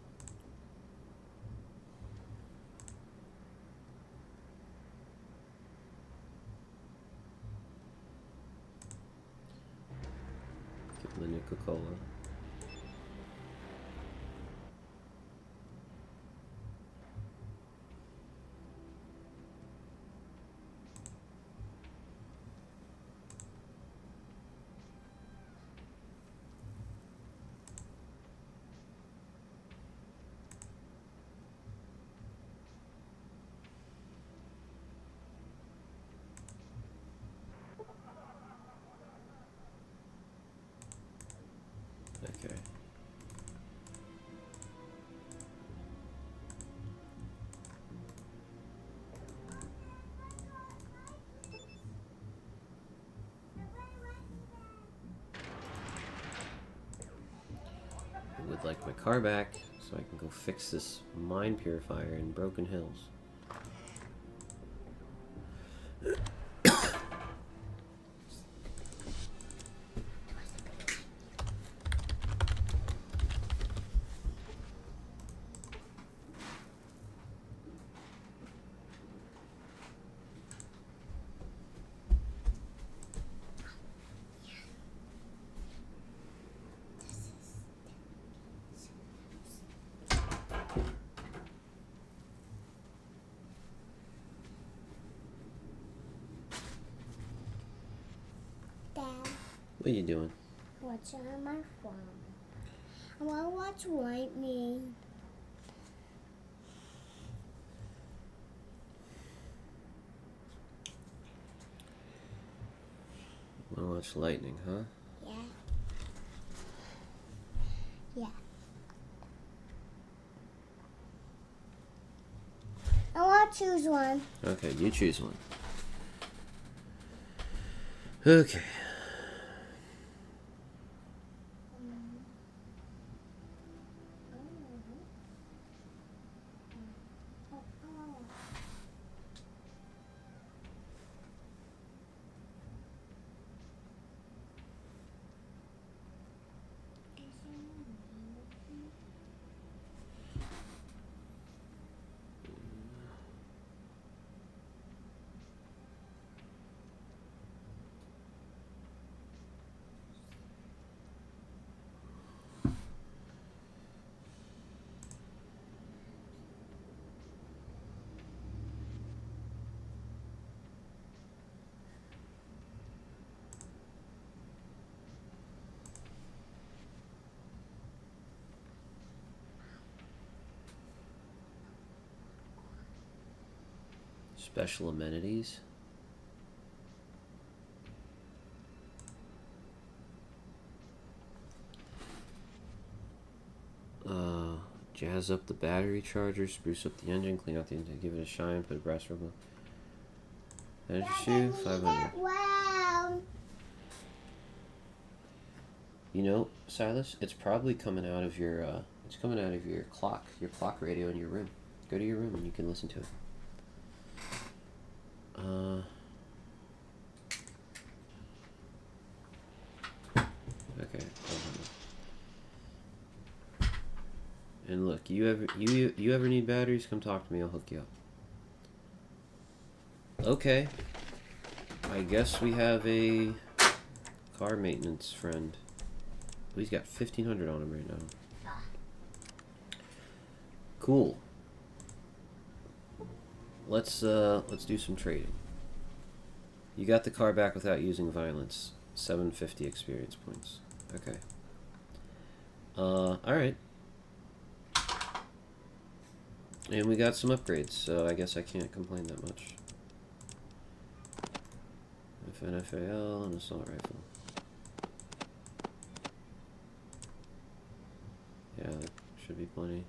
Give him the Nuka-Cola. Okay. I would like my car back so I can go fix this mine purifier in Broken Hills. What are you doing? What's on my phone? I want to watch Lightning. Wanna watch lightning, huh? Yeah. Yeah. I want to choose one. Okay, you choose one. Okay. Special amenities. Jazz up the battery charger, spruce up the engine, clean out the engine, give it a shine, put a brass rubber. Energy shoe, 500. Wow. You know, Silas, it's probably coming out of your it's coming out of your clock radio in your room. Go to your room and you can listen to it. Okay. And look, you ever need batteries? Come talk to me. I'll hook you up. Okay. I guess we have a car maintenance friend. Well, he's got 1,500 on him right now. Cool. Let's do some trading. You got the car back without using violence. 750 experience points. Okay. Alright. And we got some upgrades, so I guess I can't complain that much. FNFAL and assault rifle. Yeah, that should be plenty.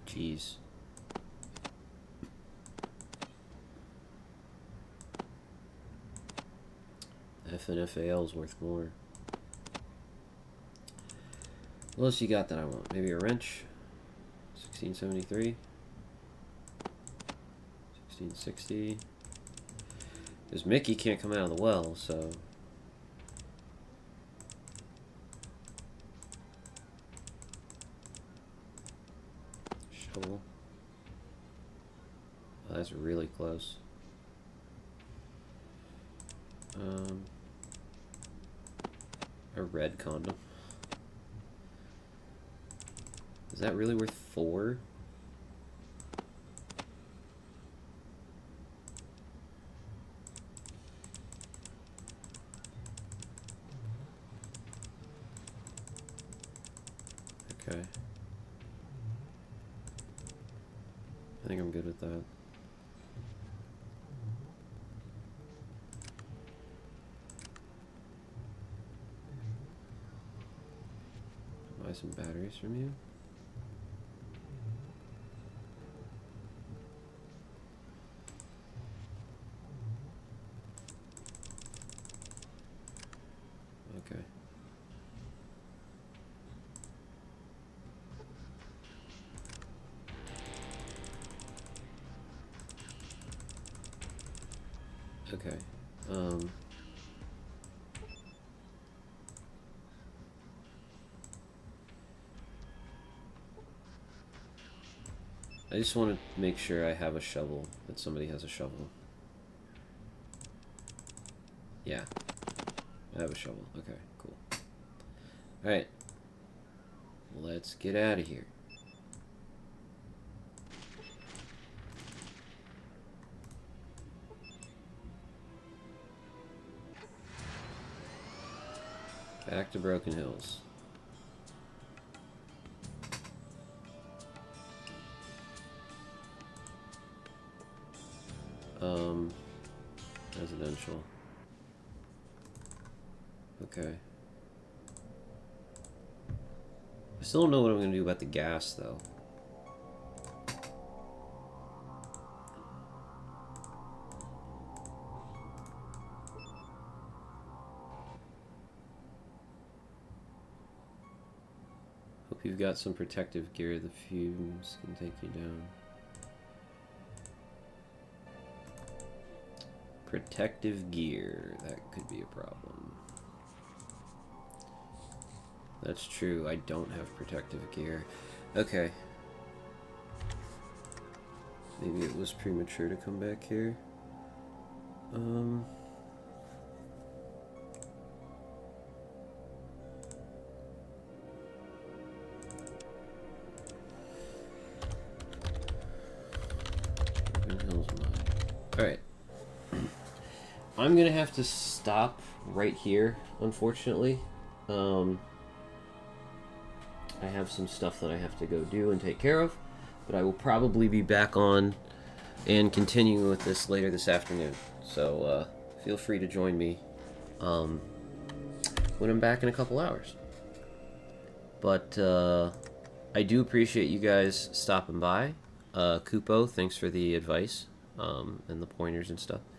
Jeez. FNFAL is worth more. What else you got that I want? Maybe a wrench? 1673? 1660? Because Mickey can't come out of the well, so... Shovel. Oh, that's really close. A red condom. Is that really worth 4? Okay. I think I'm good with that. Buy some batteries from you. Okay. Okay. I just want to make sure I have a shovel, that somebody has a shovel. Yeah. I have a shovel. Okay, cool. Alright. Let's get out of here. Back to Broken Hills. Residential. Okay. I still don't know what I'm going to do about the gas, though. Hope you've got some protective gear. The fumes can take you down. Protective gear. That could be a problem. That's true. I don't have protective gear. Okay. Maybe it was premature to come back here. Alright. I'm gonna have to stop right here, unfortunately. I have some stuff that I have to go do and take care of, but I will probably be back on and continue with this later this afternoon. So feel free to join me when I'm back in a couple hours. But I do appreciate you guys stopping by. Kupo, thanks for the advice and the pointers and stuff.